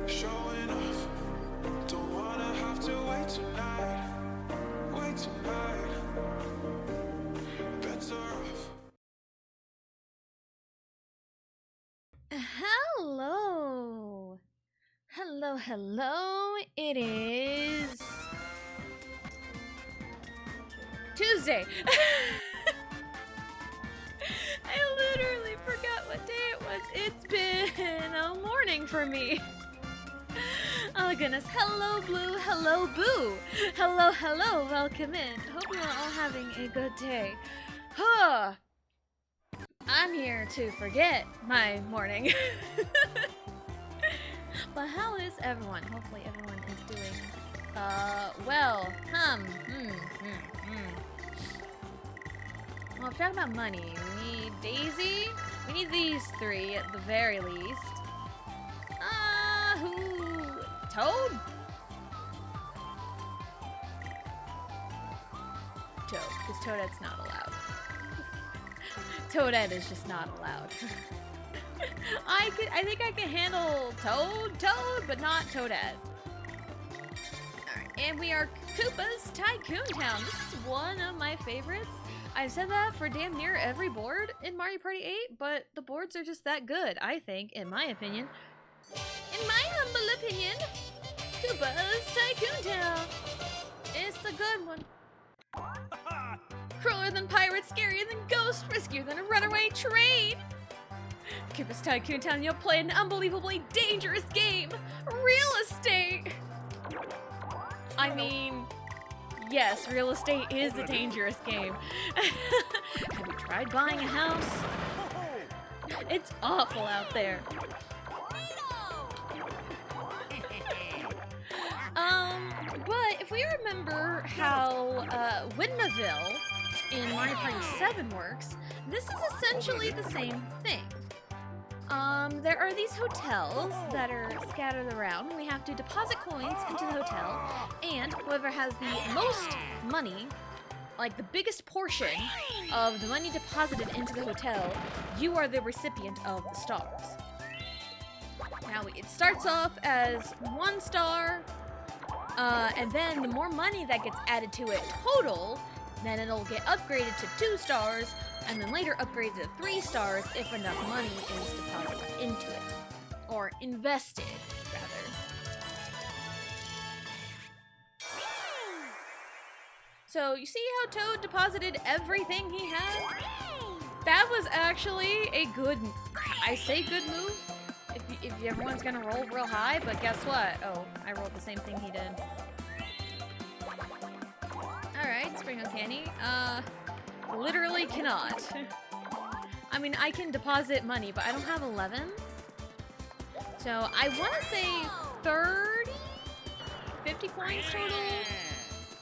showing off. Don't wanna have to wait tonight. Wait tonight. Bets are off. Hello. Hello, hello. It is Tuesday. I literally forgot what day it was. It's been a morning for me. Oh goodness. Hello, Blue. Hello, Boo. Hello, hello. Welcome in. Hope you are all having a good day. Huh. I'm here to forget my morning. But how is everyone? Hopefully everyone is doing well. Well, if we're talking about money, we need Daisy. We need these three at the very least. Who? Toad? Toad, because Toadette's not allowed. Toadette is just not allowed. I think I can handle Toad, but not Toadette. Alright, and we are Koopa's Tycoon Town. This is one of my favorites. I've said that for damn near every board in Mario Party 8, but the boards are just that good, I think, in my opinion. In my humble opinion, Koopa's Tycoon Town. It's a good one. Crueler than pirates, scarier than ghosts, riskier than a runaway train. Koopa's Tycoon Town, you'll play an unbelievably dangerous game. Real estate. I mean, yes, real estate is a dangerous game. Have you tried buying a house? It's awful out there. But if we remember how Windmaville in Mario Party 7 works, this is essentially the same thing. There are these hotels that are scattered around. We have to deposit coins into the hotel, and whoever has the most money, like the biggest portion of the money deposited into the hotel, you are the recipient of the stars. Now, it starts off as 1 star, and then the more money that gets added to it total, then it'll get upgraded to 2 stars, and then later upgraded to 3 stars if enough money is deposited into it. Or invested, rather. So, you see how Toad deposited everything he had? That was actually a good, I say good move, if everyone's gonna roll real high, but guess what? Oh, I rolled the same thing he did. Alright, Spring Uncanny. Literally cannot. I mean, I can deposit money, but I don't have 11. So, I want to say 30? 50 coins total.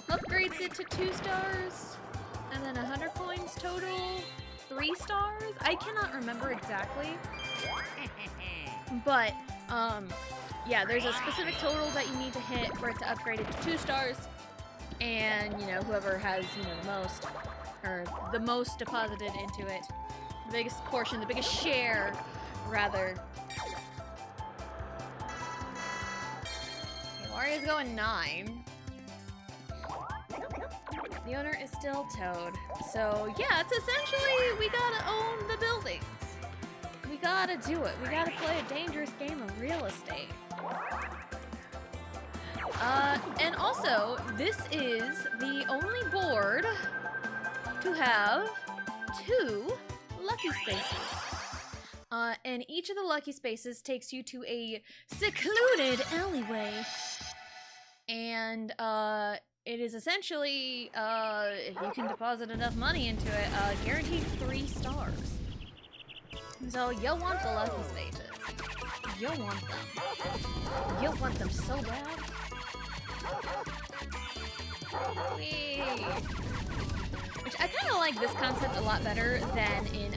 Upgrades it to 2 stars. And then 100 coins total. 3 stars? I cannot remember exactly. But, yeah, there's a specific total that you need to hit for it to upgrade it to 2 stars. And, you know, whoever has, you know, the most, or the most deposited into it, the biggest portion, the biggest share, rather. Okay, Wario's going 9. The owner is still Toad. So, yeah, it's essentially, we gotta own the buildings. We gotta do it. We gotta play a dangerous game of real estate. And also, this is the only board to have 2 lucky spaces. And each of the lucky spaces takes you to a secluded alleyway. And, it is essentially, if you can deposit enough money into it, guaranteed 3 stars. So, you'll want the lucky spaces. You'll want them. You'll want them so bad. Whee! Which I kind of like this concept a lot better than in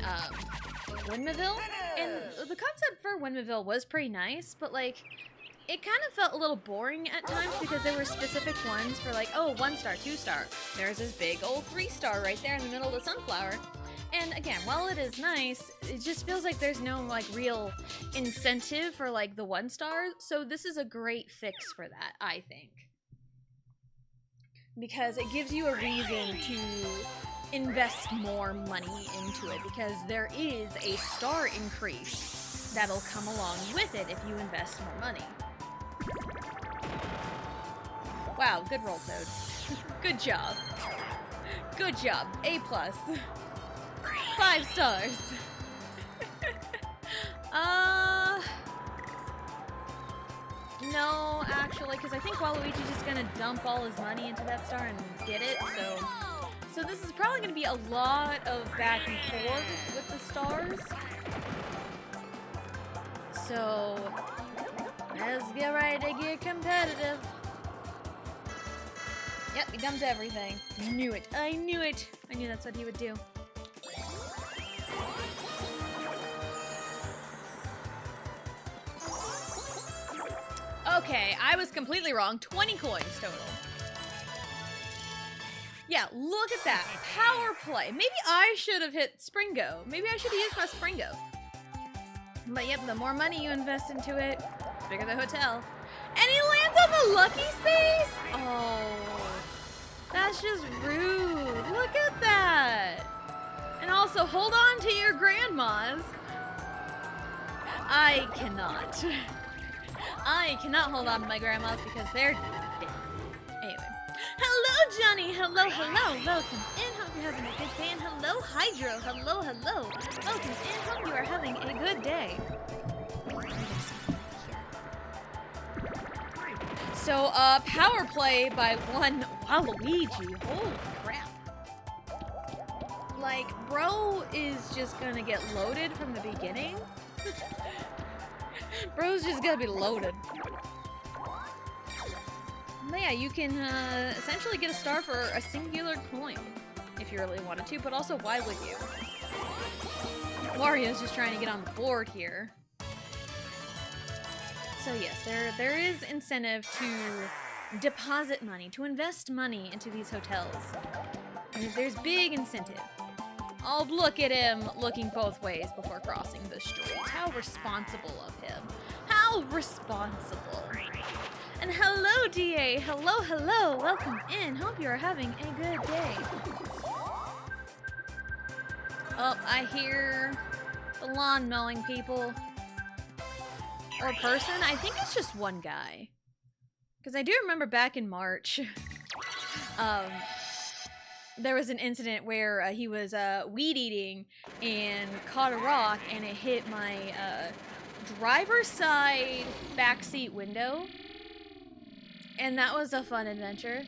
Windmaville. And the concept for Windmaville was pretty nice, but like it kind of felt a little boring at times because there were specific ones for like, oh, 1 star, 2 star. There's this big old 3 star right there in the middle of the sunflower. And again, while it is nice, it just feels like there's no like real incentive for like the 1 star. So this is a great fix for that, I think. Because it gives you a reason to invest more money into it, because there is a star increase that'll come along with it if you invest more money. Wow, good roll, Toad. Good job. Good job. A+. 5 stars. No, actually, because I think Waluigi's just gonna dump all his money into that star and get it, so this is probably gonna be a lot of back and forth with the stars. So, let's get ready to get competitive. Yep, he dumped everything. Knew it. I knew it. I knew that's what he would do. Okay, I was completely wrong. 20 coins total. Yeah, look at that. Power play. Maybe I should have hit Springo. Maybe I should have used my Springo. But yep, the more money you invest into it, the bigger the hotel. And he lands on the lucky space? Oh, that's just rude. Look at that. And also, hold on to your grandmas. I cannot. I cannot hold on to my grandmas because they're dead. Anyway. Hello, Johnny. Hello, hello. Welcome in. Hope you're having a good day. And hello, Hydro. Hello, hello. Welcome in. Hope you are having a good day. So, power play by one Waluigi. Holy crap. Like, bro is just gonna get loaded from the beginning. Bro's just gonna be loaded. But yeah, you can essentially get a star for a singular coin if you really wanted to, but also why would you? Wario's just trying to get on the board here. So yes, there is incentive to deposit money, to invest money into these hotels. And there's big incentive. Oh, look at him looking both ways before crossing the street. How responsible of him. How responsible. And hello, DA. Hello, hello. Welcome in. Hope you are having a good day. Oh, I hear the lawn mowing people. Or person. I think it's just one guy. Because I do remember back in March, there was an incident where he was weed eating and caught a rock and it hit my driver's side backseat window. And that was a fun adventure.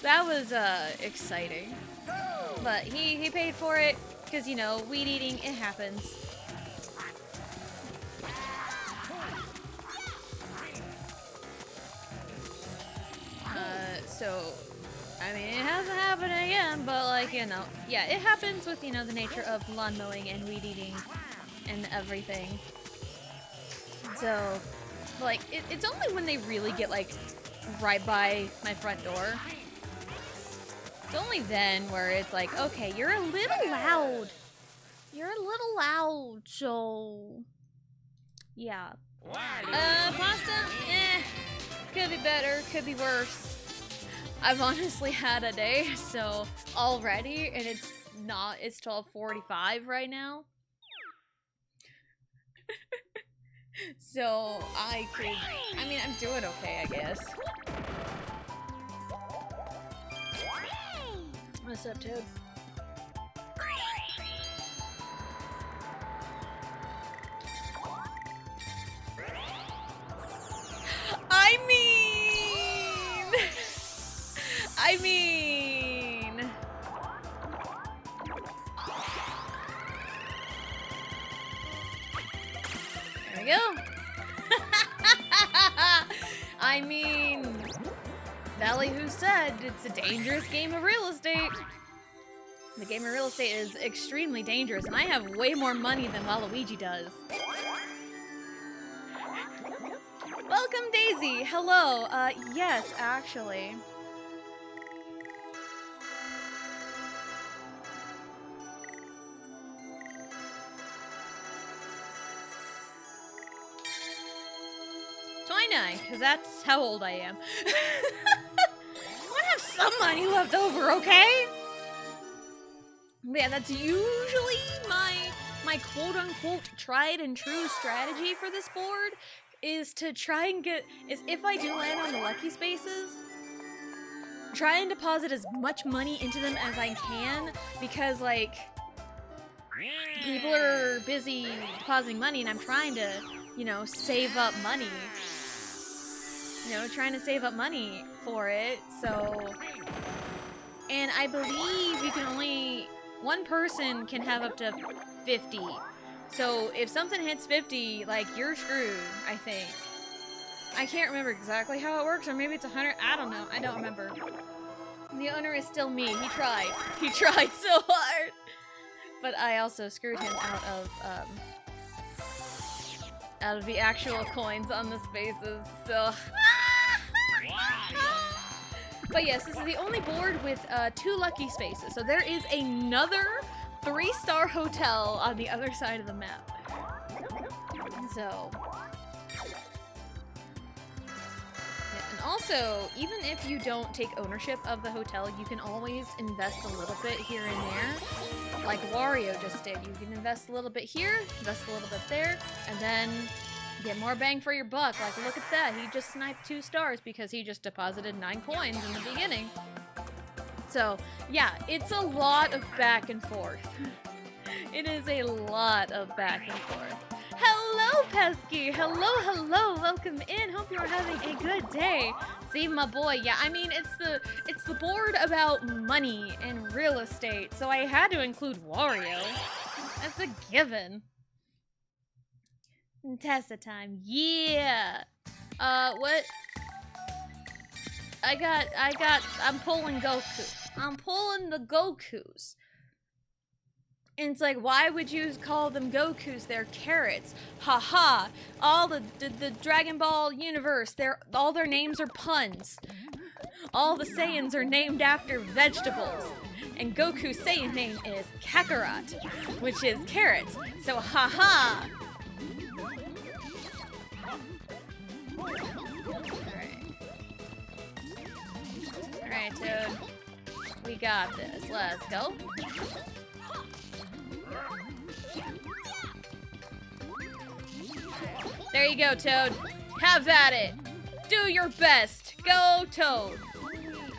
That was exciting. But he paid for it because, you know, weed eating, it happens. So, I mean, it hasn't happened again, but, like, you know, yeah, it happens with, you know, the nature of lawn mowing and weed eating and everything. So, like, it's only when they really get, like, right by my front door. It's only then where it's like, okay, you're a little loud. You're a little loud, so... yeah. Pasta? Eh. Could be better, could be worse. I've honestly had a day, so already, and it's 12:45 right now. So I mean, I'm doing okay, I guess. What's up, Toad? I mean... There we go. I mean... Valley who said it's a dangerous game of real estate. The game of real estate is extremely dangerous, and I have way more money than Waluigi does. Welcome, Daisy. Hello. Yes, actually. 29, because that's how old I am. I want to have some money left over, okay? But yeah, that's usually my quote-unquote tried and true strategy for this board, is to try and if I do land on the lucky spaces, try and deposit as much money into them as I can, because, like, people are busy depositing money, and I'm trying to, you know, save up money. You know, trying to save up money for it, so... And I believe you can only... One person can have up to 50. So if something hits 50, like, you're screwed, I think. I can't remember exactly how it works, or maybe it's 100. I don't know. I don't remember. The owner is still me. He tried. He tried so hard. But I also screwed him out of the actual coins on the spaces, so... But yes, this is the only board with 2 lucky spaces. So there is another 3-star hotel on the other side of the map. So... Yeah, and also, even if you don't take ownership of the hotel, you can always invest a little bit here and there. Like Wario just did. You can invest a little bit here, invest a little bit there, and then get more bang for your buck. Like, look at that. He just sniped 2 stars because he just deposited 9 coins in the beginning. So, yeah, it's a lot of back and forth. It is a lot of back and forth. Hello, Pesky! Hello, hello! Welcome in! Hope you're having a good day. See, my boy, yeah, I mean, it's the board about money and real estate, so I had to include Wario. That's a given. Tessa time, yeah! What? I'm pulling Goku. I'm pulling the Gokus. And it's like, why would you call them Gokus? They're carrots. Haha. All the Dragon Ball universe, all their names are puns. All the Saiyans are named after vegetables. And Goku's Saiyan name is Kakarot, which is carrots. So haha. Alright, Toad. We got this. Let's go. There you go, Toad. Have at it. Do your best. Go, Toad.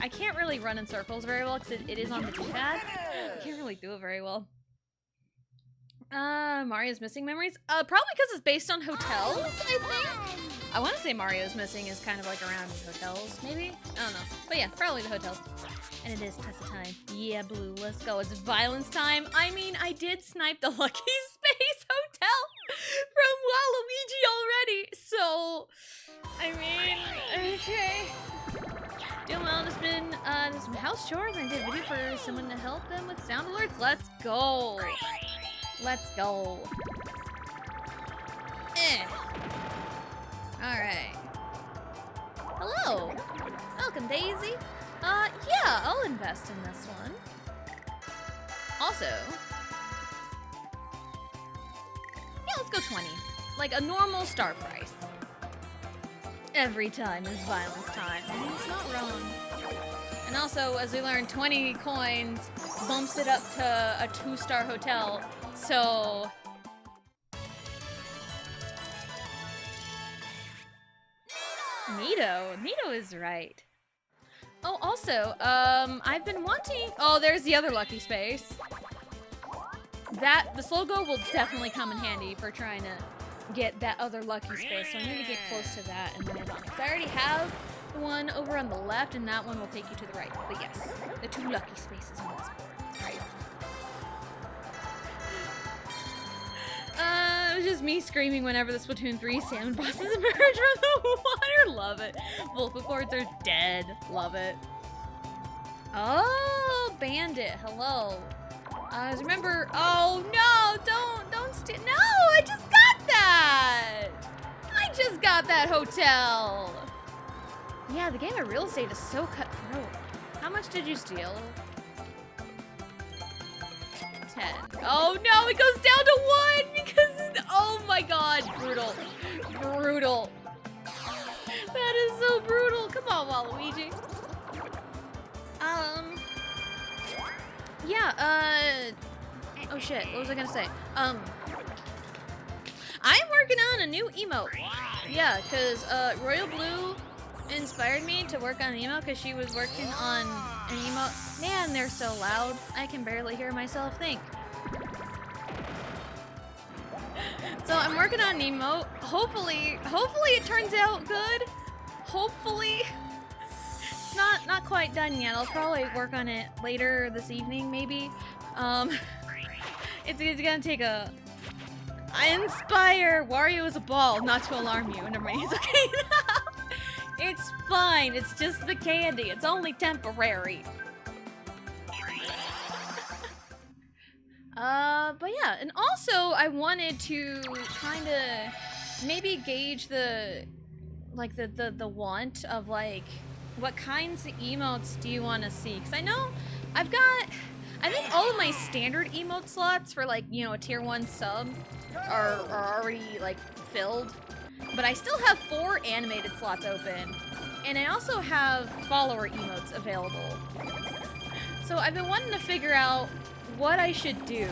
I can't really run in circles very well because it is on the D-pad. I can't really do it very well. Mario's Missing Memories? Probably because it's based on hotels, I think. I want to say Mario's Missing is kind of like around hotels, maybe? I don't know. But yeah, probably the hotels. And it is Tessa time. Yeah, Blue, let's go. It's violence time. I mean, I did snipe the Lucky Space Hotel from Waluigi already. So, I mean, okay. Doing well, just been some house chores. I did a video for someone to help them with sound alerts. Let's go. Let's go. Alright. Hello. Welcome, Daisy. Yeah, I'll invest in this one. Also, yeah, let's go 20. Like a normal star price. Every time is violence time. I mean, it's not wrong. And also, as we learned, 20 coins bumps it up to a 2-star hotel. So... Nito is right. Oh, also, I've been wanting... Oh, there's the other lucky space. This logo will definitely come in handy for trying to get that other lucky space. So I need to get close to that and land on it. Because I already have the one over on the left, and that one will take you to the right. But yes, the 2 lucky spaces on this board. That's right. It was just me screaming whenever the Splatoon 3 salmon bosses emerge from the water. Love it. Vocal cords are dead. Love it. Oh, Bandit. Hello. Remember. Oh no! Don't steal. No! I just got that. I just got that hotel. Yeah, the game of real estate is so cutthroat. How much did you steal? 10. Oh no, it goes down to 1 because, oh my god, brutal. Brutal. so brutal. Come on, Waluigi. Yeah, oh shit, what was I gonna say? I'm working on a new emote. Yeah, cause, Royal Blue inspired me to work on an emote because she was working on an emote. Man, they're so loud. I can barely hear myself think. So I'm working on an emote. Hopefully it turns out good. Hopefully. It's not quite done yet. I'll probably work on it later this evening, maybe. It's gonna take a... I inspire Wario is a ball, not to alarm you. Never mind, it's okay. It's fine. It's just the candy. It's only temporary. But yeah, and also I wanted to kind of maybe gauge the want of like what kinds of emotes do you want to see? Because I know I think all of my standard emote slots for like, you know, a tier 1 sub are already like filled, but I still have 4 animated slots open, and I also have follower emotes available. So I've been wanting to figure out what I should do.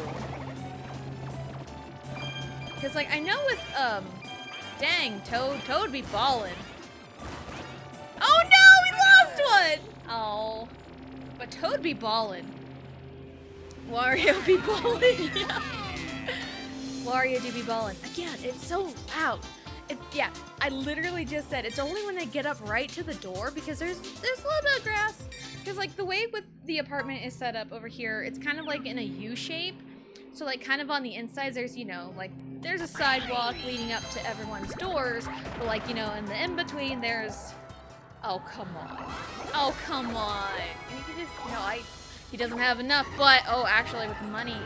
Because, like, I know with, dang, Toad be ballin'. Oh no, we lost one! Oh, but Toad be ballin'. Wario be ballin', yeah. Wario do be ballin'. Again, it's so loud. Yeah, I literally just said it's only when they get up right to the door because there's a little bit of grass. Because like the way with the apartment is set up over here, it's kind of like in a U shape. So like kind of on the insides, there's, you know, like there's a sidewalk leading up to everyone's doors. But like, you know, in the in-between, there's... Oh, come on. Oh, come on. And he just, you know, he doesn't have enough, but, oh, actually with money,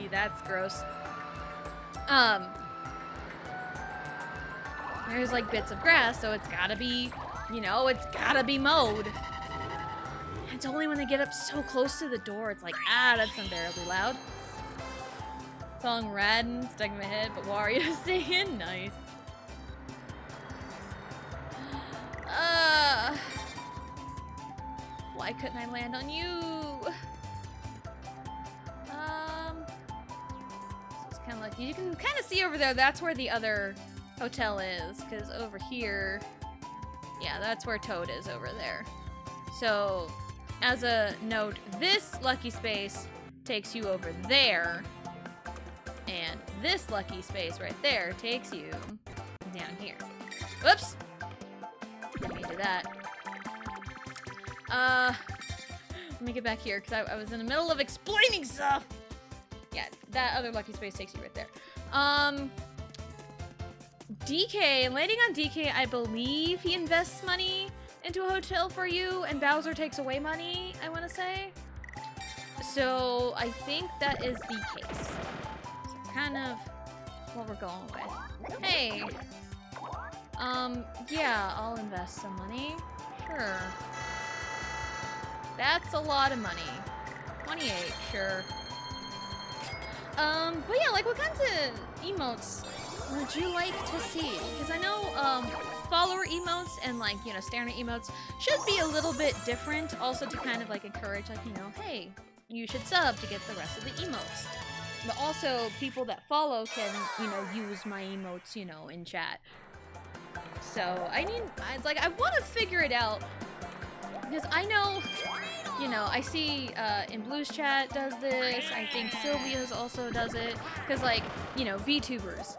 that's gross. There's like bits of grass, so it's gotta be, you know, it's gotta be mowed. It's only when they get up so close to the door, it's like, ah, that's unbearably loud. Song Radin stuck in my head, but Wario's saying nice. Why couldn't I land on you? It's kind of like, you can kind of see over there, that's where the other hotel is, because over here, yeah, that's where Toad is over there. So, as a note, this lucky space takes you over there, and this lucky space right there takes you down here. Whoops! Didn't mean to do that. Let me get back here, because I was in the middle of explaining stuff! Yeah, that other lucky space takes you right there. DK, landing on DK, I believe he invests money into a hotel for you, and Bowser takes away money, I want to say. So, I think that is the case. So it's kind of what we're going with. Hey! Yeah, I'll invest some money. Sure. That's a lot of money. 28, sure. But yeah, like, what kinds of emotes would you like to see? Because I know, follower emotes and, like, you know, standard emotes should be a little bit different, also to kind of, like, encourage, like, you know, hey, you should sub to get the rest of the emotes. But also, people that follow can, you know, use my emotes, you know, in chat. So, I want to figure it out, because I know, you know, I see, in Blue's chat does this, I think Sylvia's also does it, because, like, you know, VTubers,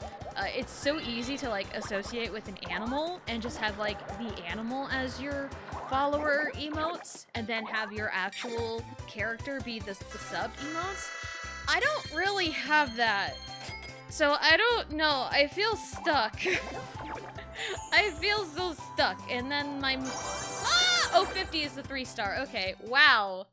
it's so easy to, like, associate with an animal, and just have, like, the animal as your follower emotes, and then have your actual character be the sub emotes. I don't really have that, so I don't know, I feel stuck. I feel so stuck, and then my... Ah! Oh, 50 is the 3-star. Okay, wow.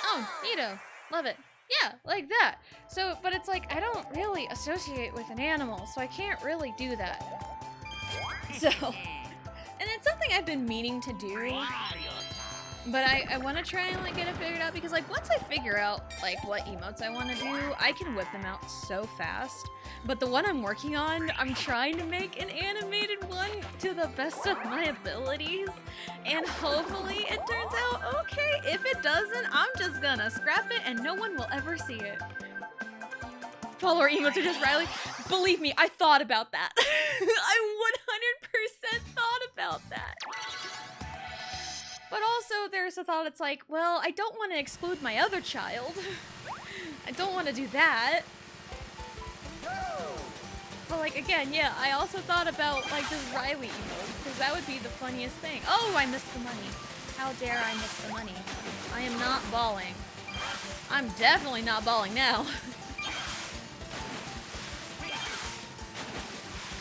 Oh, neato. Love it. Yeah, like that. So, but it's like, I don't really associate with an animal, so I can't really do that. So, and it's something I've been meaning to do. But I want to try and like get it figured out because like once I figure out like what emotes I want to do, I can whip them out so fast. But the one I'm working on, I'm trying to make an animated one to the best of my abilities. And hopefully it turns out okay. If it doesn't, I'm just gonna scrap it and no one will ever see it. Follower emotes are just Riley. Believe me, I thought about that. I 100% thought about that. But also there's a thought, it's like, well, I don't want to exclude my other child. I don't want to do that. But like, again, yeah, I also thought about like this Riley emote, because that would be the funniest thing. Oh, I missed the money. How dare I miss the money? I am not balling. I'm definitely not balling now.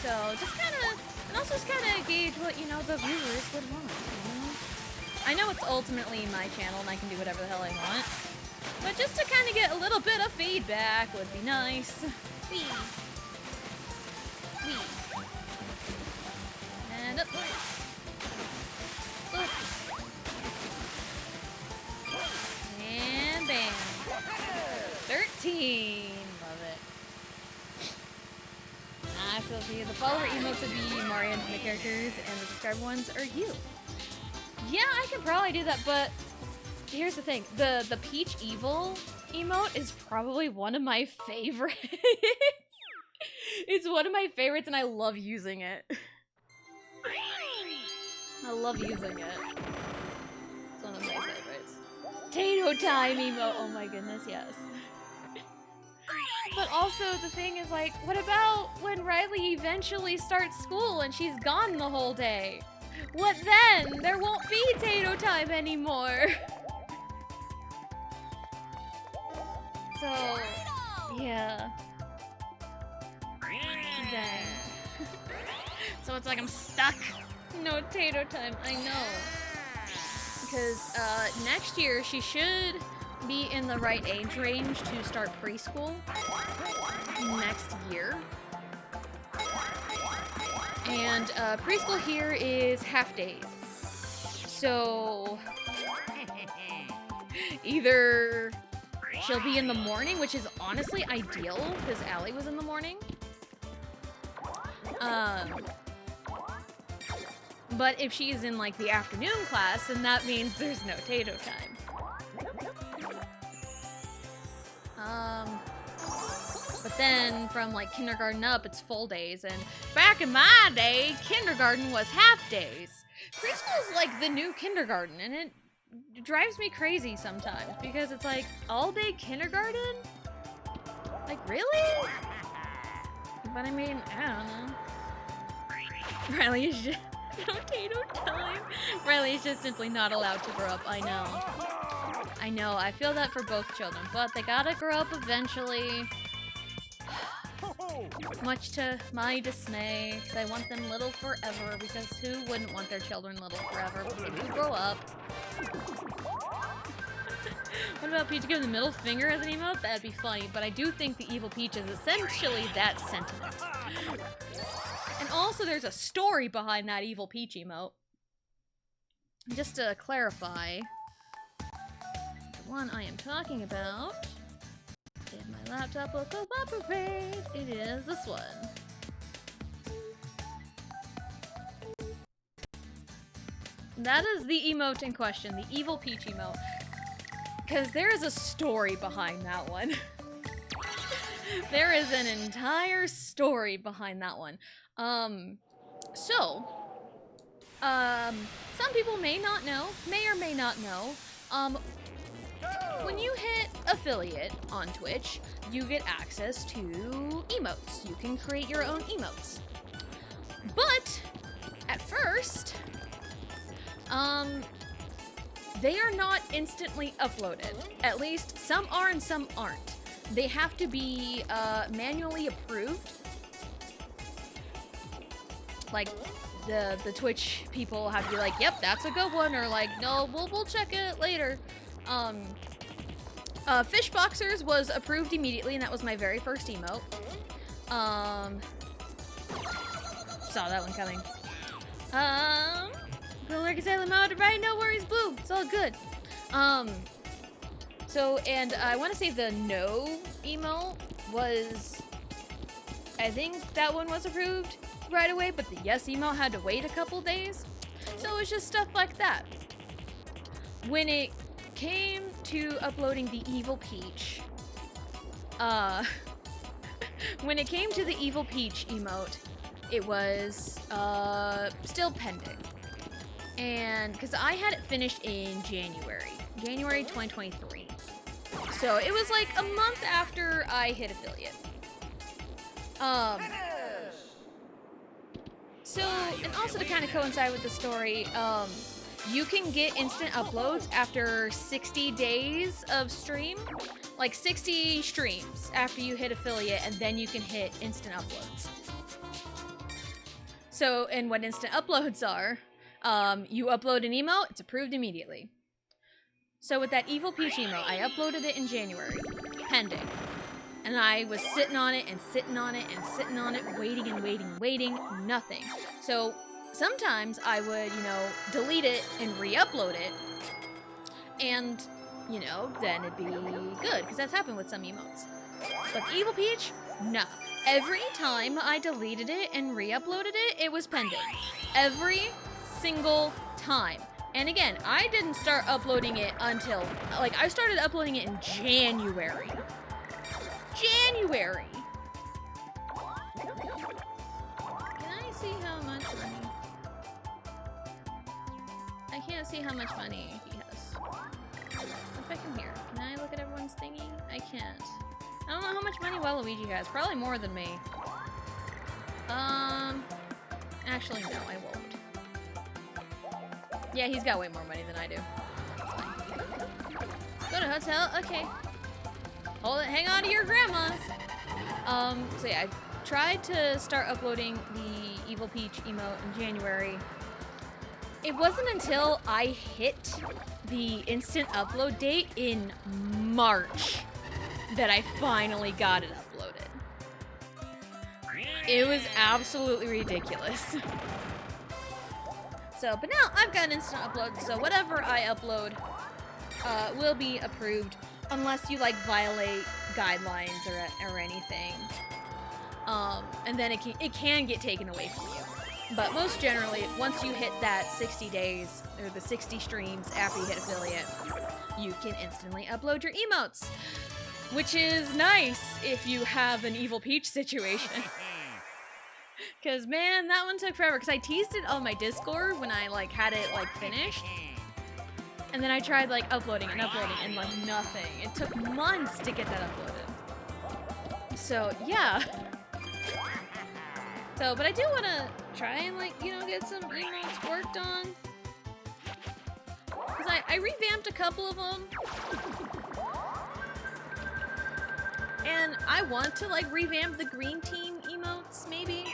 So just kind of, and also just kind of gauge what, you know, the viewers would want, you know? I know it's ultimately my channel and I can do whatever the hell I want, but just to kind of get a little bit of feedback would be nice. Wee. Wee. And up. Up. And bam. 13. Love it. I feel for you. The follower emotes would be Mario and the characters, and the subscriber ones are you. Yeah, I can probably do that, but here's the thing. The Peach Evil emote is probably one of my favorites. It's one of my favorites, and I love using it. I love using it. It's one of my favorites. Potato time emote. Oh my goodness, yes. But also, the thing is, like, what about when Riley eventually starts school and she's gone the whole day? What then? There won't be potato time anymore. So, yeah. Dang. So it's like I'm stuck. No potato time, I know. Because next year she should be in the right age range to start preschool next year. And preschool here is half days. So either she'll be in the morning, which is honestly ideal because Allie was in the morning. But if she's in like the afternoon class, then that means there's no potato time. But then from like kindergarten up, it's full days. And back in my day, kindergarten was half days. Preschool is like the new kindergarten, and it drives me crazy sometimes because it's like all day kindergarten? Like, really? But I mean, I don't know. Riley is just no potato time. Riley is just simply not allowed to grow up. I know. I know. I feel that for both children, but they gotta grow up eventually. Much to my dismay, because I want them little forever, because who wouldn't want their children little forever? But they do grow up. What about Peach giving the middle finger as an emote? That'd be funny, but I do think the evil Peach is essentially that sentiment. And also there's a story behind that evil Peach emote. Just to clarify, the one I am talking about, if my laptop will cooperate, it is this one. That is the emote in question, the evil Peach emote. Because there is a story behind that one. There is an entire story behind that one. Some people may not know, may or may not know, when you hit affiliate on Twitch, you get access to emotes. You can create your own emotes. But, at first, they are not instantly uploaded. At least, some are and some aren't. They have to be, manually approved. Like, the Twitch people have to be like, yep, that's a good one, or like, no, we'll check it later. Fishboxers was approved immediately, and that was my very first emote. Saw that one coming. Gonna work his Sailor Mode, right? No worries, Blue. It's all good. So, and I want to say the no email was, I think that one was approved right away, but the yes email had to wait a couple days. So it was just stuff like that. When it came to uploading the Evil Peach, when it came to the Evil Peach emote, it was still pending. And because I had it finished in January 2023. So it was like a month after I hit affiliate. So, and also to kind of coincide with the story, you can get instant uploads after 60 days of stream. Like 60 streams after you hit affiliate, and then you can hit instant uploads. So, and what instant uploads are, you upload an emo, it's approved immediately. So with that Evil Peach emo, I uploaded it in January, pending. And I was sitting on it and sitting on it and sitting on it, waiting and waiting and waiting, nothing. So sometimes I would, you know, delete it and re-upload it, and, you know, then it'd be good, because that's happened with some emotes. But Evil Peach, no. Every time I deleted it and re-uploaded it, it was pending. Every single time. And again, I didn't start uploading it until, like, I started uploading it in January. January! Can I see how much money? I can't see how much money he has. If I can hear. Can I look at everyone's thingy? I can't. I don't know how much money Waluigi has. Probably more than me. Actually, no, I won't. Yeah, he's got way more money than I do. That's fine. Go to hotel? Okay. Hold it, hang on to your grandmas! So yeah, I tried to start uploading the Evil Peach emote in January. It wasn't until I hit the instant upload date in March that I finally got it uploaded. It was absolutely ridiculous. So, but now I've got instant upload, so whatever I upload will be approved, unless you like violate guidelines or anything. And then it can get taken away from you. But most generally, once you hit that 60 days, or the 60 streams after you hit affiliate, you can instantly upload your emotes. Which is nice if you have an Evil Peach situation. Cause man, that one took forever, cause I teased it on my Discord when I like had it like finished. And then I tried like uploading and like nothing. It took months to get that uploaded. So yeah. So, but I do want to try and like, you know, get some emotes worked on. Cause I revamped a couple of them. And I want to like revamp the green team emotes, maybe.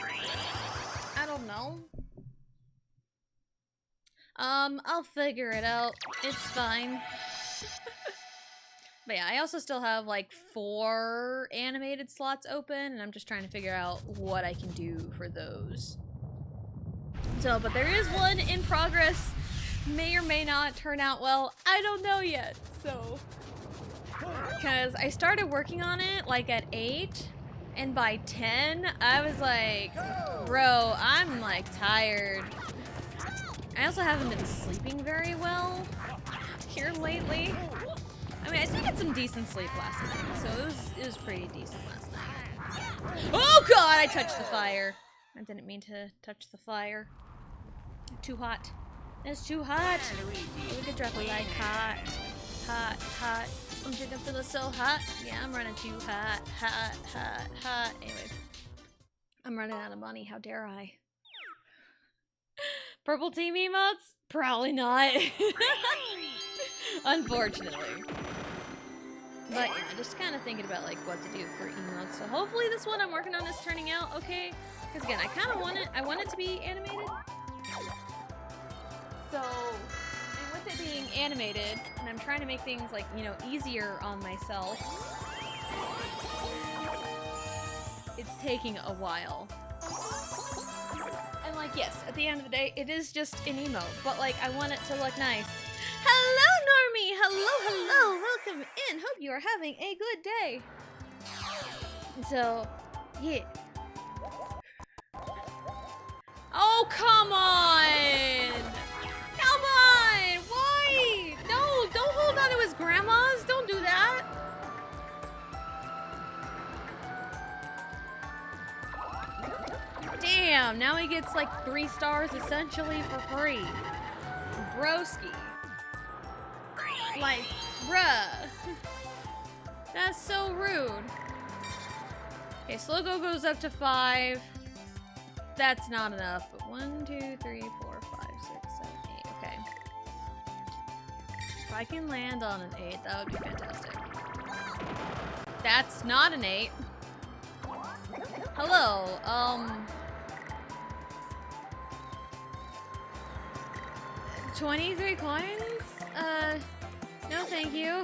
I don't know. I'll figure it out. It's fine. But yeah, I also still have like 4 animated slots open, and I'm just trying to figure out what I can do for those. So, but there is one in progress. May or may not turn out well. I don't know yet, so. Because I started working on it like at 8, and by 10, I was like, bro, I'm like tired. I also haven't been sleeping very well here lately. I mean, I did get some decent sleep last night, so it was pretty decent last night. Oh god, I touched the fire. I didn't mean to touch the fire. Too hot. It's too hot. We could drop a like hot. Hot, hot. I'm just gonna feel it so hot. Yeah, I'm running too hot, hot, hot, hot. Anyway, I'm running out of money. How dare I? Purple team emotes? Probably not. Unfortunately. But yeah, just kind of thinking about like what to do for emotes. So hopefully this one I'm working on is turning out okay. Because again, I kind of want it to be animated. So, and with it being animated, and I'm trying to make things like, you know, easier on myself, it's taking a while. And like like, yes, at the end of the day, it is just an emote, but like, I want it to look nice. Hello, Normie! Hello! Welcome in! Hope you are having a good day. So, yeah. Oh, come on! Come on! Why? No, don't hold on to his grandma's. Don't do that. Damn, now he gets like 3 stars essentially for free. Broski. Like, bruh. That's so rude. Okay, Slow Go goes up to 5. That's not enough, but 1, 2, 3, 4, 5, 6, 7, 8. Okay. If I can land on an 8, that would be fantastic. That's not an 8. Hello, 23 coins? No thank you.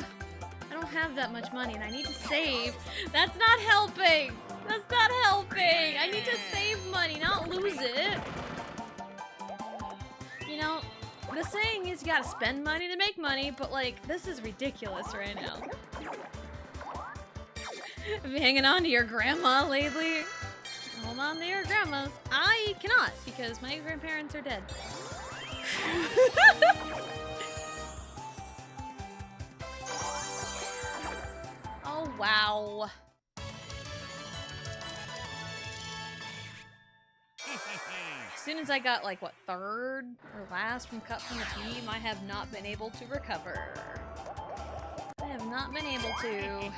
I don't have that much money and I need to save. That's not helping! That's not helping! I need to save money, not lose it. You know, the saying is you gotta spend money to make money, but like, this is ridiculous right now. I've been hanging on to your grandma lately. Hold on to your grandmas. I cannot, because my grandparents are dead. Oh, wow. As soon as I got, like, what, 3rd or last from cut from the team, I have not been able to recover. I have not been able to.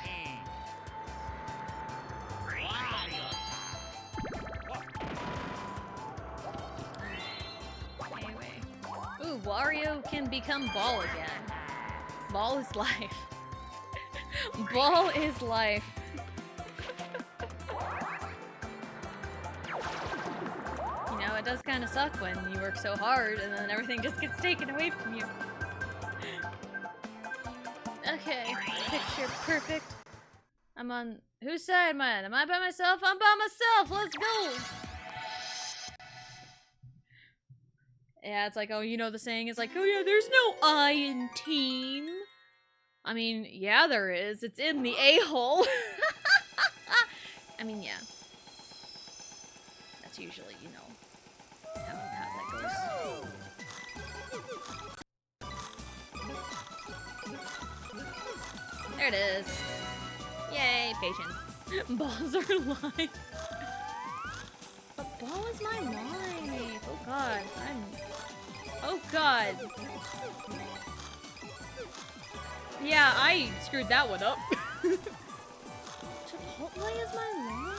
Anyway. Ooh, Wario can become Ball again. Ball is life. Ball is life. You know, it does kind of suck when you work so hard and then everything just gets taken away from you. Okay, picture perfect. I'm on whose side am I on? Am I by myself? I'm by myself. Let's go. Yeah, it's like, oh, you know the saying is like, oh yeah, there's no I in team. I mean, yeah, there is. It's in the a-hole. I mean, yeah. That's usually, you know, how that goes. There it is. Yay, patience. Balls are life. But ball is my life. Oh god, oh god. Yeah, I screwed that one up. Chipotle is my life.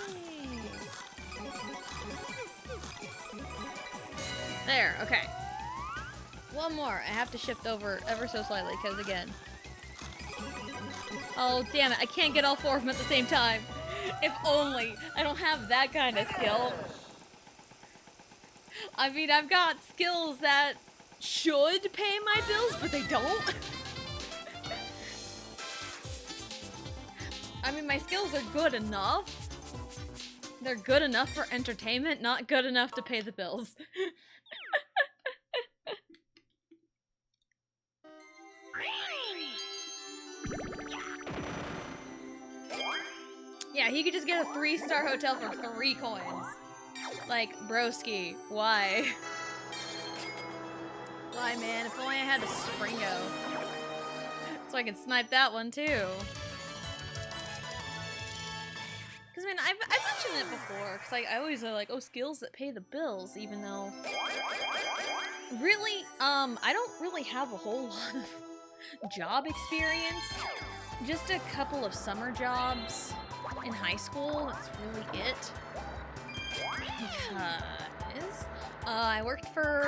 There, okay. One more. I have to shift over ever so slightly, because again. Oh, damn it. I can't get all 4 of them at the same time. If only. I don't have that kind of skill. I mean, I've got skills that should pay my bills, but they don't. I mean, my skills are good enough. They're good enough for entertainment, not good enough to pay the bills. Yeah, he could just get a 3-star hotel for 3 coins. Like, broski, why? Why, man? If only I had a Springo. So I can snipe that one, too. Because, I mean, I've mentioned it before, because I always are like, oh, skills that pay the bills, even though... Really, I don't really have a whole lot of job experience. Just a couple of summer jobs in high school, that's really it. Because, I worked for,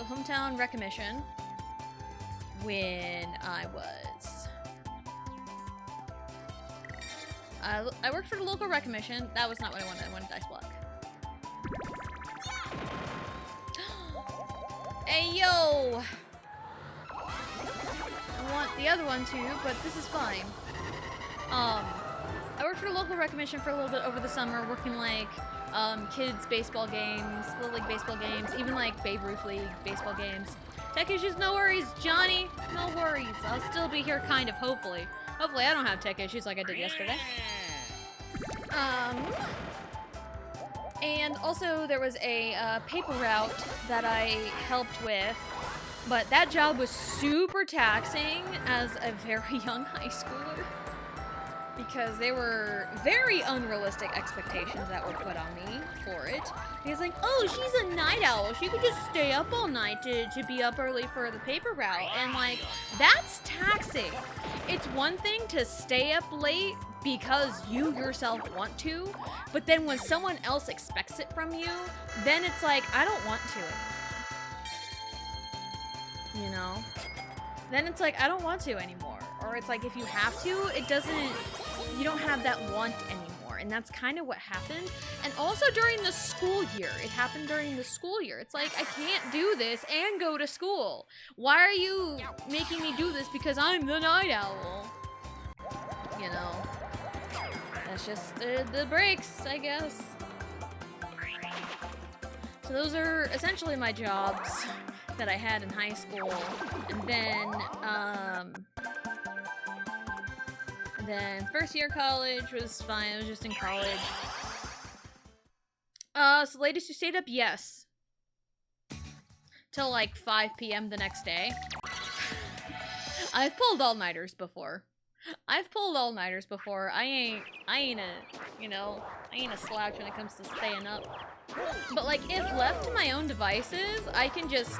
Hometown Recommission when I was... I worked for the local rec commission. That was not what I wanted. I wanted Dice Block. Hey, yo! I want the other one too, but this is fine. I worked for the local rec commission for a little bit over the summer, working like kids baseball games, Little League baseball games, even like Babe Ruth League baseball games. Tech issues, no worries, Johnny. No worries. I'll still be here, kind of, hopefully. Hopefully I don't have tech issues like I did yesterday. And also there was a paper route that I helped with, but that job was super taxing as a very young high schooler because they were very unrealistic expectations that were put on me for it. He's like, oh, she's a night owl. She could just stay up all night to be up early for the paper route. And like, that's taxing. It's one thing to stay up late because you yourself want to, but then when someone else expects it from you, then it's like, I don't want to anymore. You know? Then it's like, I don't want to anymore. Or it's like, if you have to, it doesn't, you don't have that want anymore. And that's kind of what happened. And also during the school year, it happened during the school year. It's like, I can't do this and go to school. Why are you making me do this because I'm the night owl? You know? That's just the breaks, I guess. So those are essentially my jobs that I had in high school. And then first year college was fine. I was just in college. So latest you stayed up? Yes. Till like 5 p.m. the next day. I've pulled all-nighters before. I ain't a slouch when it comes to staying up. But like, if left to my own devices, I can just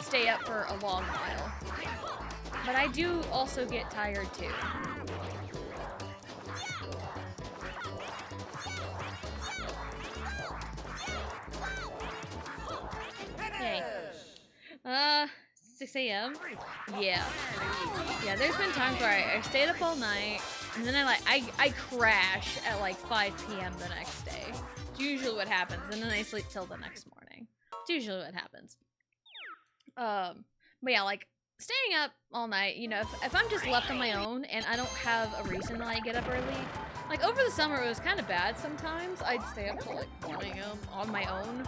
stay up for a long while. But I do also get tired too. Hey. 6 a.m? Yeah. Yeah, there's been times where I stayed up all night, and then I crash at like 5 p.m. the next day. It's usually what happens, and then I sleep till the next morning. It's usually what happens. But yeah, like, staying up all night, you know, if I'm just left on my own, and I don't have a reason to, like, get up early, like, over the summer it was kind of bad sometimes. I'd stay up till, like, 1 a.m. on my own.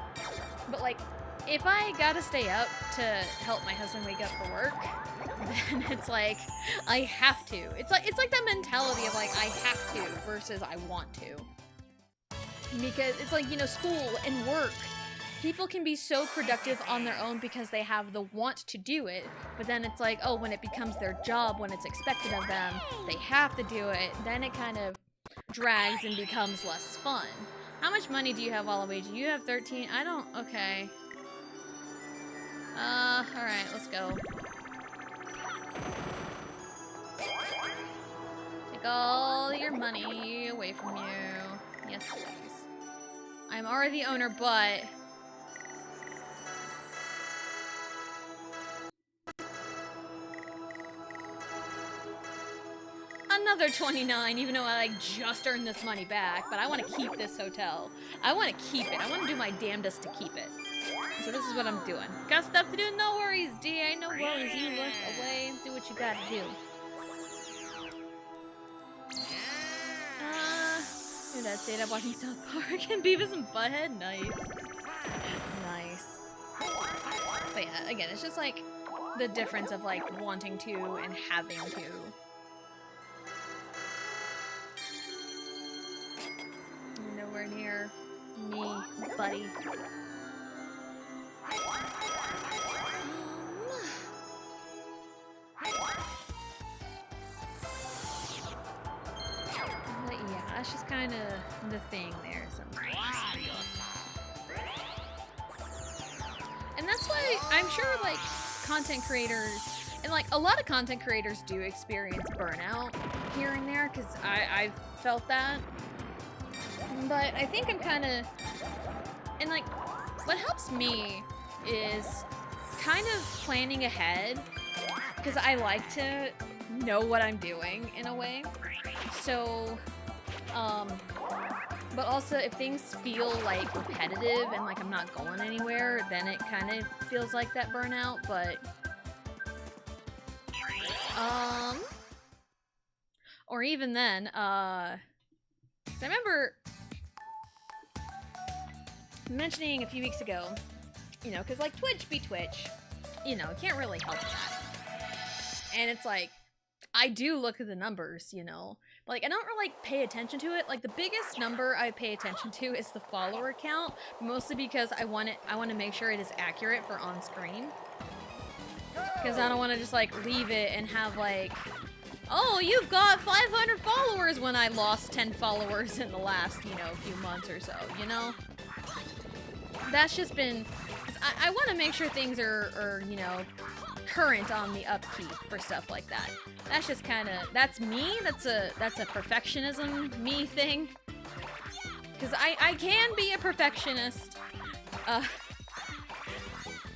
But, like, if I gotta stay up to help my husband wake up for work, then it's like, I have to. It's like that mentality of like, I have to versus I want to. Because it's like, you know, school and work, people can be so productive on their own because they have the want to do it, but then it's like, oh, when it becomes their job, when it's expected of them, they have to do it, then it kind of drags and becomes less fun. How much money do you have, Waluigi? You have 13? I don't, okay. Alright, let's go. Take all your money away from you. Yes, please. I'm already the owner, but... Another 29, even though I, like, just earned this money back, but I want to keep this hotel. I want to keep it. I want to do my damnedest to keep it. So this is what I'm doing. Got stuff to do? No worries, DA. No worries. You look away. Do what you gotta do. Dude, I stayed up watching South Park and Beavis and Butthead. Nice. Nice. But yeah, again, it's just like the difference of like wanting to and having to. You're nowhere near me, buddy. But yeah, that's just kind of the thing there sometimes. And that's why I'm sure like content creators, and like a lot of content creators do experience burnout here and there, because I've felt that. But I think I'm kind of, and like what helps me is kind of planning ahead, because I like to know what I'm doing in a way. So, but also if things feel like repetitive and like I'm not going anywhere, then it kind of feels like that burnout. But, or even then, 'cause I remember mentioning a few weeks ago, you know, because, like, Twitch be Twitch. You know, can't really help that. And it's like, I do look at the numbers, you know. But, like, I don't really, like, pay attention to it. Like, the biggest number I pay attention to is the follower count. Mostly because I want to make sure it is accurate for on-screen. Because I don't want to just, like, leave it and have, like, oh, you've got 500 followers when I lost 10 followers in the last, you know, few months or so, you know? That's just been... I want to make sure things are, you know, current on the upkeep for stuff like that. That's just kind of... That's me. That's a perfectionism me thing. Because I can be a perfectionist.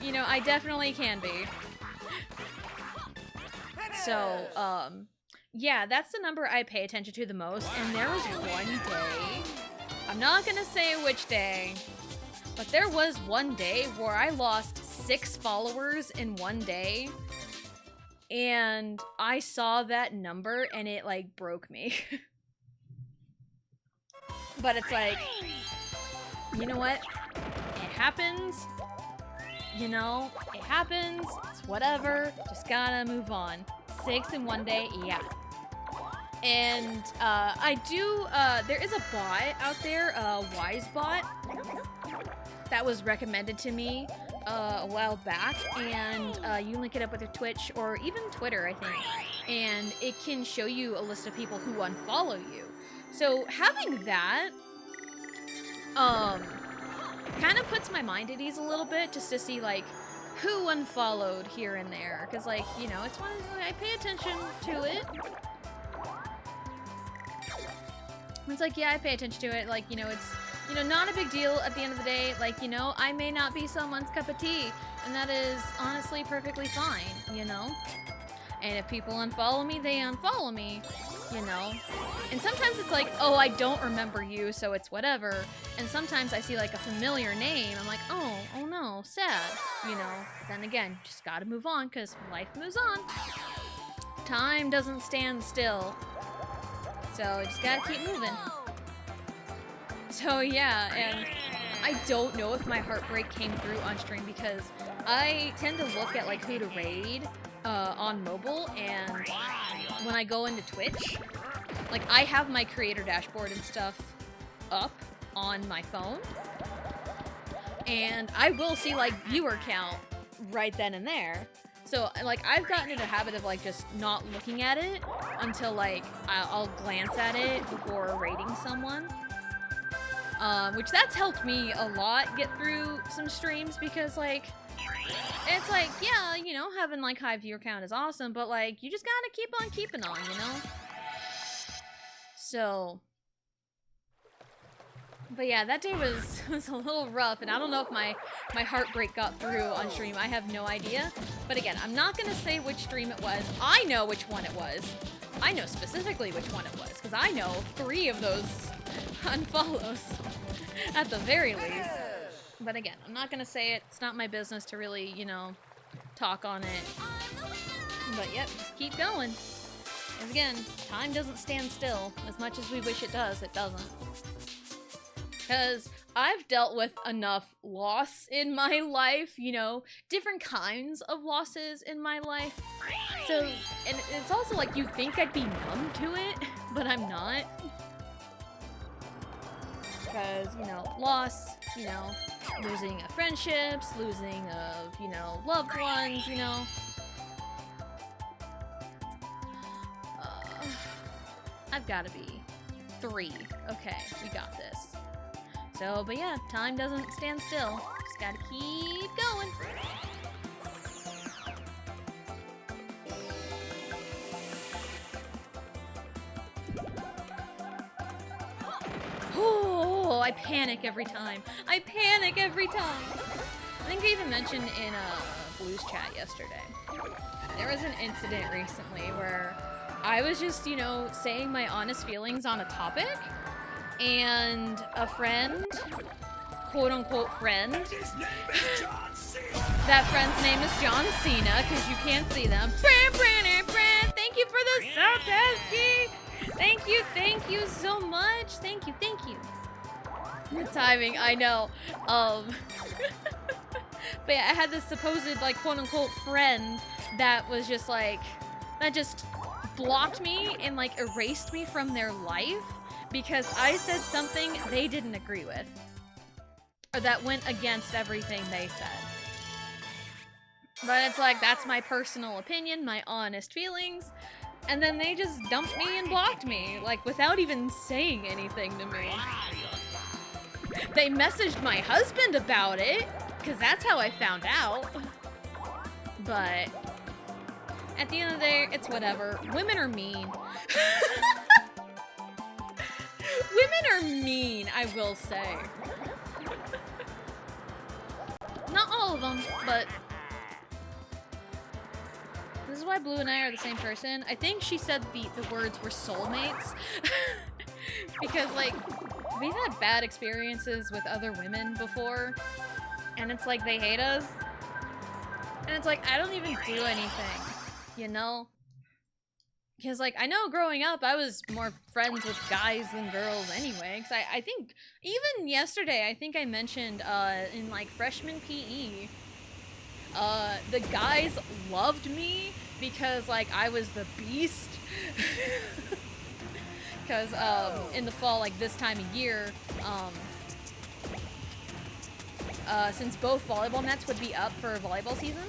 You know, I definitely can be. So, yeah, that's the number I pay attention to the most, and there was one day, I'm not gonna say which day, but there was one day where I lost 6 followers in one day, and I saw that number, and it, like, broke me. But it's like, you know what? It happens. You know, it happens. It's whatever. Just gotta move on. 6 in one day, yeah. And I do, there is a bot out there, WiseBot, that was recommended to me a while back, and you link it up with your Twitch or even Twitter, I think, and it can show you a list of people who unfollow you. So having that, kind of puts my mind at ease a little bit, just to see, like, who unfollowed here and there, because, like, you know, it's one of the, I pay attention to it. It's like, yeah, I pay attention to it, like, you know, it's, you know, not a big deal at the end of the day, like, you know, I may not be someone's cup of tea, and that is honestly perfectly fine, you know? And if people unfollow me, they unfollow me, you know? And sometimes it's like, oh, I don't remember you, so it's whatever. And sometimes I see, like, a familiar name, I'm like, oh no, sad, you know? Then again, just gotta move on, because life moves on. Time doesn't stand still. So, just gotta keep moving. So, yeah, and I don't know if my heartbreak came through on stream, because I tend to look at, like, who to raid on mobile, and when I go into Twitch, like, I have my creator dashboard and stuff up on my phone, and I will see, like, viewer count right then and there. So, like, I've gotten into the habit of, like, just not looking at it until, like, I'll glance at it before rating someone. Which that's helped me a lot get through some streams, because, like, it's like, yeah, you know, having, like, high viewer count is awesome, but, like, you just gotta keep on keeping on, you know? So... But yeah, that day was a little rough, and I don't know if my heartbreak got through on stream. I have no idea. But again, I'm not gonna say which stream it was. I know which one it was. I know specifically which one it was, because I know 3 of those unfollows, at the very least. But again, I'm not gonna say it. It's not my business to really, you know, talk on it. But yep, just keep going. Because again, time doesn't stand still. As much as we wish it does, it doesn't. Because I've dealt with enough loss in my life, you know, different kinds of losses in my life. So, and it's also like, you think I'd be numb to it, but I'm not. Because, you know, loss, you know, losing of friendships, losing of, you know, loved ones, you know. I've got to be 3. Okay, we got this. So, but yeah, time doesn't stand still. Just gotta keep going. Oh, I panic every time. I panic every time. I think I even mentioned in a Blues chat yesterday. There was an incident recently where I was just, you know, saying my honest feelings on a topic, and a friend, quote-unquote friend, that friend's name is John Cena, because you can't see them. Thank you for the sub, Pesky! Thank you so much. Thank you. The timing, I know. But yeah, I had this supposed, like, quote-unquote friend that was just, like, that just blocked me and, like, erased me from their life because I said something they didn't agree with. Or that went against everything they said. But it's like, that's my personal opinion, my honest feelings, and then they just dumped me and blocked me, like, without even saying anything to me. They messaged my husband about it, because that's how I found out. But at the end of the day, it's whatever. Women are mean. Women are mean, I will say. Not all of them, but this is why Blue and I are the same person. I think she said the words were soulmates. Because, like, we've had bad experiences with other women before, and it's like they hate us. And it's like, I don't even do anything, you know? Because, like, I know growing up, I was more friends with guys than girls anyway. Because I think, even yesterday, I think I mentioned, in, like, freshman PE, the guys loved me because, like, I was the beast. Because, in the fall, like, this time of year, since both volleyball nets would be up for volleyball season,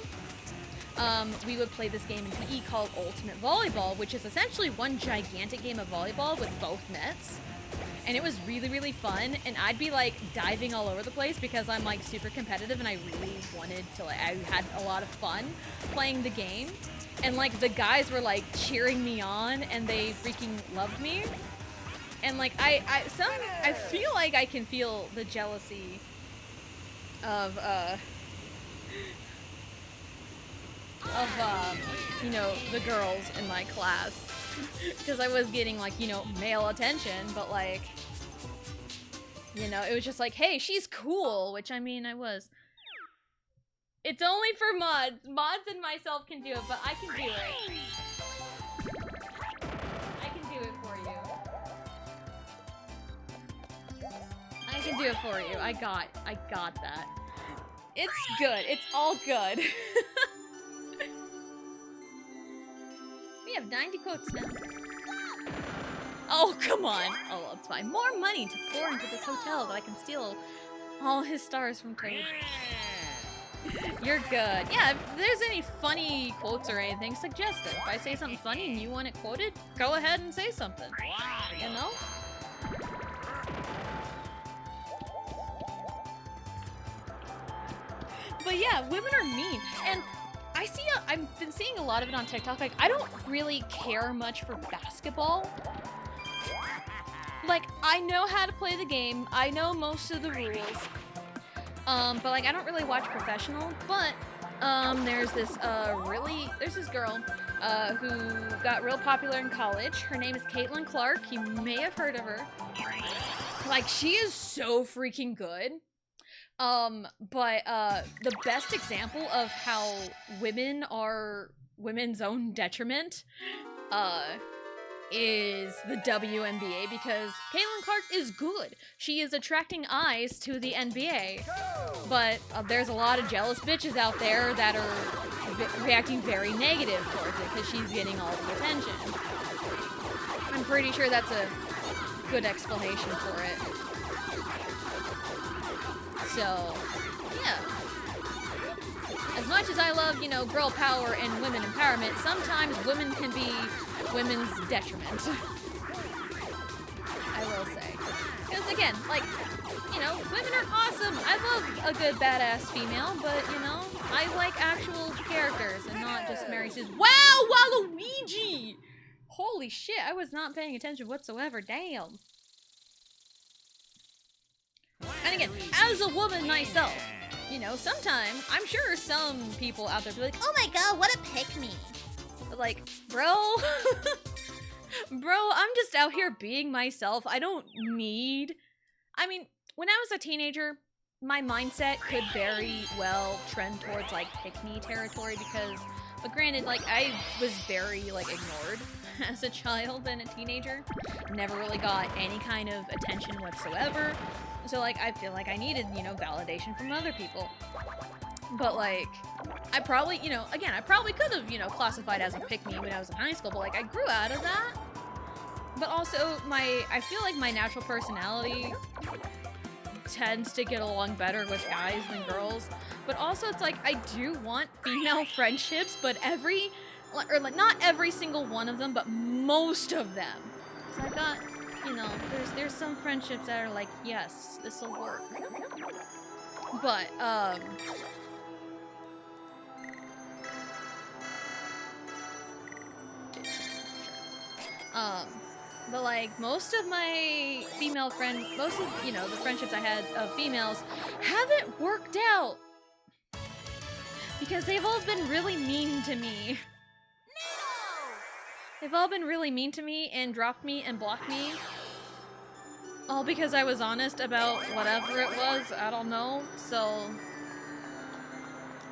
we would play this game in PE called Ultimate Volleyball, which is essentially one gigantic game of volleyball with both nets. And it was really, really fun, and I'd be, like, diving all over the place because I'm, like, super competitive and I really wanted to, like, I had a lot of fun playing the game. And, like, the guys were, like, cheering me on, and they freaking loved me. And, like, I feel like I can feel the jealousy of, you know, the girls in my class. Because I was getting, like, you know, male attention, but, like, you know, it was just like, hey, she's cool, which, I mean, I was. It's only for mods. Mods and myself can do it, but I can do it. I can do it for you. I can do it for you. I got that. It's good. It's all good. We have 90 quotes now. Oh, come on. Oh, well, it's fine. More money to pour into this hotel that I can steal all his stars from Toad. You're good. Yeah, if there's any funny quotes or anything, suggest it. If I say something funny and you want it quoted, go ahead and say something. You know? But yeah, women are mean. And I've been seeing a lot of it on TikTok. Like, I don't really care much for basketball. Like, I know how to play the game. I know most of the rules. But, like, I don't really watch professional. But, there's this girl, who got real popular in college. Her name is Caitlin Clark. You may have heard of her. Like, she is so freaking good. But the best example of how women are women's own detriment, is the WNBA, because Caitlin Clark is good. She is attracting eyes to the NBA, but there's a lot of jealous bitches out there that are reacting very negative towards it because she's getting all the attention. I'm pretty sure that's a good explanation for it. So, yeah. As much as I love, you know, girl power and women empowerment, sometimes women can be women's detriment. I will say. Because, again, like, you know, women are awesome. I love a good badass female, but, you know, I like actual characters and not just Mary Sue's. Wow, Waluigi! Holy shit, I was not paying attention whatsoever. Damn. And again, as a woman myself, you know, sometimes, I'm sure some people out there be like, oh my god, what a pick-me. But like, bro, I'm just out here being myself. I don't need, I mean, when I was a teenager, my mindset could very well trend towards like pick-me territory because, but granted, like, I was very like ignored as a child and a teenager. Never really got any kind of attention whatsoever. So, like, I feel like I needed, you know, validation from other people. But, like, I probably, you know, again, I probably could have, you know, classified as a pick-me when I was in high school, but, like, I grew out of that. But also, I feel like my natural personality tends to get along better with guys than girls. But also, it's like, I do want female friendships, but not every single one of them, but most of them. So I thought, you know, there's some friendships that are like, yes, this'll work. But, but like, most of my female friends, most of, you know, the friendships I had of females haven't worked out. Because they've all been really mean to me. They've all been really mean to me and dropped me and blocked me. All because I was honest about whatever it was, I don't know. So,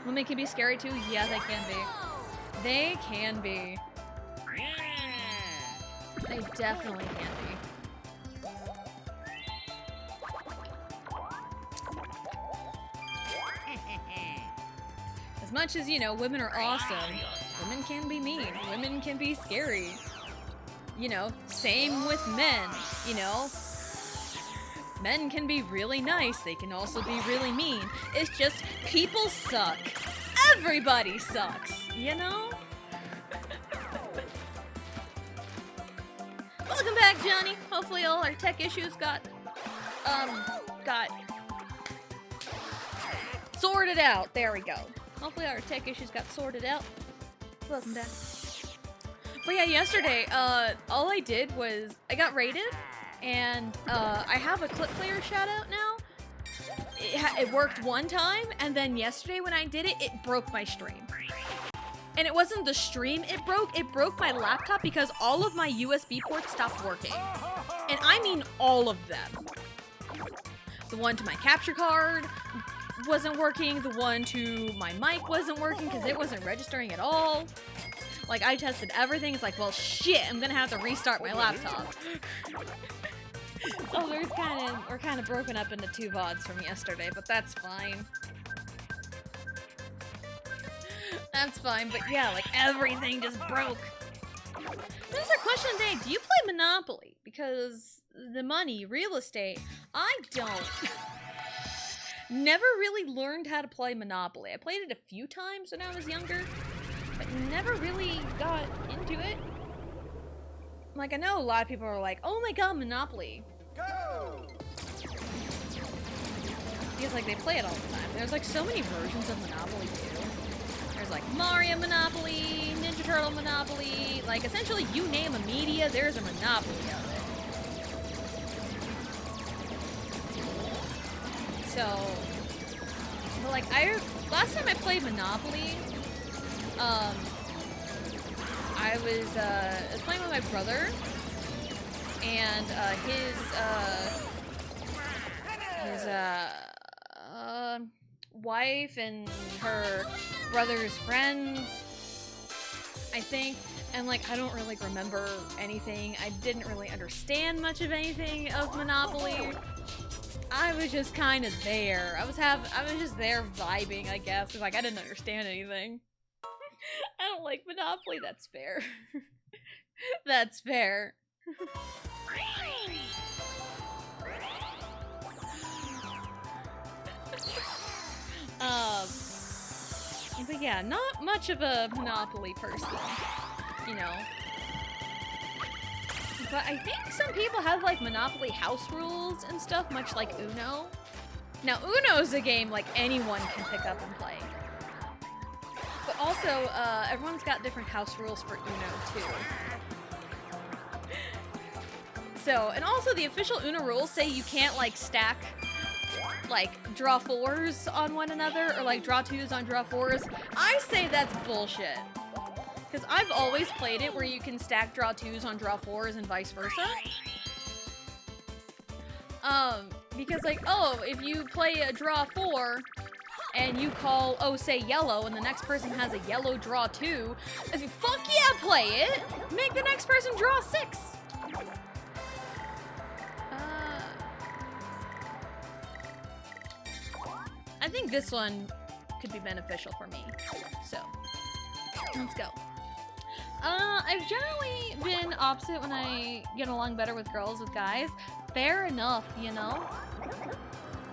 women can be scary too? Yeah, they can be. They can be. They definitely can be. As much as, you know, women are awesome, women can be mean. Women can be scary. You know, same with men, you know? Men can be really nice, they can also be really mean. It's just, people suck. Everybody sucks, you know? Welcome back, Johnny. Hopefully all our tech issues got sorted out. There we go. Hopefully our tech issues got sorted out. Welcome back. But yeah, yesterday, all I did was, I got raided, and I have a clip player shout out now. It worked one time, and then yesterday when I did it, it broke my stream. And it wasn't the stream it broke my laptop because all of my USB ports stopped working. And I mean all of them. The one to my capture card wasn't working, the one to my mic wasn't working because it wasn't registering at all. Like, I tested everything, it's like, well shit, I'm gonna have to restart my laptop. So we're kind of broken up into two VODs from yesterday, but that's fine. That's fine, but yeah, like, everything just broke. There's our question today, do you play Monopoly? Because the money, real estate, I don't. Never really learned how to play Monopoly. I played it a few times when I was younger, but never really got into it. Like, I know a lot of people are like, oh my god, Monopoly. Go! Because, like, they play it all the time. There's, like, so many versions of Monopoly, too. There's, like, Mario Monopoly, Ninja Turtle Monopoly. Like, essentially, you name a media, there's a Monopoly of it. So, but, like, last time I played Monopoly, I was playing with my brother, and his wife and her brother's friends, I think, and like, I don't really remember anything. I didn't really understand much of anything of Monopoly. I was just kind of there. I was just there vibing, I guess, because like, I didn't understand anything. I don't like Monopoly, that's fair. That's fair. But yeah, not much of a Monopoly person, you know. But I think some people have like Monopoly house rules and stuff, much like Uno. Now, Uno's a game like anyone can pick up and play. But also, everyone's got different house rules for Uno, too. So, and also the official Uno rules say you can't, like, stack, like, draw fours on one another, or, like, draw twos on draw fours. I say that's bullshit. Because I've always played it where you can stack draw twos on draw fours and vice versa. Because, like, oh, if you play a draw four, and you call, oh, say yellow, and the next person has a yellow draw 2, fuck yeah, play it! Make the next person draw 6! I think this one could be beneficial for me. So, let's go. I've generally been opposite when I get along better with girls with guys. Fair enough, you know?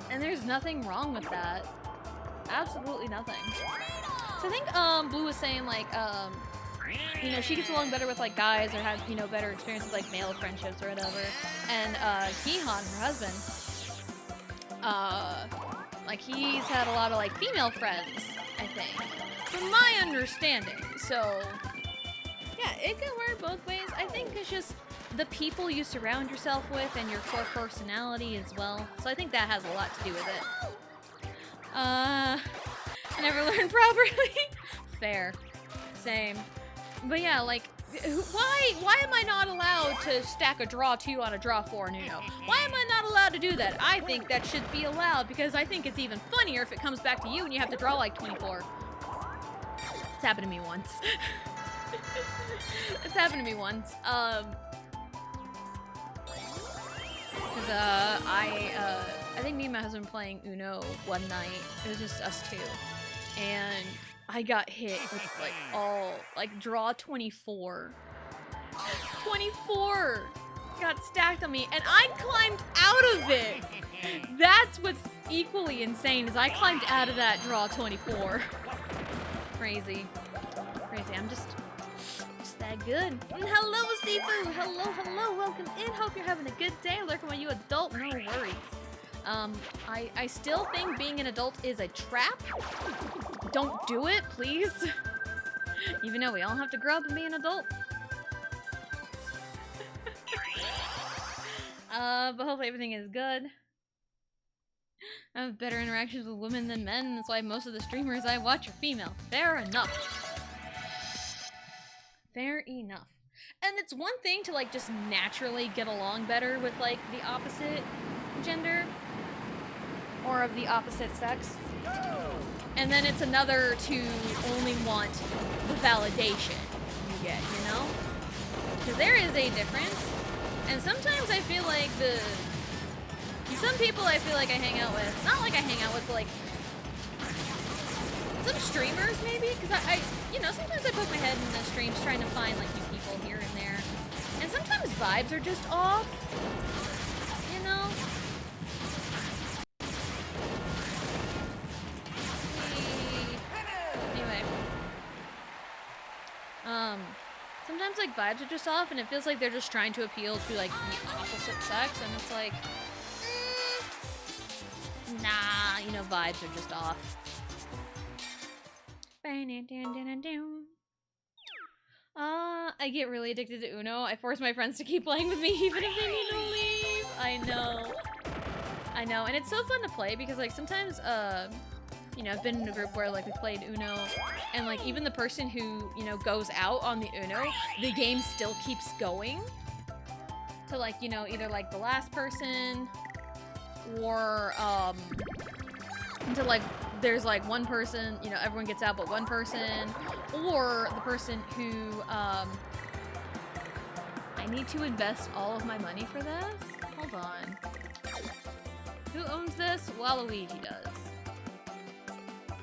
And there's nothing wrong with that. Absolutely nothing. So I think, Blue was saying, like, you know, she gets along better with, like, guys or has, you know, better experiences, like, male friendships or whatever. And, Kihan, her husband, like, he's had a lot of, like, female friends, I think. From my understanding. So, yeah, it can work both ways. I think it's just the people you surround yourself with and your core personality as well. So I think that has a lot to do with it. I never learned properly. Fair. Same. But yeah, like, why am I not allowed to stack a draw 2 on a draw 4 in Uno? Why am I not allowed to do that? I think that should be allowed because I think it's even funnier if it comes back to you and you have to draw like 24. It's happened to me once. It's happened to me once. Cause I think me and my husband were playing Uno one night. It was just us two, and I got hit with like draw 24. 24 got stacked on me, and I climbed out of it. That's what's equally insane is I climbed out of that draw 24. Crazy. I'm just that good. Hello, Sifu. Hello. Welcome in. Hope you're having a good day. Lurking while you adult. No worries. I still think being an adult is a trap. Don't do it, please. Even though we all have to grow up and be an adult. But hopefully everything is good. I have better interactions with women than men. That's why most of the streamers I watch are female. Fair enough. Fair enough. And it's one thing to, like, just naturally get along better with, like, the opposite gender. Or of the opposite sex. And then it's another to only want the validation you get, you know? Because there is a difference. And sometimes I feel like some people I feel like I hang out with, not like I hang out with, but like, some streamers maybe? Because I, you know, sometimes I poke my head in the streams trying to find, like, new people here and there. And sometimes vibes are just off, you know? Anyway. Sometimes, like, vibes are just off, and it feels like they're just trying to appeal to, like, the opposite sex, and it's like, nah, you know, vibes are just off. I get really addicted to Uno. I force my friends to keep playing with me even if they need to leave. I know, and it's so fun to play because, like, sometimes, you know, I've been in a group where, like, we played Uno, and, like, even the person who, you know, goes out on the Uno, the game still keeps going to, like, you know, either, like, the last person, or, to, like, there's, like, one person, you know, everyone gets out but one person, or the person who, I need to invest all of my money for this? Hold on. Who owns this? Waluigi does.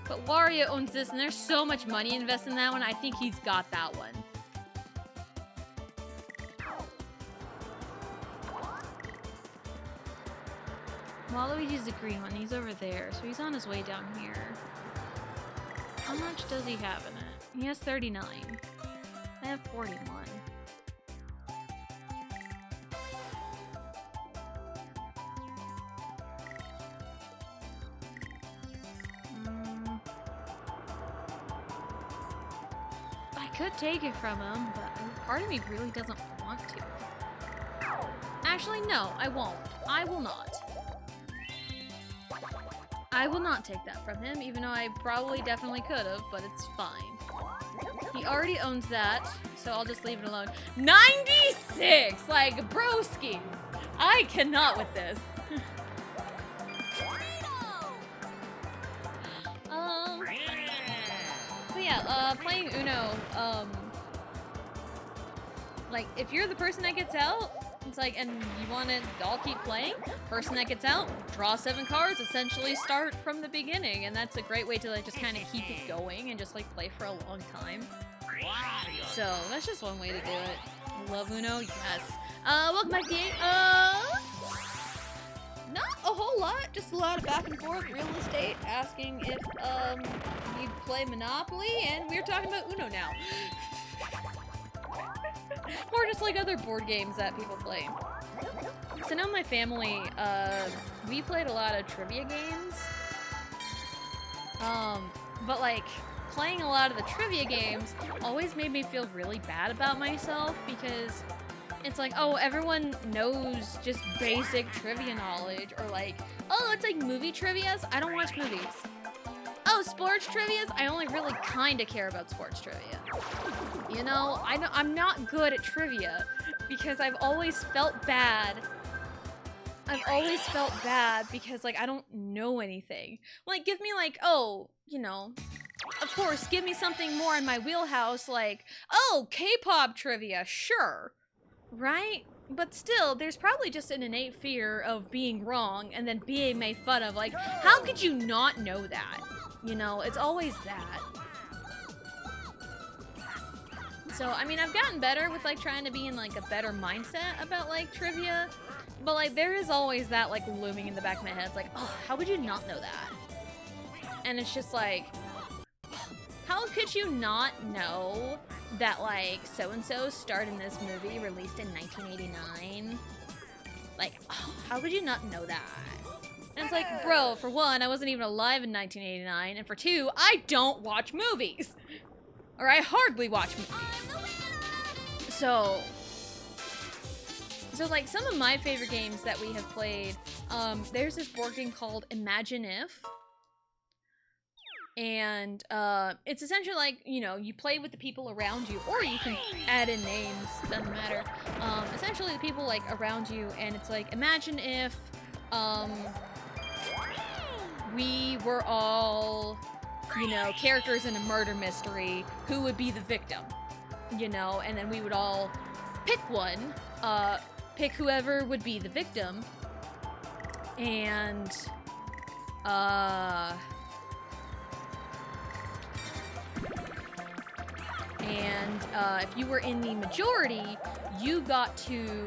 But Wario owns this, and there's so much money invested in that one, I think he's got that one. Waluigi's the green one, he's over there, so he's on his way down here. How much does he have in it? He has 39. I have 41. I could take it from him, but part of me really doesn't want to. Actually, no, I won't. I will not. I will not take that from him, even though I probably definitely could have, but it's fine. He already owns that, so I'll just leave it alone. 96! Like, broski! I cannot with this. But yeah, playing Uno, like, if you're the person that gets out, It's like, and you want to all keep playing? Person that gets out, draw 7 cards, essentially start from the beginning, and that's a great way to like just kind of keep it going and just like play for a long time. So that's just one way to do it. Love Uno, yes. Welcome back to not a whole lot, just a lot of back and forth real estate, asking if you play Monopoly, and we're talking about Uno now. Or just like other board games that people play. So I know my family, we played a lot of trivia games. But like, playing a lot of the trivia games always made me feel really bad about myself because it's like, oh, everyone knows just basic trivia knowledge, or like, oh, it's like movie trivias. I don't watch movies. Oh, sports trivias? I only really kind of care about sports trivia. You know, I'm not good at trivia because I've always felt bad. I've always felt bad because, like, I don't know anything. Like, give me, like, oh, you know, of course, give me something more in my wheelhouse, like, oh, K-pop trivia, sure. Right? But still, there's probably just an innate fear of being wrong and then being made fun of. Like, how could you not know that? You know, it's always that. So, I mean, I've gotten better with, like, trying to be in, like, a better mindset about, like, trivia. But, like, there is always that, like, looming in the back of my head. It's like, oh, how would you not know that? And it's just like, how could you not know that, like, so-and-so starred in this movie released in 1989? Like, oh, how could you not know that? And it's like, bro, for one, I wasn't even alive in 1989, and for two, I don't watch movies! Or I hardly watch movies. So, like, some of my favorite games that we have played, there's this board game called Imagine If. And it's essentially like, you know, you play with the people around you, or you can add in names, doesn't matter. Essentially the people like around you, and it's like, imagine if we were all, you know, characters in a murder mystery, who would be the victim, you know, and then we would all pick one, pick whoever would be the victim, and if you were in the majority, you got to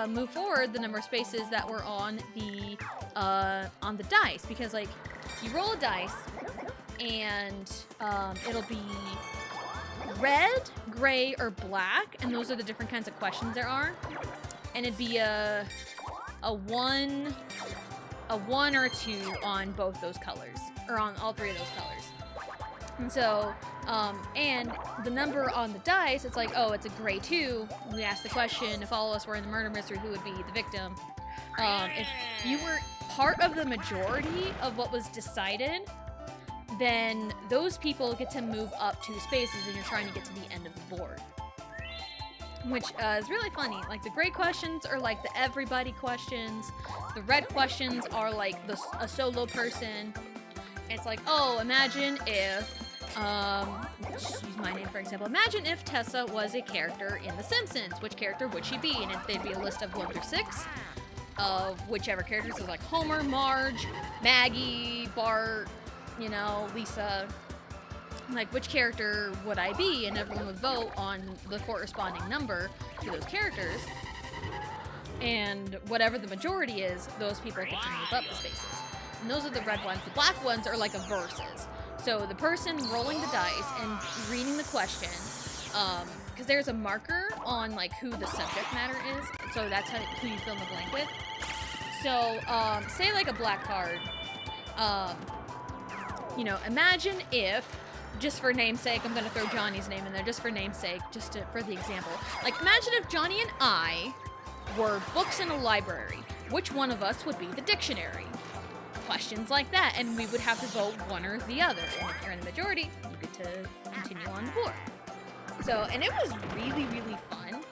move forward the number of spaces that were on the dice, because like you roll a dice and it'll be red, gray, or black, and those are the different kinds of questions there are, and it'd be a 1 or a 2 on both those colors, or on all 3 of those colors. And so, and the number on the dice, it's like, oh, it's a gray 2. We ask the question, if all of us were in the murder mystery, who would be the victim? If you were part of the majority of what was decided, then those people get to move up 2 spaces and you're trying to get to the end of the board. Which is really funny. Like, the gray questions are like the everybody questions. The red questions are like a solo person. It's like, oh, imagine if, let's use my name for example. Imagine if Tessa was a character in The Simpsons. Which character would she be? And if they'd be a list of 1 through 6 of whichever characters. So like Homer, Marge, Maggie, Bart, you know, Lisa. Like, which character would I be? And everyone would vote on the corresponding number to those characters. And whatever the majority is, those people get to move up the spaces. And those are the red ones. The black ones are like a versus. So the person rolling the dice and reading the question, because there's a marker on like who the subject matter is. So that's who you fill in the blank with. So, say like a black card, you know, imagine if, just for namesake, I'm gonna throw Johnny's name in there, just for namesake, for the example. Like, imagine if Johnny and I were books in a library. Which one of us would be the dictionary? Questions like that, and we would have to vote one or the other. And if you're in the majority, you get to continue on the board. So, and it was really, really fun.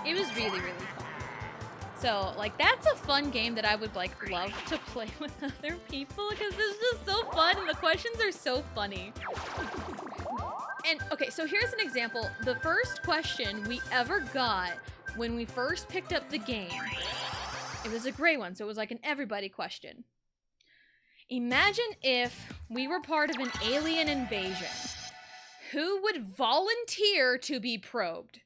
It was really, really fun. So, like, that's a fun game that I would, like, love to play with other people, because it's just so fun, and the questions are so funny. And okay, so here's an example. The first question we ever got when we first picked up the game, it was a gray one, so it was like an everybody question. Imagine if we were part of an alien invasion. Who would volunteer to be probed?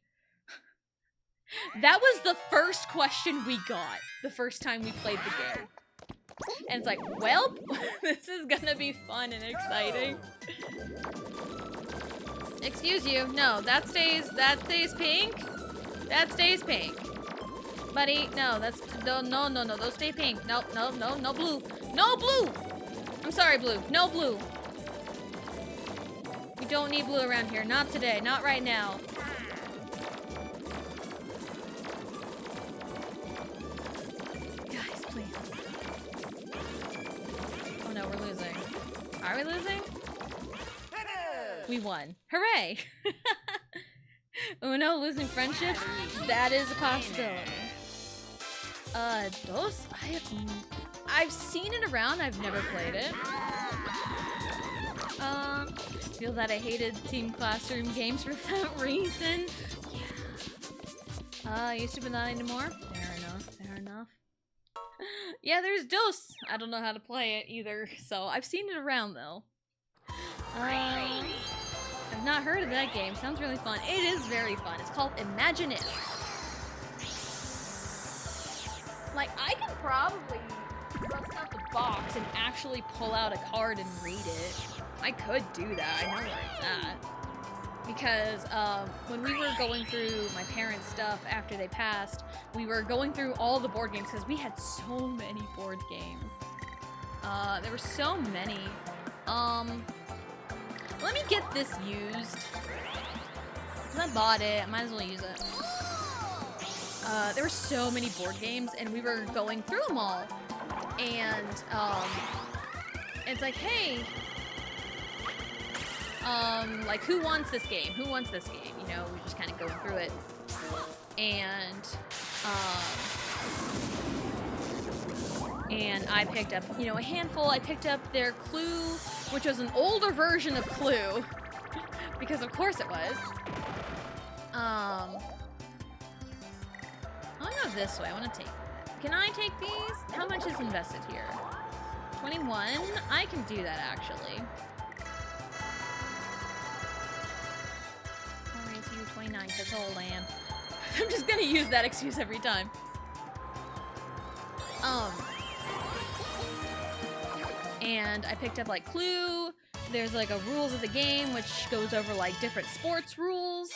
That was the first question we got the first time we played the game. And it's like, well, this is gonna be fun and exciting. Excuse you. No, that stays pink. That stays pink. Buddy, no, no, those stay pink. No blue. No blue! I'm sorry, blue. No blue. We don't need blue around here. Not today. Not right now. Guys, please. Oh no, we're losing. Are we losing? We won. Hooray! Uno losing friendship? That is a possibility. Dos? I've seen it around, I've never played it. Feel that I hated Team Classroom games for that reason. Yeah. Used to, but not anymore. Fair enough. Yeah, there's Dos. I don't know how to play it either, so I've seen it around though. I've not heard of that game. Sounds really fun. It is very fun. It's called Imagine If. Like, I can probably bust out the box and actually pull out a card and read it. I could do that. I know where it's at. Because when we were going through my parents' stuff after they passed, we were going through all the board games because we had so many board games. There were so many. Let me get this used. Because I bought it, I might as well use it. There were so many board games, and we were going through them all. And, it's like, hey, like, who wants this game? Who wants this game? You know, we're just kind of going through it. And I picked up, you know, a handful. I picked up their Clue, which was an older version of Clue, because of course it was. I want to go this way. I want to take. Can I take these? How much is invested here? 21. I can do that actually. I'll raise you 29 because how old I am. I'm just gonna use that excuse every time. And I picked up like Clue. There's like a rules of the game, which goes over like different sports rules,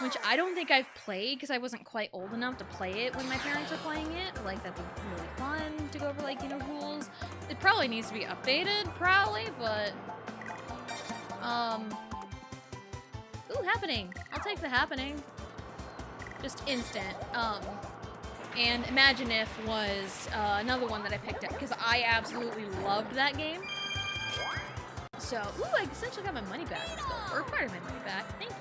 which I don't think I've played because I wasn't quite old enough to play it when my parents were playing it. Like, that'd be really fun to go over like, you know, rules. It probably needs to be updated, probably, but ooh, happening. I'll take the happening. Just instant. And Imagine If was another one that I picked up because I absolutely loved that game. So, ooh, I essentially got my money back. Let's go. Or part of my money back. Thank you.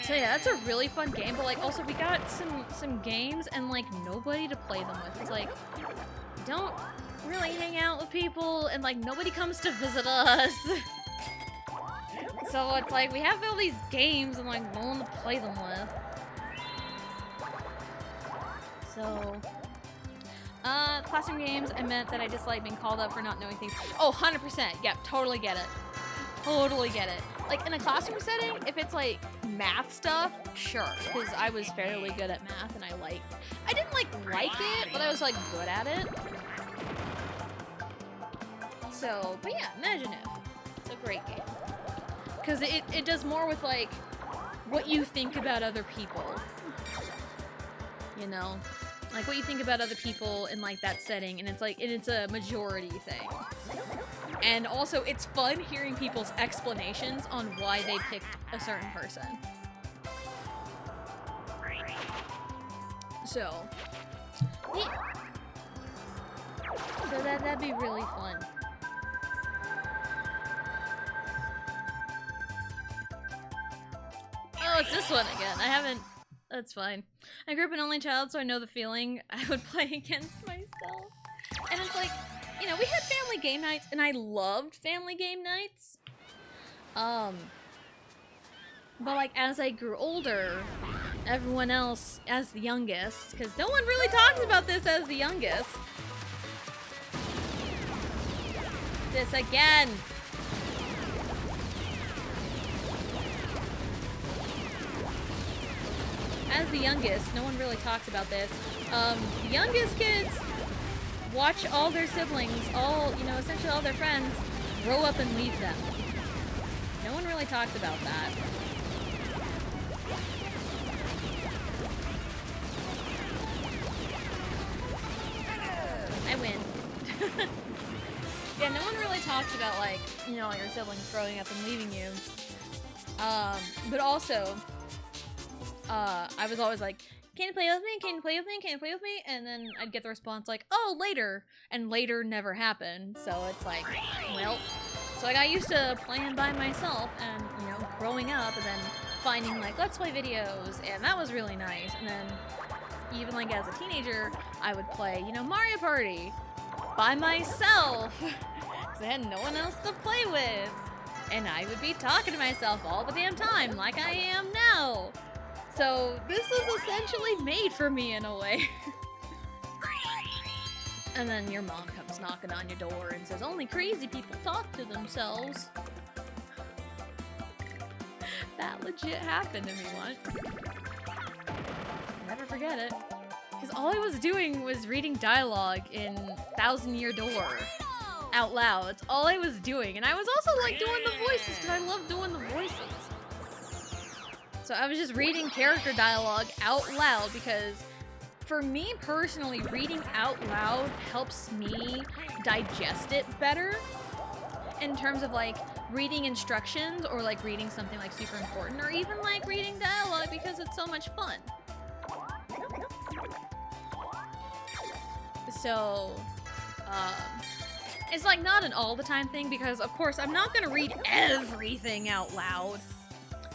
So yeah, that's a really fun game. But like, also we got some games and like nobody to play them with. It's like, don't really hang out with people and like nobody comes to visit us. So it's like we have all these games and like no one to play them with. So, classroom games, I meant that I dislike being called up for not knowing things. Oh, 100%. Yep, totally get it. Totally get it. Like, in a classroom setting, if it's, like, math stuff, sure. Because I was fairly good at math, and I didn't, like it, but I was, like, good at it. So, but yeah, Imagine If. It's a great game. Because it does more with, like, what you think about other people. You know? Like, what you think about other people in, like, that setting, and it's a majority thing. And also, it's fun hearing people's explanations on why they picked a certain person. So, yeah. So that'd be really fun. Oh, it's this one again. I haven't... That's fine. I grew up an only child, so I know the feeling. I would play against myself. And it's like, you know, we had family game nights, and I loved family game nights. But like as I grew older, everyone else as the youngest, because no one really talks about this as the youngest. This again. As the youngest, no one really talks about this. The youngest kids watch all their siblings, essentially all their friends, grow up and leave them. No one really talks about that. I win. Yeah, no one really talks about, like, your siblings growing up and leaving you. But also, I was always like, can you play with me? Can you play with me? Can you play with me? And then I'd get the response like, oh, later. And later never happened. So it's like, well. So I got used to playing by myself and, growing up and then finding, like, Let's Play videos. And that was really nice. And then even, like, as a teenager, I would play, Mario Party by myself. Because I had no one else to play with. And I would be talking to myself all the damn time like I am now. So this was essentially made for me in a way. And then your mom comes knocking on your door and says, only crazy people talk to themselves. That legit happened to me once. Never forget it. Because all I was doing was reading dialogue in Thousand Year Door out loud. That's all I was doing. And I was also like doing the voices because I love doing the voices. So I was just reading character dialogue out loud because for me personally, reading out loud helps me digest it better in terms of like reading instructions or like reading something like super important or even like reading dialogue because it's so much fun. So, it's like not an all the time thing because of course I'm not gonna read everything out loud.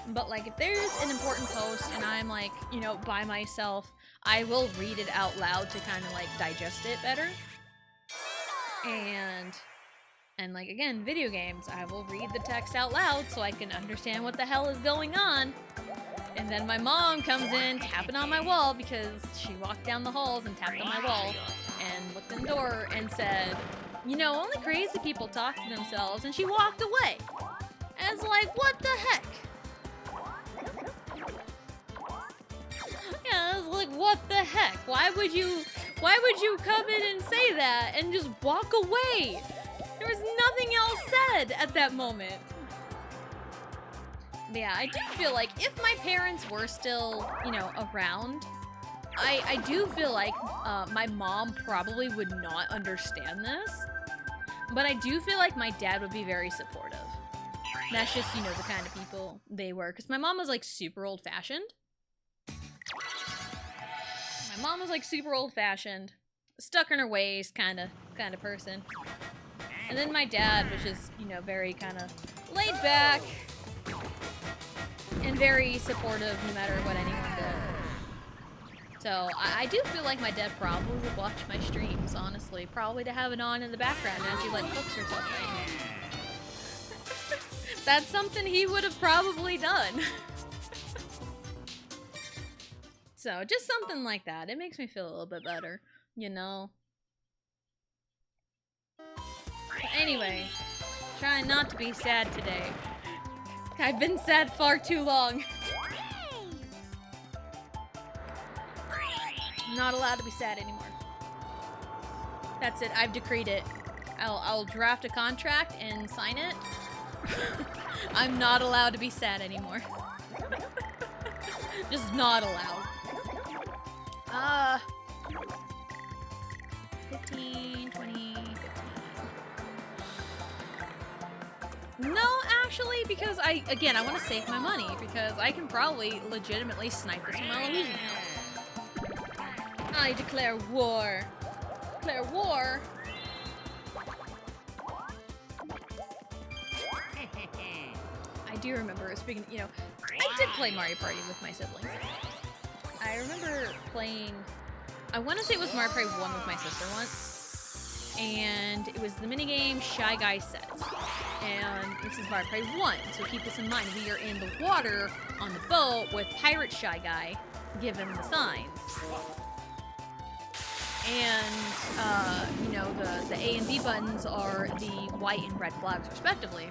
But like if there's an important post and I'm like, by myself, I will read it out loud to kind of like digest it better. And like again, video games, I will read the text out loud so I can understand what the hell is going on. And then my mom comes in tapping on my wall because she walked down the halls and tapped on my wall and looked in the door and said, only crazy people talk to themselves, and she walked away. And it's like, what the heck? Yeah, I was like, what the heck? Why would you come in and say that and just walk away? There was nothing else said at that moment. Yeah, I do feel like if my parents were still, around, I do feel like my mom probably would not understand this. But I do feel like my dad would be very supportive. That's just, the kind of people they were. Because my mom was, like, super old-fashioned. My mom was, like, super old-fashioned. Stuck in her ways kind of person. And then my dad was just, very kind of laid back. And very supportive no matter what anyone did. So, I do feel like my dad probably would watch my streams, honestly. Probably to have it on in the background as he, like, cooks or something. That's something he would have probably done. So, just something like that. It makes me feel a little bit better, But anyway, trying not to be sad today. I've been sad far too long. I'm not allowed to be sad anymore. That's it, I've decreed it. I'll draft a contract and sign it. I'm not allowed to be sad anymore. Just not allowed. 15, 20, 15. No, actually, because I want to save my money, because I can probably legitimately snipe this from Eloise now. I declare war. Declare war? I do remember, speaking, I did play Mario Party with my siblings. I remember playing, I want to say it was Mario Party 1 with my sister once, and it was the minigame Shy Guy Says. and this is Mario Party 1, so keep this in mind. We are in the water on the boat with Pirate Shy Guy giving the signs. And, you know, the A and B buttons are the white and red flags, respectively.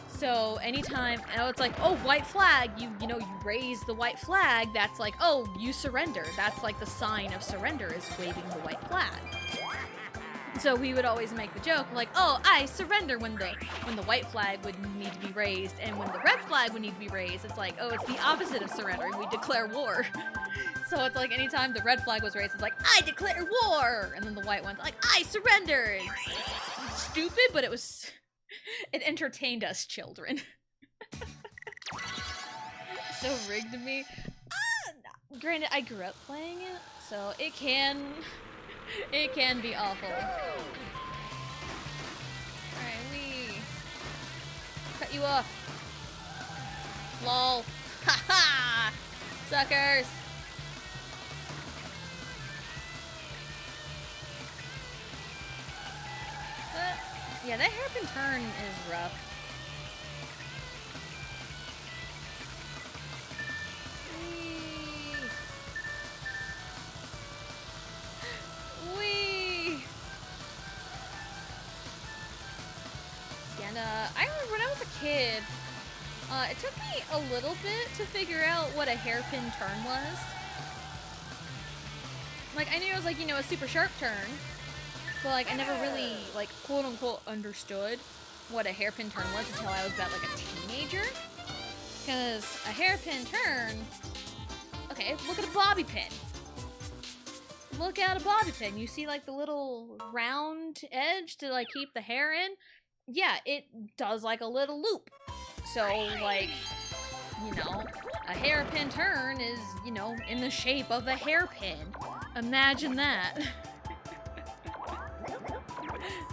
So anytime, you know, it's like, oh, white flag, you know, you raise the white flag, that's like, oh, you surrender. That's like the sign of surrender, is waving the white flag. So we would always make the joke, like, oh, I surrender, when the white flag would need to be raised, and when the red flag would need to be raised, it's like, oh, it's the opposite of surrendering, we declare war. So it's like, anytime the red flag was raised, it's like, I declare war! And then the white one's like, I surrender! It's stupid, but it was... It entertained us children. So rigged to me. Granted, I grew up playing it, so it can be awful. Alright, we cut you off. Lol. Haha! Suckers! Yeah, that hairpin turn is rough. Whee! And I remember when I was a kid, it took me a little bit to figure out what a hairpin turn was. Like, I knew it was like, you know, a super sharp turn. But, like, I never really, like, quote-unquote understood what a hairpin turn was until I was about, like, a teenager. Because a hairpin turn... Okay, look at a bobby pin. Look at a bobby pin. You see, like, the little round edge to, like, keep the hair in? Yeah, it does, like, a little loop. So, like, you know, a hairpin turn is, you know, in the shape of a hairpin. Imagine that.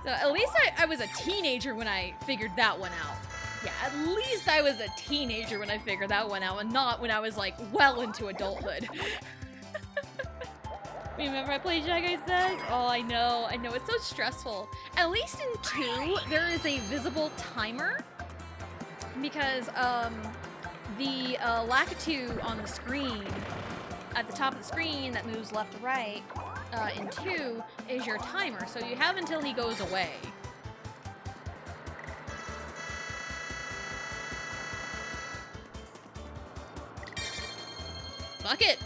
So at least I was a teenager when I figured that one out. Yeah, at least I was a teenager when I figured that one out, and not when I was, like, well into adulthood. Remember I played Shy Guy Says? Oh, I know, it's so stressful. At least in 2, there is a visible timer, because, the, Lakitu on the screen, at the top of the screen that moves left to right, in 2 is your timer, so you have until he goes away. Fuck it!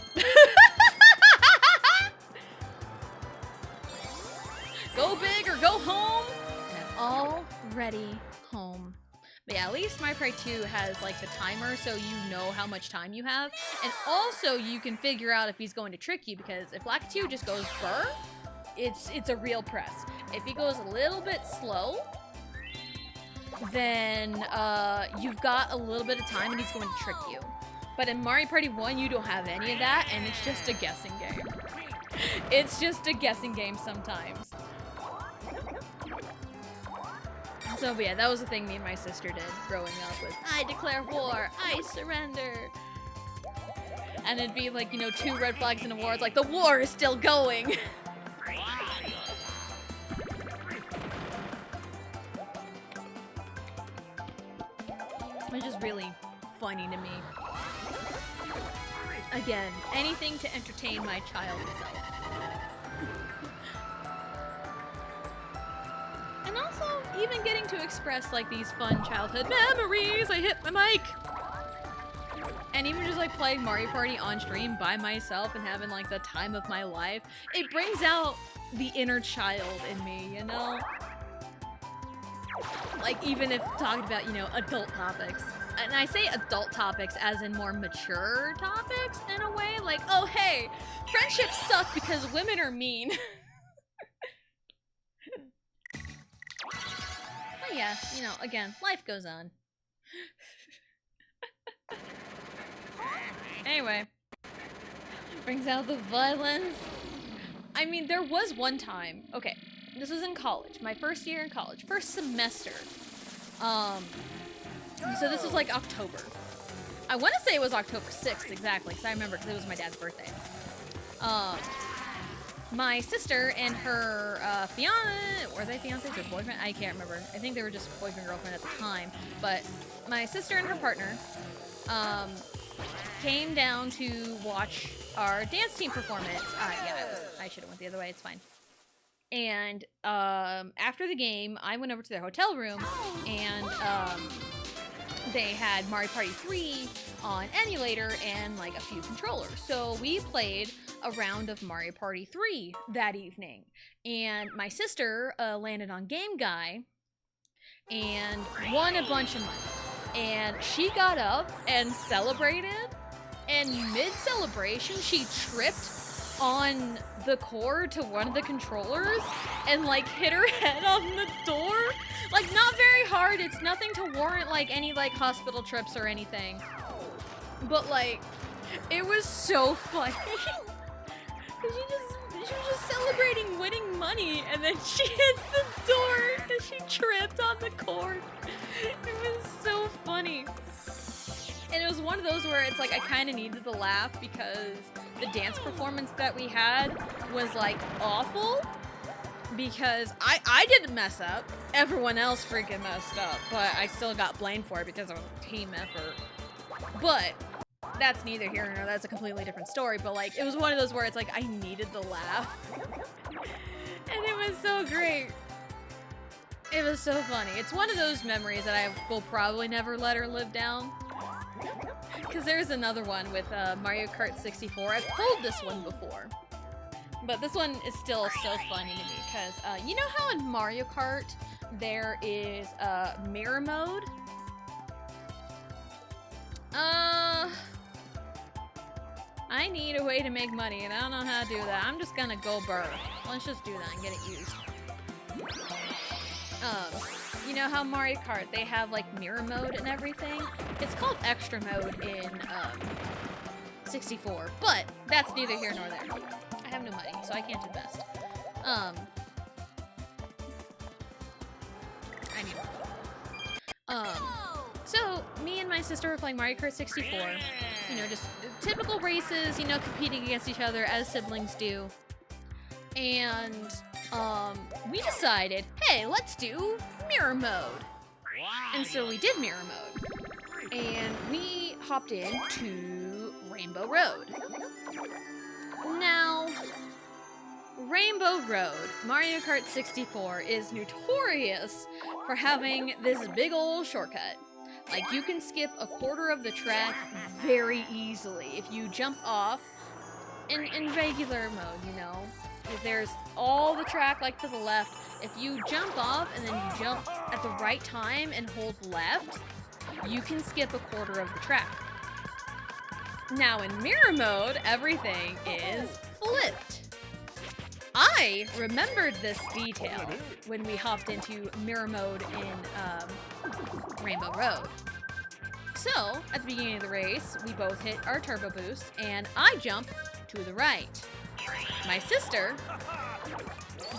Go big or go home, and I'm already home. But yeah, at least Mario Party 2 has, like, the timer, so you know how much time you have. And also, you can figure out if he's going to trick you, because if Lakitu just goes burr, it's a real press. If he goes a little bit slow, then you've got a little bit of time and he's going to trick you. But in Mario Party 1, you don't have any of that, and it's just a guessing game. It's just a guessing game sometimes. So, but yeah, that was the thing me and my sister did growing up, was, I declare war, I surrender. And it'd be like, you know, 2 red flags in a war, it's like, the war is still going! Which is really funny to me. Again, anything to entertain my child self. And also, even getting to express, like, these fun childhood memories. I hit my mic! And even just, like, playing Mario Party on stream by myself and having, like, the time of my life, it brings out the inner child in me, you know? Like, even if talking about, you know, adult topics. And I say adult topics as in more mature topics, in a way. Like, oh, hey, friendships suck because women are mean. But yeah, you know, again, life goes on. Anyway. Brings out the violence. I mean, there was one time. Okay, this was in college. My first year in college. First semester. So this was like October. I want to say it was October 6th exactly, because I remember, because it was my dad's birthday. my sister and her fiance, were they fiancés or boyfriend? I can't remember. I think they were just boyfriend girlfriend at the time. But my sister and her partner came down to watch our dance team performance. I should have went the other way. It's fine. And after the game, I went over to their hotel room, and they had Mario Party 3 on emulator and like a few controllers. So we played a round of Mario Party 3 that evening. And my sister landed on Game Guy and won a bunch of money. And she got up and celebrated, and mid-celebration, she tripped on the cord to one of the controllers and like hit her head on the door. Like, not very hard. It's nothing to warrant like any like hospital trips or anything. But like, it was so funny. She was just celebrating winning money, and then she hits the door because she tripped on the cord. It was so funny. And it was one of those where it's like I kind of needed the laugh because the dance performance that we had was like awful. Because I didn't mess up. Everyone else freaking messed up. But I still got blamed for it because it was a team effort. But that's neither here nor there. That's a completely different story. But like, it was one of those where it's like I needed the laugh. And it was so great. It was so funny. It's one of those memories that I will probably never let her live down. Because there's another one with Mario Kart 64. I've pulled this one before. But this one is still so funny to me because you know how in Mario Kart there is mirror mode? I need a way to make money and I don't know how to do that. I'm just gonna go burr. Let's just do that and get it used. You know how Mario Kart, they have like mirror mode and everything? It's called extra mode in 64, but that's neither here nor there. I have no money, so I can't invest. I need money. So me and my sister were playing Mario Kart 64. You know, just typical races, you know, competing against each other as siblings do. And we decided, hey, let's do mirror mode. And so we did mirror mode. And we hopped into Rainbow Road. Now, Rainbow Road, Mario Kart 64, is notorious for having this big old shortcut. Like, you can skip a quarter of the track very easily if you jump off in regular mode, you know. If there's all the track, like, to the left, if you jump off and then you jump at the right time and hold left, you can skip a quarter of the track. Now, in mirror mode, everything is flipped. I remembered this detail when we hopped into mirror mode in Rainbow Road. So, at the beginning of the race, we both hit our turbo boost, and I jump to the right. My sister,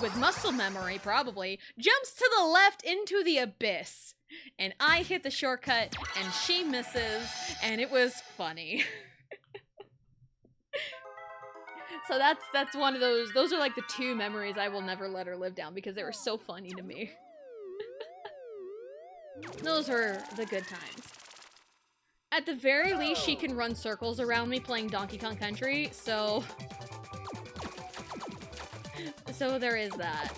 with muscle memory probably, jumps to the left into the abyss. And I hit the shortcut, and she misses, and it was funny. So that's one of those are like the two memories I will never let her live down because they were so funny to me. Those were the good times. At the very least, she can run circles around me playing Donkey Kong Country, so there is that.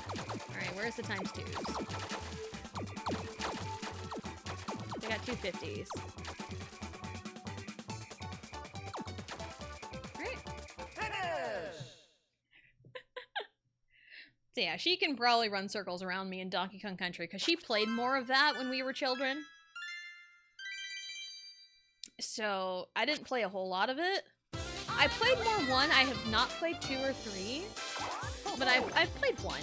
Alright, where's the times twos? I got 250s. So yeah, she can probably run circles around me in Donkey Kong Country, because she played more of that when we were children. So, I didn't play a whole lot of it. I played more 1, I have not played 2 or 3, but I've played 1.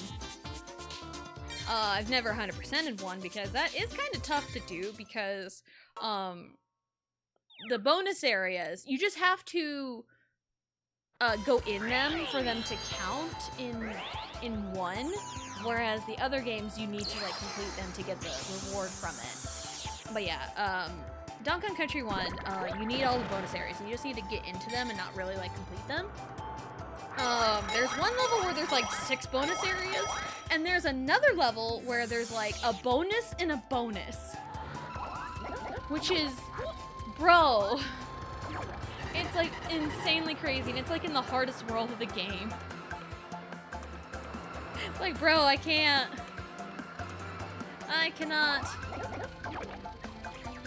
I've never 100%ed 1, because that is kind of tough to do, because, the bonus areas, you just have to, go in them for them to count in 1, whereas the other games you need to like complete them to get the reward from it. But yeah, Donkey Kong Country 1, you need all the bonus areas, and you just need to get into them and not really like complete them. There's one level where there's like 6 bonus areas, and there's another level where there's like a bonus and a bonus. Which is, bro, it's like insanely crazy, and it's like in the hardest world of the game. It's like, bro, I cannot.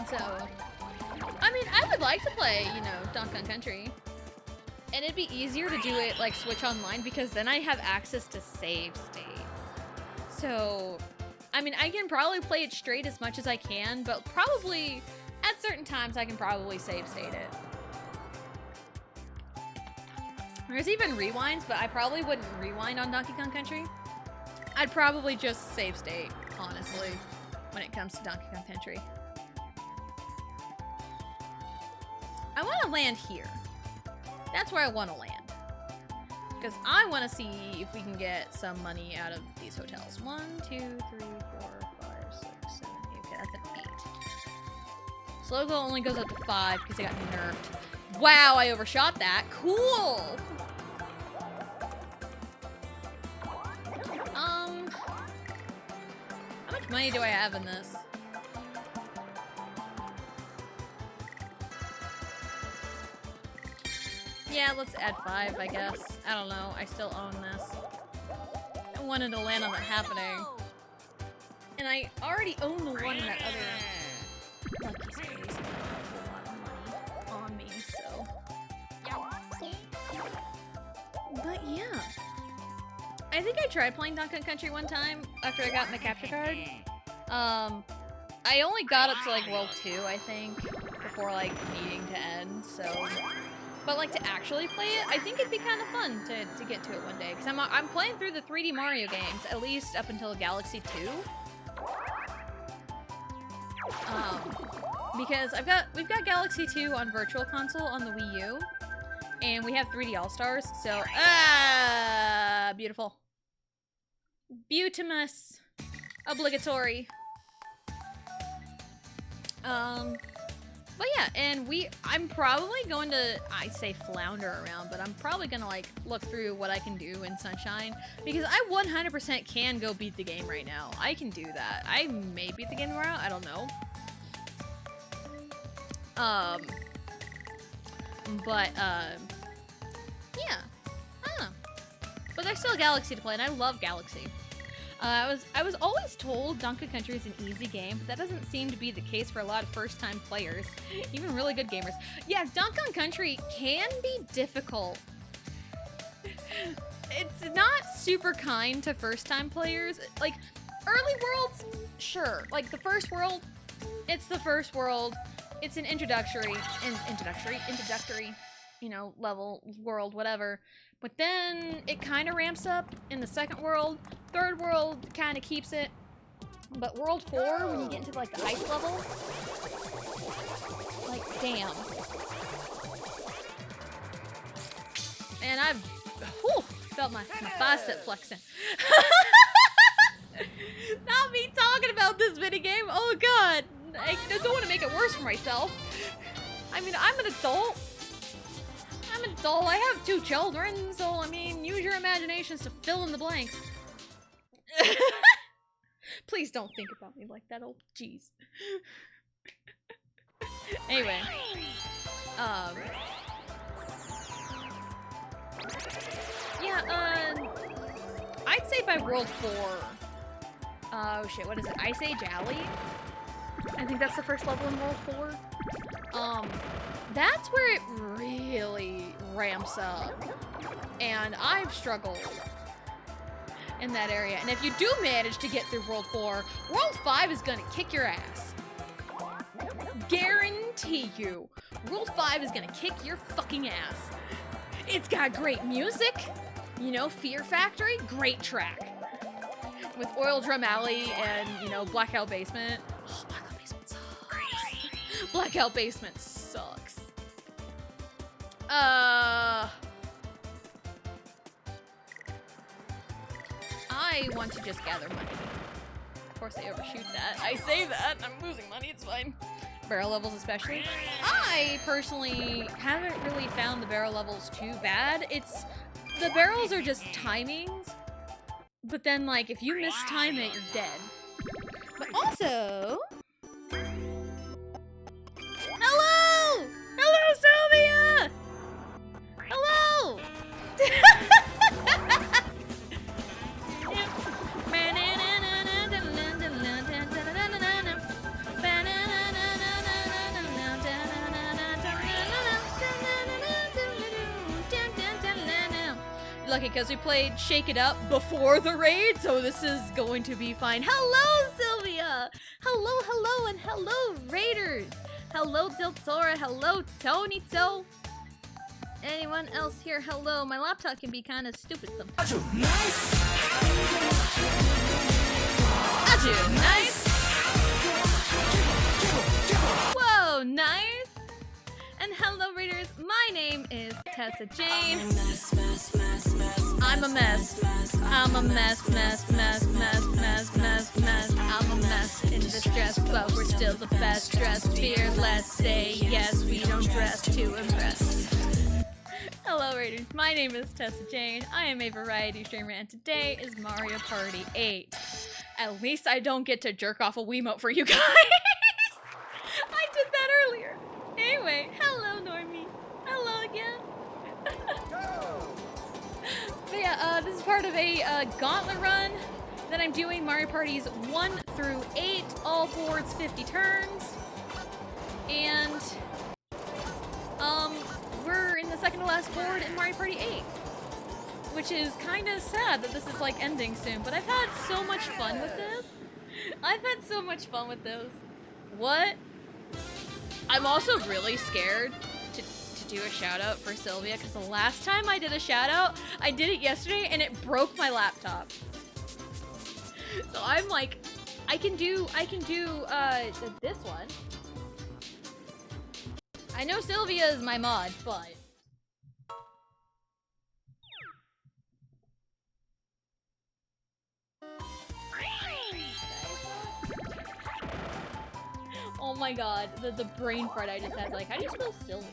So, I mean, I would like to play, you know, Donkey Kong Country. And it'd be easier to do it, like, Switch Online, because then I have access to save states. So, I mean, I can probably play it straight as much as I can, but probably, at certain times, I can probably save state it. There's even rewinds, but I probably wouldn't rewind on Donkey Kong Country. I'd probably just save state, honestly, when it comes to Donkey Kong Country. I want to land here. That's where I want to land. Because I want to see if we can get some money out of these hotels. 1, 2, 3, 4, 5, 6, 7, 8. Okay, that's an 8. Slow go only goes up to 5 because it got nerfed. Wow, I overshot that. Cool! How much money do I have in this? Yeah, let's add 5, I guess. I don't know. I still own this. I wanted to land on that happening. And I already own the one in that other lucky space. A lot of money on me, so. But yeah. I think I tried playing Donkey Kong Country one time after I got my capture card. I only got up to like World 2, I think, before like needing to end, so. But like to actually play it, I think it'd be kind of fun to get to it one day. Because I'm playing through the 3D Mario games, at least up until Galaxy 2. Because we've got Galaxy 2 on Virtual Console on the Wii U. And we have 3D All-Stars, so beautiful. Beautimus. Obligatory. But yeah, and I'm probably going to, I say flounder around, but I'm probably going to like look through what I can do in Sunshine, because I 100% can go beat the game right now. I can do that. I may beat the game tomorrow, I don't know. Yeah, I don't know. But there's still a Galaxy to play, and I love Galaxy. I was always told Donkey Country is an easy game, but that doesn't seem to be the case for a lot of first-time players, even really good gamers. Yeah, Donkey Kong Country can be difficult. It's not super kind to first-time players. Like, early worlds, sure. Like, the first world, it's the first world. It's an introductory, you know, level, world, whatever. But then it kind of ramps up in the second world. Third world kind of keeps it. But World 4, when you get into like the ice level, like damn. And I've felt my bicep flexing. Not me talking about this minigame. Oh god. I don't want to make it worse for myself. I mean, I'm an adult. I have 2 children, so I mean, use your imaginations to fill in the blanks. Please don't think about me like that, oh jeez. Anyway. Yeah, I'd say by World 4. Oh shit, what is it? Ice Age Alley? I think that's the first level in World 4. That's where it really ramps up. And I've struggled in that area. And if you do manage to get through World 4, World 5 is gonna kick your ass. Guarantee you. World 5 is gonna kick your fucking ass. It's got great music. You know, Fear Factory, great track. With Oil Drum Alley and, you know, Blackout Basement. Oh, Blackout Basement sucks. Blackout Basement sucks. I want to just gather money. Of course I overshoot that. I say that, and I'm losing money, it's fine. Barrel levels especially. I personally haven't really found the barrel levels too bad. It's the barrels are just timings, but then like if you mistime it, you're dead. But also, hello, hello, Sylvia. Hello. Lucky because we played Shake It Up before the raid, so this is going to be fine. Hello, Sylvia! Hello, hello, and hello, Raiders! Hello, Del Toro. Hello, Tony To. Anyone else here? Hello. My laptop can be kind of stupid sometimes. Achoo, nice! Whoa, nice! And hello, Raiders. My name is Tessa Jane. I'm a mess. I'm a mess, mess, mess, mess, mess, mess, mess. I'm a mess in distress, but we're still the best dressed. Fearless, say yes, we don't dress to impress. Hello, Raiders. My name is Tessa Jane. I am a variety streamer, and today is Mario Party 8. At least I don't get to jerk off a Wiimote for you guys. I did that earlier. Anyway, hello, Normie. Hello again. But yeah, this is part of a gauntlet run that I'm doing. Mario Parties 1 through 8, all boards 50 turns. And we're in the second to last board in Mario Party 8. Which is kind of sad that this is like ending soon, but I've had so much fun with this. I've had so much fun with this. What? I'm also really scared to do a shout out for Sylvia, because the last time I did a shout out, I did it yesterday and it broke my laptop. So I'm like, I can do this one. I know Sylvia is my mod, but oh my god, the brain fart I just had. Like, how do you spell Sylvia?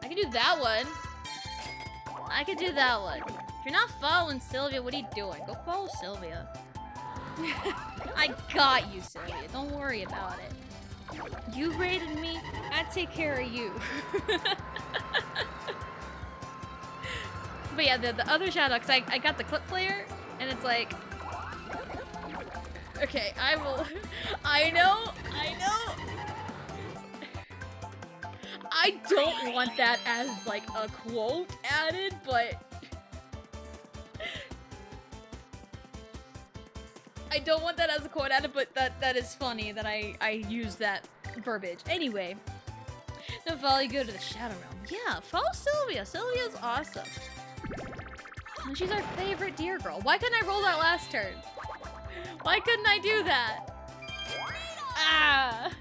I can do that one. I can do that one. If you're not following Sylvia, what are you doing? Go follow Sylvia. I got you, Sylvia. Don't worry about it. You raided me, I take care of you. But yeah, the other shout out, because I got the clip player, and it's like, okay, I will. I know. I don't want that as like a quote added, but I don't want that as a quote added, but that is funny that I use that verbiage. Anyway, then follow you go to the Shadow Realm. Yeah, follow Sylvia. Sylvia's awesome. And she's our favorite deer girl. Why couldn't I roll that last turn? Why couldn't I do that? Ah!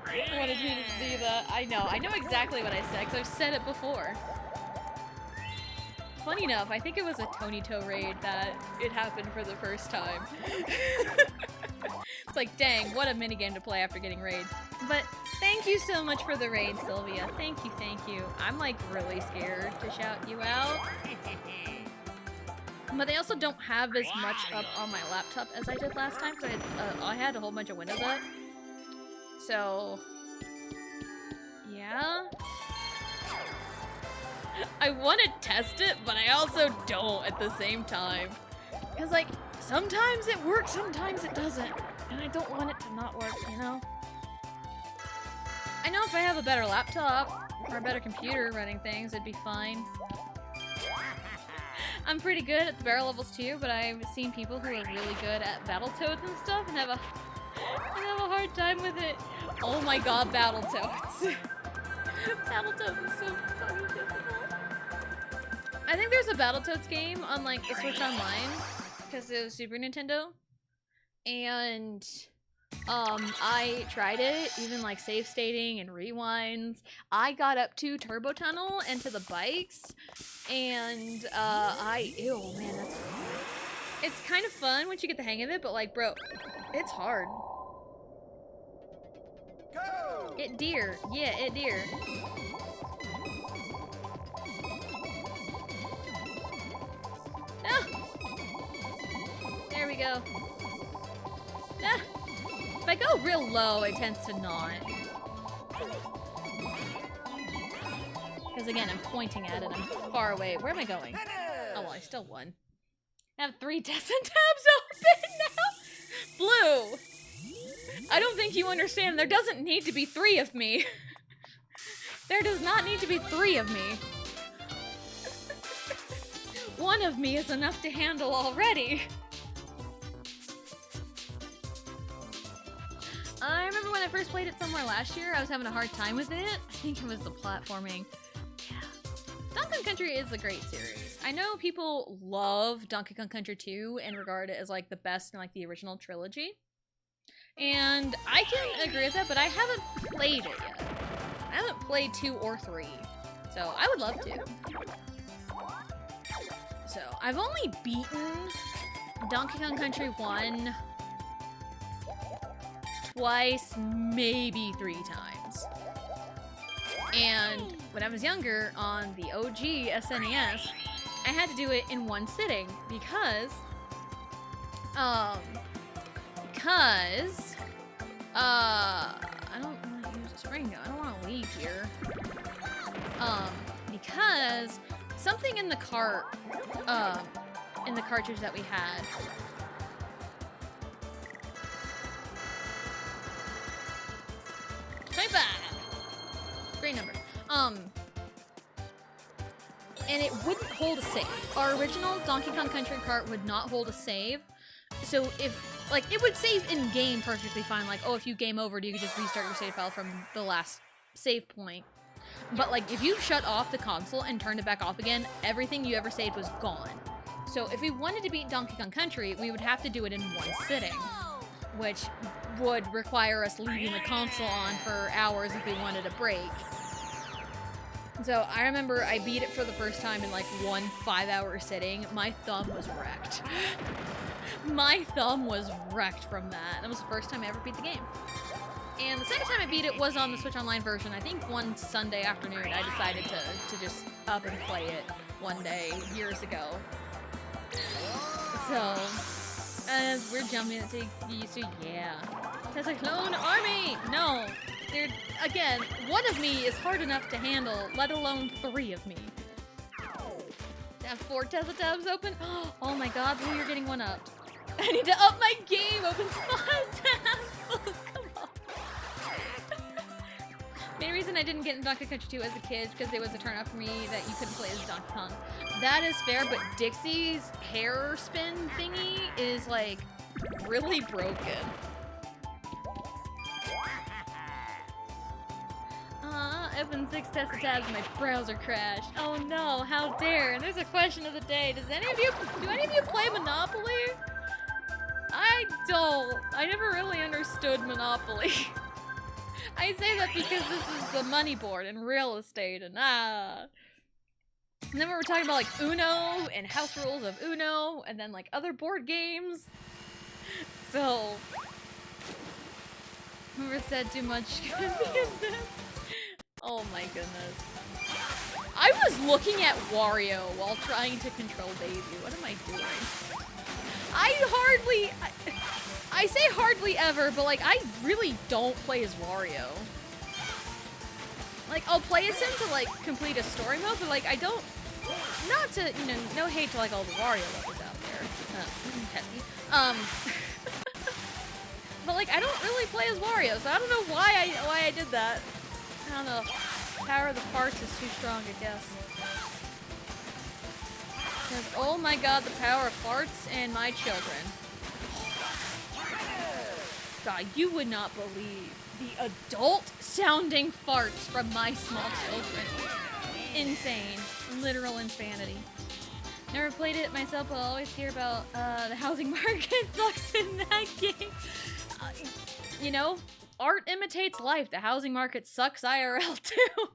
Wanted me to see that. I know exactly what I said, because I've said it before. Funny enough, I think it was a Tony To raid that it happened for the first time. It's like, dang, what a minigame to play after getting raid. But thank you so much for the raid, Sylvia. Thank you. I'm like really scared to shout you out. But they also don't have as much up on my laptop as I did last time, because I had a whole bunch of windows up. So, yeah. I want to test it, but I also don't at the same time. Because, like, sometimes it works, sometimes it doesn't. And I don't want it to not work, you know? I know if I have a better laptop or a better computer running things, it'd be fine. I'm pretty good at the barrel levels too, but I've seen people who are really good at Battletoads and stuff and have a hard time with it. Oh my god, Battletoads. Battletoads is so fucking difficult. I think there's a Battletoads game on like the Switch Online, because it was Super Nintendo. And I tried it, even like save stating and rewinds. I got up to Turbo Tunnel and to the bikes, and ew, man, that's hard. It's kind of fun once you get the hang of it, but like, bro, it's hard. Go! It deer. Yeah, it deer. go. Eh. If I go real low, it tends to not. Because again, I'm pointing at it, I'm far away. Where am I going? Oh, well, I still won. I have 3 Descent tabs open now! Blue! I don't think you understand, there doesn't need to be 3 of me. There does not need to be 3 of me. 1 of me is enough to handle already. I remember when I first played it somewhere last year, I was having a hard time with it. I think it was the platforming. Yeah. Donkey Kong Country is a great series. I know people love Donkey Kong Country 2 and regard it as like the best in like the original trilogy. And I can agree with that, but I haven't played it yet. I haven't played 2 or 3. So I would love to. So I've only beaten Donkey Kong Country 1 twice, maybe 3 times. And when I was younger, on the OG SNES, I had to do it in 1 sitting because I don't want to use a spring gun. I don't want to leave here. Because something in the cart, in the cartridge that we had. Great number. And it wouldn't hold a save. Our original Donkey Kong Country cart would not hold a save. So if, like, it would save in-game perfectly fine. Like, oh, if you game over, you could just restart your save file from the last save point. But, like, if you shut off the console and turned it back off again, everything you ever saved was gone. So if we wanted to beat Donkey Kong Country, we would have to do it in 1 sitting. Which would require us leaving the console on for hours if we wanted a break. So I remember I beat it for the first time in like 1 5-hour sitting. My thumb was wrecked. My thumb was wrecked from that. That was the first time I ever beat the game. And the second time I beat it was on the Switch Online version. I think one Sunday afternoon I decided to just up and play it one day years ago. So, we're jumping into Yisu, yeah. That's a clone army! No! There, again, 1 of me is hard enough to handle, let alone 3 of me. I have 4 Tesla tabs open? Oh my god, Blue, you're getting 1 up. I need to up my game! Open 5 tabs! Oh, come on. Main reason I didn't get in Donkey Kong Country 2 as a kid because it was a turn off for me that you couldn't play as Donkey Kong. That is fair, but Dixie's hair spin thingy is like really broken. Open 6 Tesla tabs, my browser crashed. Oh no, how dare. And there's a question of the day. Do any of you play Monopoly? I don't. I never really understood Monopoly. I say that because this is the money board and real estate and And then we were talking about like Uno and house rules of Uno and then like other board games. So whoever said too much could be in this. Oh my goodness. I was looking at Wario while trying to control Baby. What am I doing? I say hardly ever, but like I really don't play as Wario. Like I'll play as him to like complete a story mode, but like I don't, not to, you know, no hate to like all the Wario lovers out there. Pesky. But like I don't really play as Wario, so I don't know why I did that. I don't know. Power of the farts is too strong, I guess. Because, oh my god, the power of farts and my children. God, you would not believe the adult-sounding farts from my small children. Insane. Literal insanity. Never played it myself, but I'll always hear about the housing market sucks in that game. You know, art imitates life. The housing market sucks IRL too.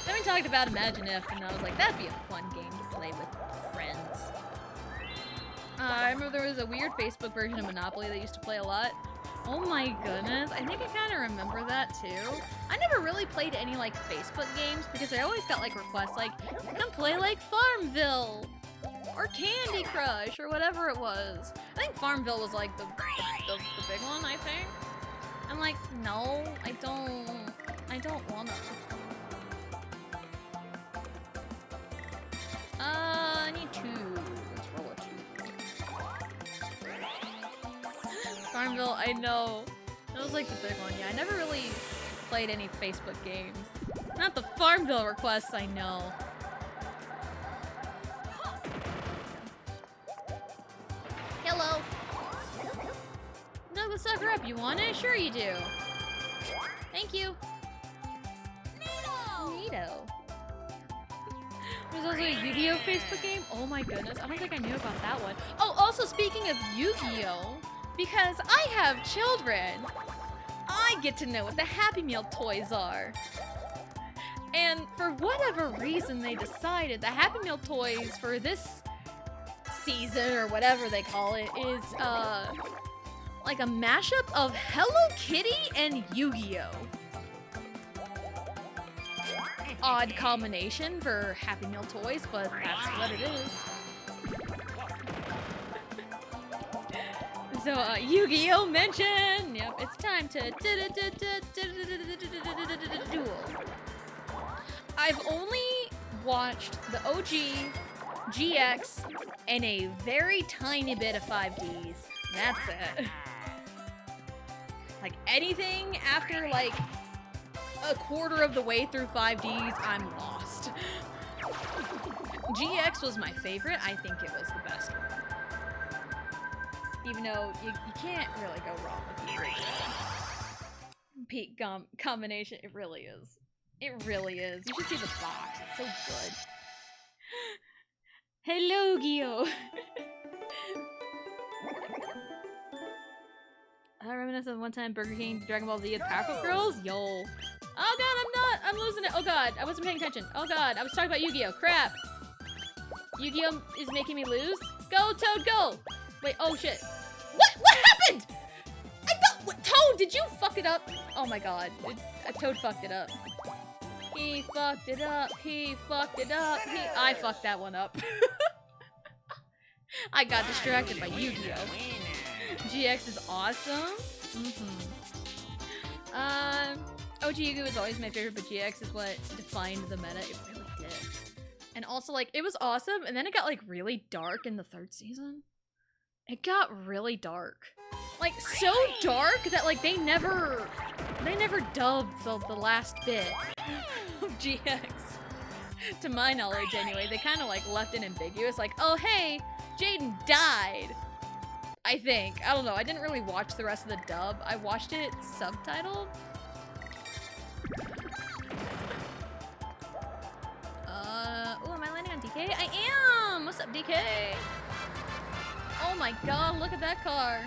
Then we talked about Imagine If, and I was like, that'd be a fun game to play with friends. I remember there was a weird Facebook version of Monopoly that I used to play a lot. Oh my goodness, I think I kind of remember that too. I never really played any like Facebook games because I always got like requests like, come play like Farmville. Or Candy Crush, or whatever it was. I think Farmville was like the big one, I think. I'm like, no, I don't wanna. I need 2. Let's roll a 2. Farmville, I know. That was like the big one. Yeah, I never really played any Facebook games. Not the Farmville requests, I know. Hello. No, the sucker up. You want it? Sure you do. Thank you. Neato. There's also a Yu-Gi-Oh! Facebook game. Oh my goodness, I don't think I knew about that one. Oh, also speaking of Yu-Gi-Oh! Because I have children, I get to know what the Happy Meal toys are. And for whatever reason they decided the Happy Meal toys for this season, or whatever they call it, is like a mashup of Hello Kitty and Yu-Gi-Oh! Odd combination for Happy Meal toys, but that's what it is. So, Yu-Gi-Oh! Mention! Yep, it's time to duel. I've only watched the OG, GX, and a very tiny bit of 5Ds. That's it. Like, anything after, like, a quarter of the way through 5Ds, I'm lost. GX was my favorite. I think it was the best one. Even though you can't really go wrong with the original peak combination. It really is. It really is. You should see the box. It's so good. Hello, Gio. I reminisce of one time Burger King Dragon Ball Z with Powerpuff Girls. Yo. Oh god, I'm losing it. Oh god, I wasn't paying attention. Oh god, I was talking about Yu-Gi-Oh! Crap. Yu-Gi-Oh! Is making me lose. Go, Toad, go! Wait, oh shit. What happened? I thought, what, Toad, did you fuck it up? Oh my god, Toad fucked it up. He fucked it up, he fucked it up, I fucked that one up. I got distracted by Yu-Gi-Oh! GX is awesome. OG Yu-Gi-Oh! is always my favorite, but GX is what defined the meta. It really did. And also, like, it was awesome, and then it got, like, really dark in the 3rd season. It got really dark. Like, so dark that, like, they never dubbed the last bit of GX. To my knowledge, anyway. They kind of, like, left it ambiguous. Like, oh, hey, Jaden died. I think. I don't know. I didn't really watch the rest of the dub. I watched it subtitled. Oh, am I landing on DK? I am! What's up, DK? Oh my god, look at that car.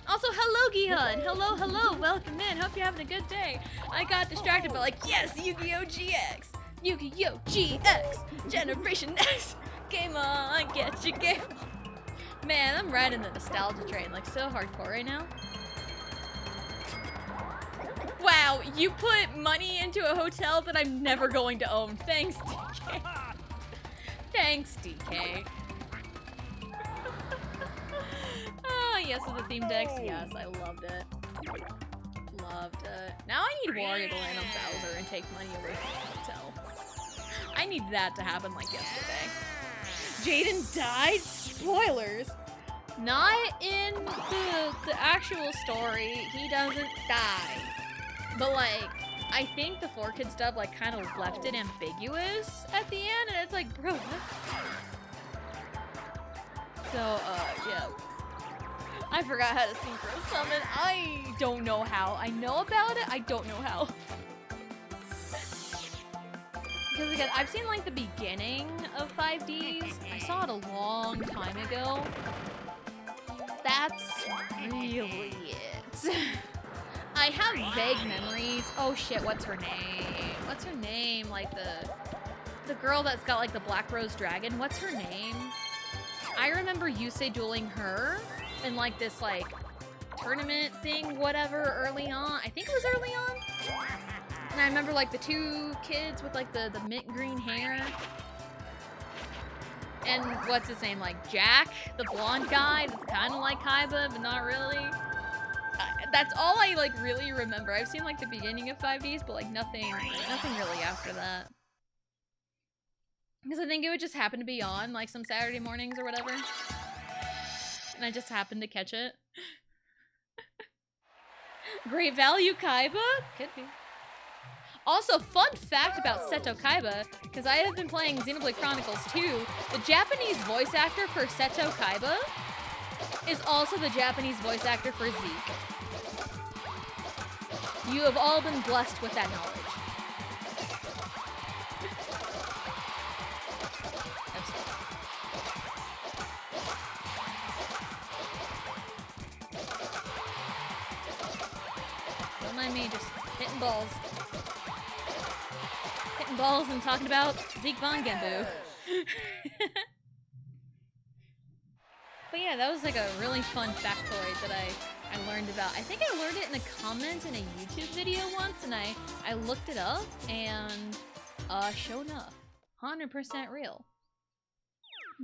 Also, hello, Gihun! Hello, hello, welcome in. Hope you're having a good day. I got distracted by, like, yes, Yu-Gi-Oh! GX! Yu-Gi-Oh! GX! Generation X! Game on, get your game on. Man, I'm riding the nostalgia train, like, so hardcore right now. Wow, you put money into a hotel that I'm never going to own. Thanks, DK. Thanks, DK. Oh, yes, with the theme decks. Yes, I loved it. Loved it. Now I need Wario to land on Bowser and take money away from the hotel. I need that to happen like yesterday. Jaden died? Spoilers! Not in the actual story. He doesn't die. But, like, I think the 4Kids dub, like, kind of left it ambiguous at the end, and it's like, bro, what? So, yeah. I forgot how to synchro summon. I don't know how. I know about it, I don't know how. Because, again, I've seen, like, the beginning of 5Ds. I saw it a long time ago. That's really it. I have vague memories. Oh shit, what's her name? What's her name? Like the girl that's got like the Black Rose Dragon. What's her name? I remember Yusei dueling her in like this like tournament thing, whatever, early on. I think it was early on. And I remember like the 2 kids with like the mint green hair. And what's his name? Like Jack, the blonde guy that's kind of like Kaiba, but not really. That's all I like really remember. I've seen like the beginning of 5Ds, but like nothing really after that. Because I think it would just happen to be on like some Saturday mornings or whatever. And I just happened to catch it. Great value Kaiba? Could be. Also, fun fact about Seto Kaiba, because I have been playing Xenoblade Chronicles 2, the Japanese voice actor for Seto Kaiba is also the Japanese voice actor for Zeke. You have all been blessed with that knowledge. Don't mind me just hitting balls. Hitting balls and talking about Zeke Von Genbu. But yeah, that was like a really fun factoid that I learned about. I think I learned it in a comment in a YouTube video once, and I looked it up, and sure enough, 100% real.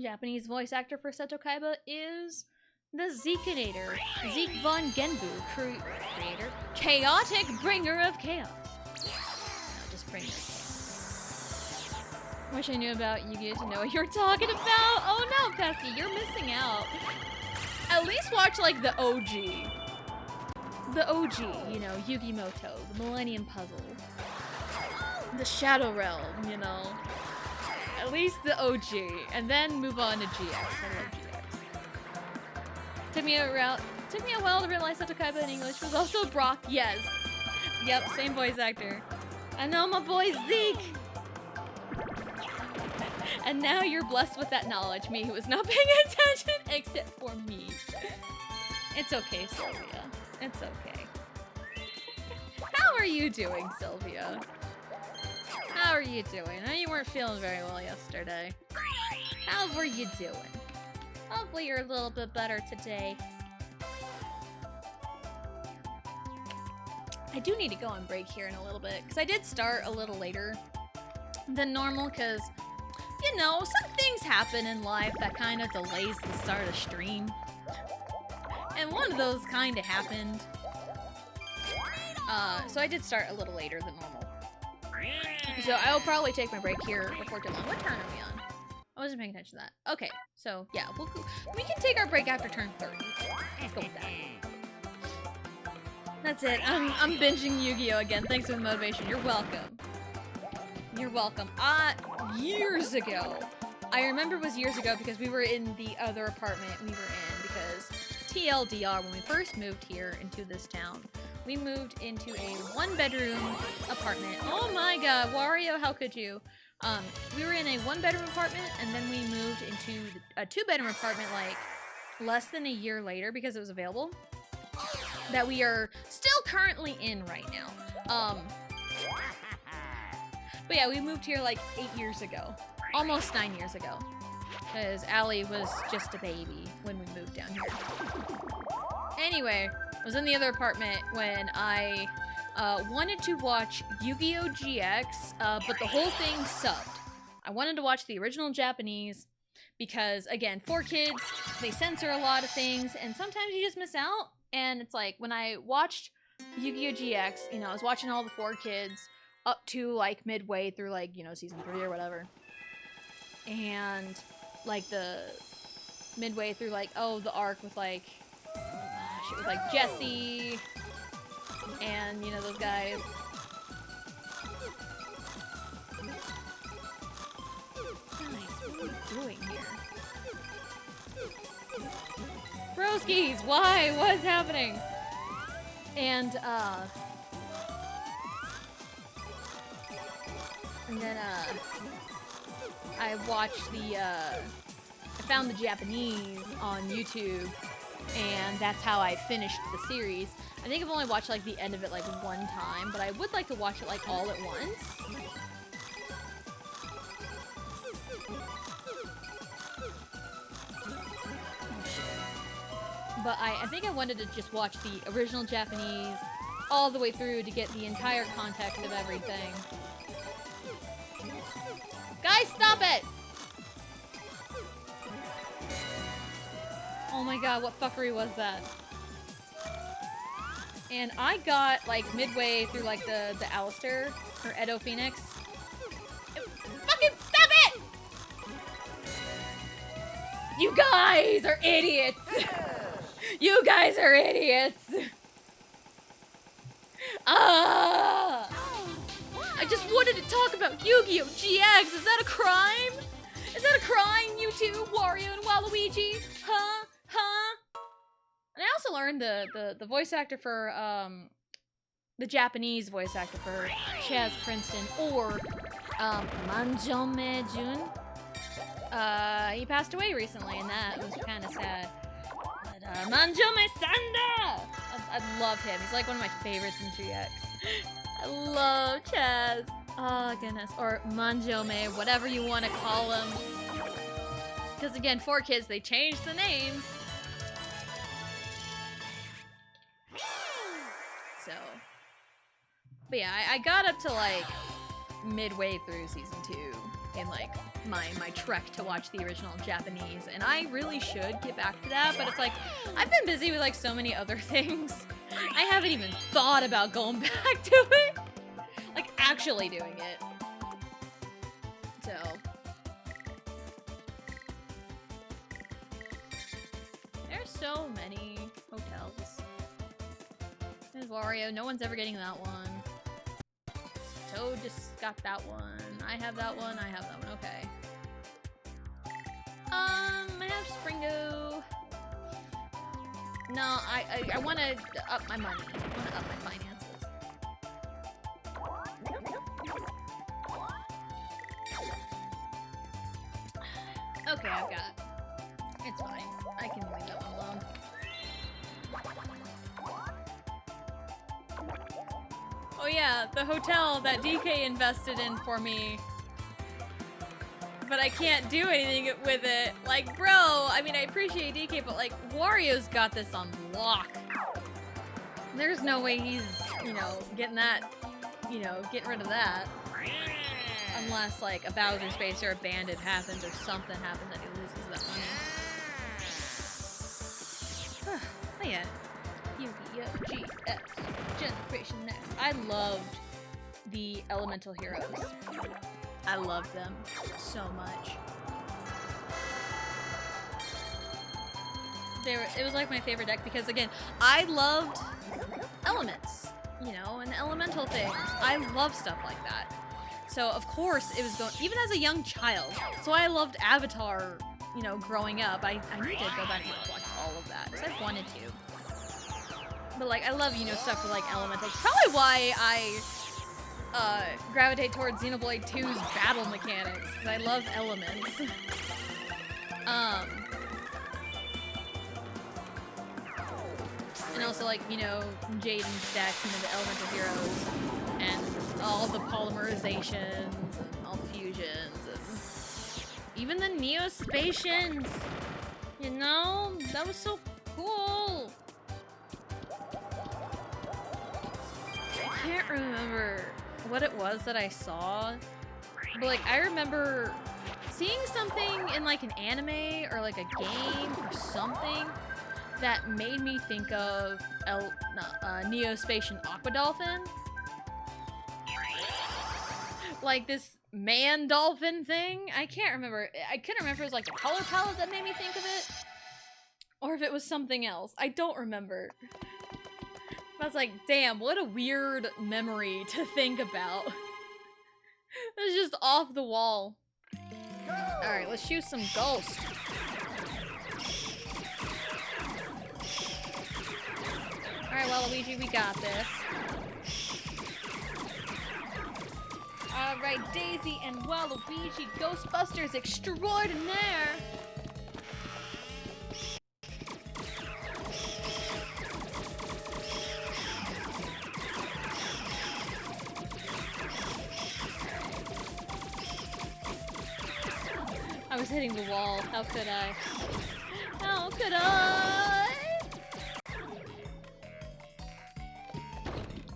Japanese voice actor for Seto Kaiba is the Zekinator, Zeke Von Genbu, creator, chaotic bringer of chaos. No, just bringer of chaos. Wish I knew about Yu-Gi-Oh to know what you're talking about. Oh no, Pesky, you're missing out. At least watch like the OG. The OG, you know, Yu-Gi-Moto, the Millennium Puzzle, the Shadow Realm, you know. At least the OG, and then move on to GX. I love GX. Took me a while to realize that Kaiba in English was also Brock. Yes. Yep, same voice actor. I know my boy Zeke. And now you're blessed with that knowledge, me who was not paying attention, except for me. It's okay, Sylvia. It's okay. How are you doing, Sylvia? How are you doing? I know you weren't feeling very well yesterday. How were you doing? Hopefully you're a little bit better today. I do need to go on break here in a little bit, because I did start a little later than normal, because you know, some things happen in life that kind of delays the start of stream. And one of those kind of happened. So I did start a little later than normal. So I will probably take my break here before too long. What turn are we on? I wasn't paying attention to that. Okay, so yeah, we can take our break after turn 30. Let's go with that. That's it. I'm binging Yu-Gi-Oh! Again. Thanks for the motivation. You're welcome. You're welcome. Years ago. I remember it was years ago because we were in the other apartment we were in because TLDR, when we first moved here into this town, we moved into a one-bedroom apartment. Oh my god, Wario, how could you? We were in a one-bedroom apartment and then we moved into a two-bedroom apartment like less than a year later because it was available. That we are still currently in right now. But yeah, we moved here like 8 years ago. Almost 9 years ago. Because Allie was just a baby when we moved down here. Anyway, I was in the other apartment when I wanted to watch Yu-Gi-Oh! GX, but the whole thing subbed. I wanted to watch the original Japanese because, again, 4 kids, they censor a lot of things, and sometimes you just miss out. And it's like, when I watched Yu-Gi-Oh! GX, you know, I was watching all the 4 kids up to, like, midway through, like, you know, season 3 or whatever. And, like, the midway through, like, oh, the arc with, like, shit with, like, Jesse and, you know, those guys. Nice, what are you doing here? Broskies, why? What's happening? And then, I watched the, I found the Japanese on YouTube, and that's how I finished the series. I think I've only watched, like, the end of it, like, one time, but I would like to watch it, like, all at once. But I think I wanted to just watch the original Japanese all the way through to get the entire context of everything. Guys, stop it! Oh my god, what fuckery was that? And I got, like, midway through, like, the Alistair, or Edo Phoenix. Fucking stop it! You guys are idiots! You guys are idiots! Ah! I just wanted to talk about Yu-Gi-Oh! GX! Is that a crime? Is that a crime, you two, Wario and Waluigi? Huh? Huh? And I also learned the voice actor for, the Japanese voice actor for Chaz Princeton, or, Manjome Jun. He passed away recently, and that was kind of sad. But, Manjome Sanda! I love him. He's like one of my favorites in GX. I love Chaz. Oh, goodness. Or Manjome, whatever you want to call him. Because again, 4Kids, they changed the names. So. But yeah, I got up to like midway through season 2 in like my trek to watch the original Japanese, and I really should get back to that, but it's like I've been busy with like so many other things. I haven't even thought about going back to it. Like actually doing it. So there's so many hotels. There's Wario, no one's ever getting that one. Toad just got that one. I have that one, I have that one, okay. I have Springo. No, I wanna up my money. I wanna up my finances. Okay, I've got it. It's fine. I can leave that one alone. Oh yeah, the hotel that DK invested in for me. But I can't do anything with it. Like, bro, I mean, I appreciate DK, but like, Wario's got this on lock. There's no way he's, you know, getting that, you know, getting rid of that. Unless, like, a Bowser Space or a Bandit happens or something happens and he loses that money. Oh yeah. Yu-Gi-Oh! GX. Generation Next. I loved the Elemental Heroes. I loved them so much. It was like my favorite deck because, again, I loved elements, you know, and elemental things. I love stuff like that. So, of course, it was going, even as a young child. So I loved Avatar, you know, growing up. I need to go back and watch all of that because I wanted to. But, like, I love, you know, stuff with, like, elementals. Probably why I gravitate towards Xenoblade 2's battle mechanics, because I love elements. And also, like, you know, Jaden's deck, you know, the elemental heroes, and all the polymerizations, and all the fusions, and even the Neospatians, you know? That was so cool! I can't remember what it was that I saw, but like I remember seeing something in like an anime or like a game or something that made me think of Neospatian Aqua Dolphin. Like this man dolphin thing. I can't remember. I couldn't remember if it was like the color palette that made me think of it, or if it was something else. I don't remember. I was like, damn, what a weird memory to think about. It was just off the wall. Alright, let's shoot some ghosts. Alright, Waluigi, we got this. Alright, Daisy and Waluigi, Ghostbusters extraordinaire! I was hitting the wall. How could I? How could I?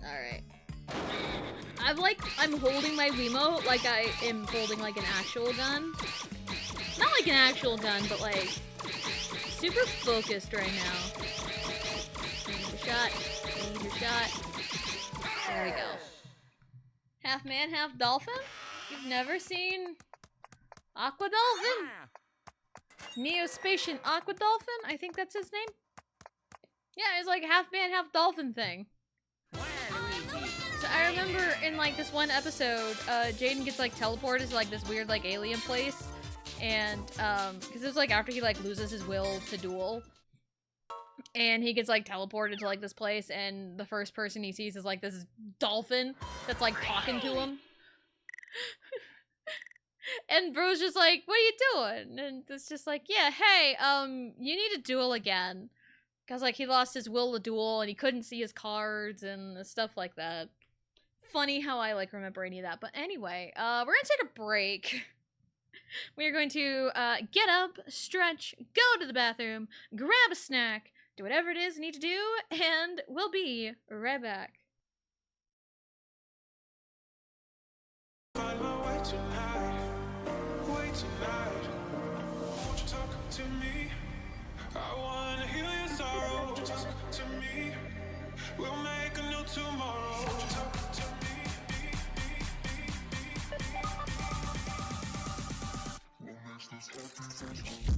Alright. I'm holding my Wiimote like I am holding like an actual gun. Not like an actual gun, but like super focused right now. Need your shot. Need your shot. There we go. Half man, half dolphin? You've never seen Aqua Dolphin? Neospatian Aqua Dolphin? I think that's his name. Yeah, it's like half man, half dolphin thing. So I remember in like this one episode, Jaden gets like teleported to like this weird like alien place, and because it was like after he like loses his will to duel, and he gets like teleported to like this place, and the first person he sees is like this dolphin that's like talking to him. And bro's just like, what are you doing? And it's just like, yeah, hey, you need to duel again. Because, like, he lost his will to duel, and he couldn't see his cards, and stuff like that. Funny how I, like, remember any of that. But anyway, we're gonna take a break. We're going to, get up, stretch, go to the bathroom, grab a snack, do whatever it is you need to do, and we'll be right back. Find my way tonight, way tonight. Won't you talk to me? I wanna heal your sorrow. Won't you talk to me? We'll make a new tomorrow. Won't you talk to me? What makes this happy face?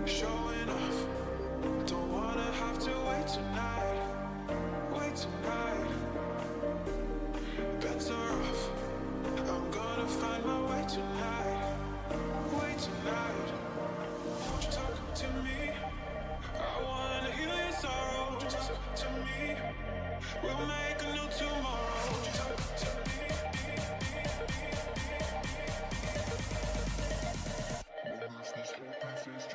Showing off, don't wanna have to wait tonight, wait tonight. Better off, I'm gonna find my way tonight, way tonight. Won't you talk to me? I wanna heal your sorrow. Won't you talk to me? We'll make a new tomorrow. Won't you talk to me? What makes this happy face?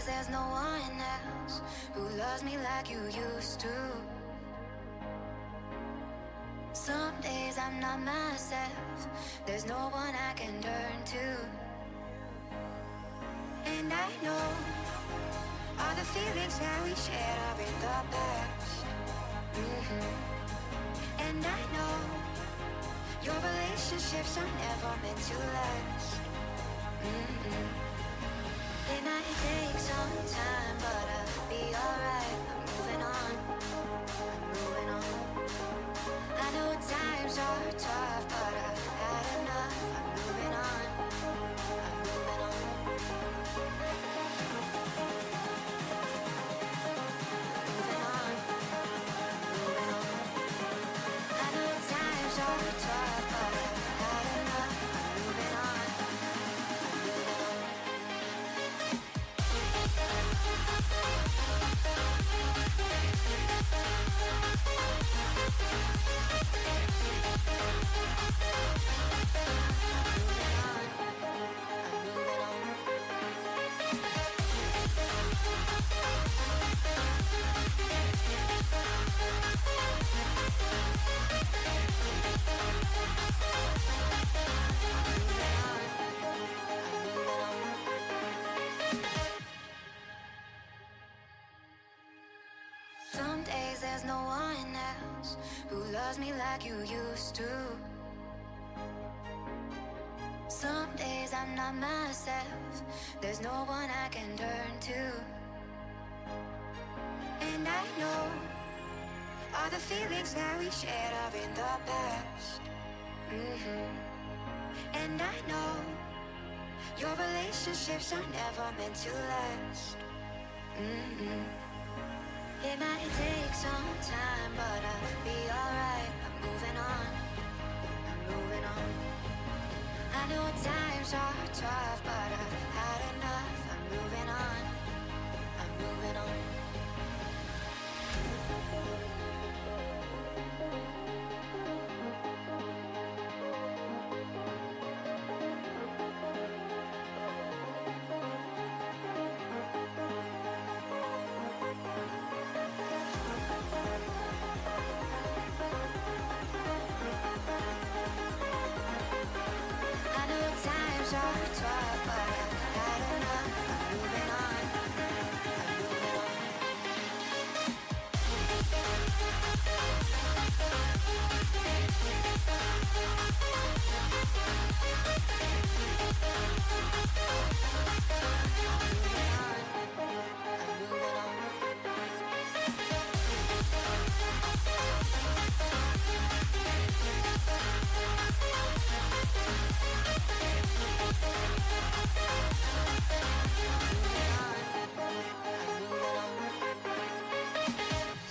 There's no one else who loves me like you used to. Some days I'm not myself. There's no one I can turn to. And I know all the feelings that we shared are in the past. And I know your relationships are never meant to last. It might take some time, but I'll be alright. I'm moving on, I'm moving on. I know times are tough, but I've had enough. I'm moving on, I'm moving on. Moving on, moving on. I know times are tough, but I've had enough. I'm moving on, I'm moving on. like you used to. Some days I'm not myself, there's no one I can turn to. And I know all the feelings that we shared are in the past. And I know your relationships are never meant to last. It might take some time, but I'll be alright. I'm moving on, I'm moving on. I know times are tough, but I've had enough. I'm moving on, I'm moving on. I know times are tough, but I've had enough. I'm moving on, I'm moving on. I'm moving on.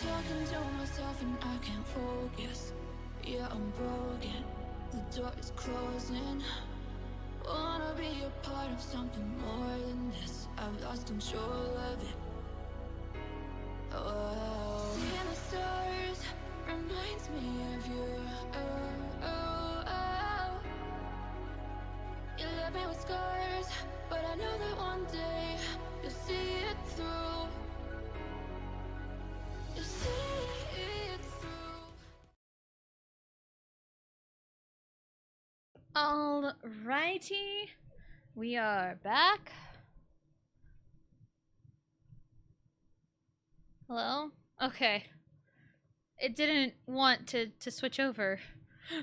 Talking to myself and I can't focus. Yeah, I'm broken. The door is closing. Wanna be a part of something more than this. I've lost control of it. Oh, seeing the stars reminds me of you. Oh, oh, oh. You left me with scars, but I know that one day you'll see it through. You'll see it through. Alrighty, we are back. Hello? Okay. It didn't want to switch over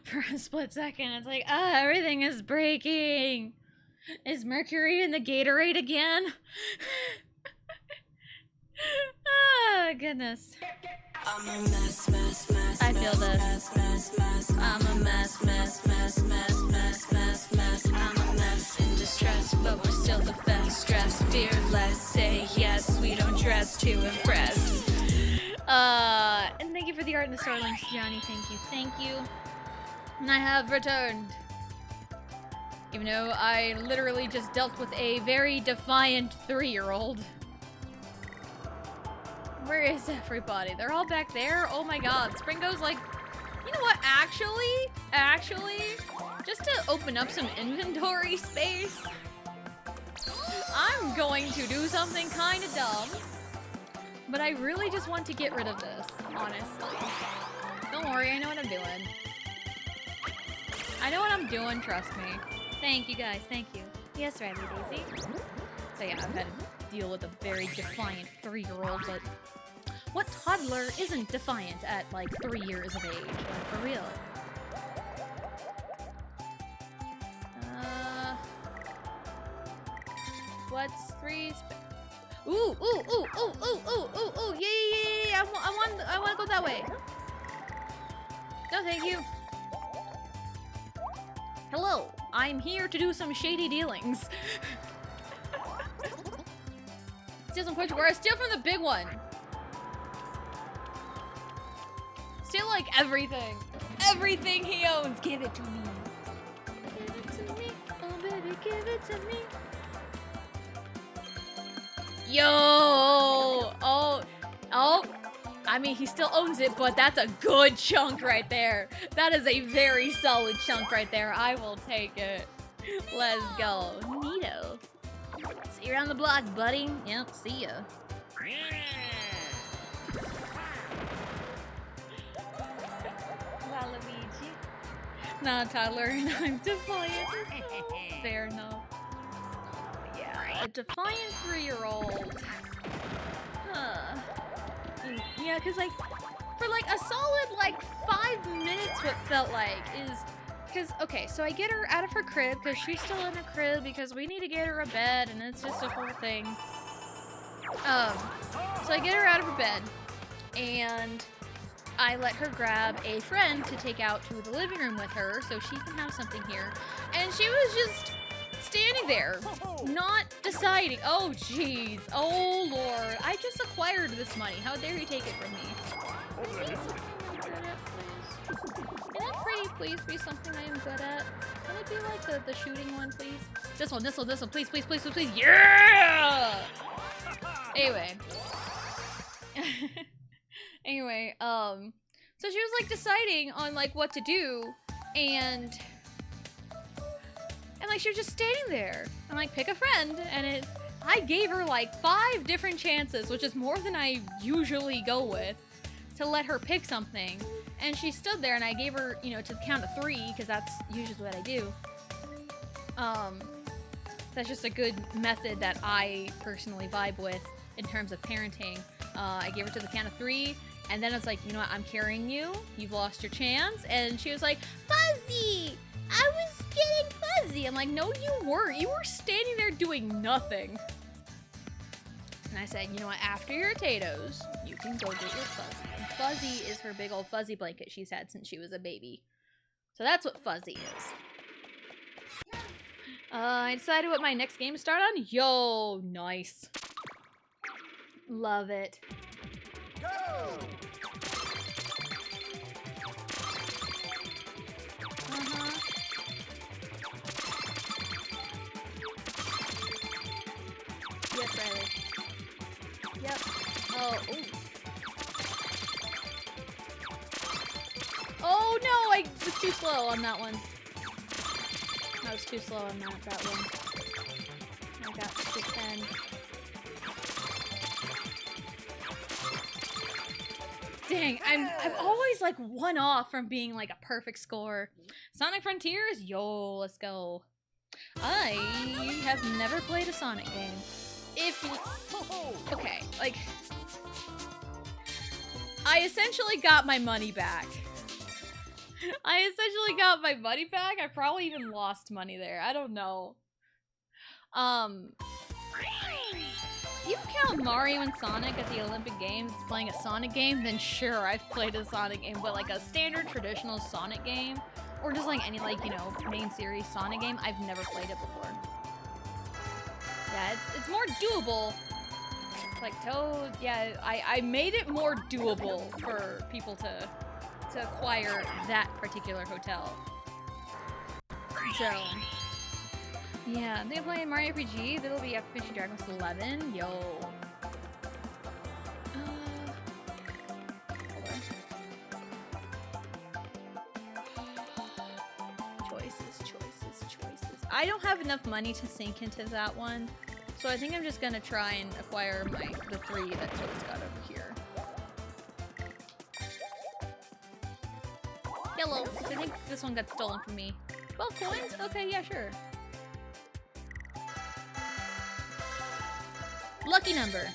for a split second. It's like, everything is breaking. Is Mercury in the Gatorade again? Goodness. I'm a mess, mess, mess. I feel this. Mess, mess, mess. I'm a mess, mess, mess, mess, mess, mess, mess. I'm a mess in distress, but we're still the best. Stress, fearless. Say yes, we don't dress to impress. And thank you for the art and the starlings, Johnny. Thank you. And I have returned. Even though I literally just dealt with a very defiant 3-year-old. Where is everybody? They're all back there? Oh my god. Springo's like, you know what? Actually, just to open up some inventory space, I'm going to do something kind of dumb. But I really just want to get rid of this, honestly. Don't worry, I know what I'm doing. I know what I'm doing, trust me. Thank you guys, thank you. Yes, Riley Daisy. So yeah, I've had to deal with a very defiant 3-year-old, but what toddler isn't defiant at like 3 years of age? Like, for real. What's 3 Ooh, yeah. I want to go that way. No, thank you. Hello, I'm here to do some shady dealings. Steal some Portugal. Steal from the big one. Steal like everything. Everything he owns. Give it to me. Give it to me. Oh, baby, give it to me. Yo! Oh. I mean, he still owns it, but that's a good chunk right there. That is a very solid chunk right there. I will take it. Let's go. Neato. See you around the block, buddy. Yep, see ya. Waluigi. Nah, toddler, and I'm defiant. Fair enough. Yeah, a defiant 3-year-old. Huh. Yeah, because, like, for like a solid like 5 minutes what felt like is because okay, so I get her out of her crib because she's still in her crib because we need to get her a bed and it's just a whole thing. So I get her out of her bed and I let her grab a friend to take out to the living room with her so she can have something here. And she was just standing there, not deciding. Oh, jeez. Oh, Lord. I just acquired this money. How dare you take it from me? Can that please be something I am good at? Can it be like the shooting one, please? This one, please, please, please, please, please. Yeah! Anyway. Anyway, so she was like deciding on like what to do, and like she was just standing there. I'm like, pick a friend, and I gave her like 5 different chances, which is more than I usually go with, to let her pick something. And she stood there, and I gave her, you know, to the count of 3, because that's usually what I do. That's just a good method that I personally vibe with in terms of parenting. I gave her to the count of 3, and then it's like, you know what, I'm carrying you. You've lost your chance. And she was like, Fuzzy! I was getting fuzzy. I'm like, no, you weren't. You were standing there doing nothing. And I said, you know what, after your potatoes, you can go get your fuzzy. And fuzzy is her big old fuzzy blanket she's had since she was a baby. So that's what fuzzy is. I decided what my next game to start on. Yo, nice. Love it. Go! Yes, Riley. Yep. Oh, ooh. Oh no, I was too slow on that one. I was too slow on that one. I got to 10. Dang, I'm always like 1 off from being like a perfect score. Sonic Frontiers? Yo, let's go. I have never played a Sonic game. Okay, like, I essentially got my money back. I probably even lost money there. I don't know. If you count Mario and Sonic at the Olympic Games playing a Sonic game, then sure, I've played a Sonic game, but like a standard traditional Sonic game, or just like any like, you know, main series Sonic game, I've never played it before. Yeah, it's more doable. Like Toad, yeah, I made it more doable for people to acquire that particular hotel. So, yeah, they play Mario RPG. That'll be after finishing Dragon Quest 11. Yo. Choices. I don't have enough money to sink into that one, so I think I'm just gonna try and acquire the 3 that Toad's got over here. Yellow. I think this one got stolen from me. 12 coins? Okay, yeah, sure. Lucky number.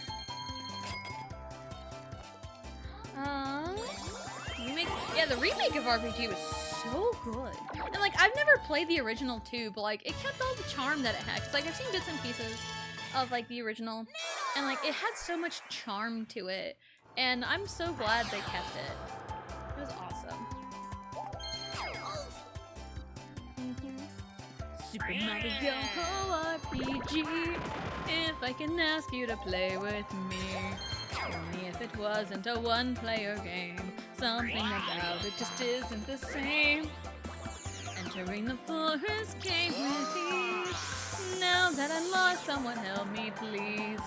Remake. Yeah, the remake of RPG was so good. And like, I've never played the original too, but like, it kept all the charm that it had. Cause like, I've seen bits and pieces of like the original, and like, it had so much charm to it. And I'm so glad they kept it. It was awesome. Super Mario RPG. If I can ask you to play with me, only if it wasn't a one-player game. Something about it just isn't the same. Entering the forest came with ease. Now that I'm lost, someone help me, please.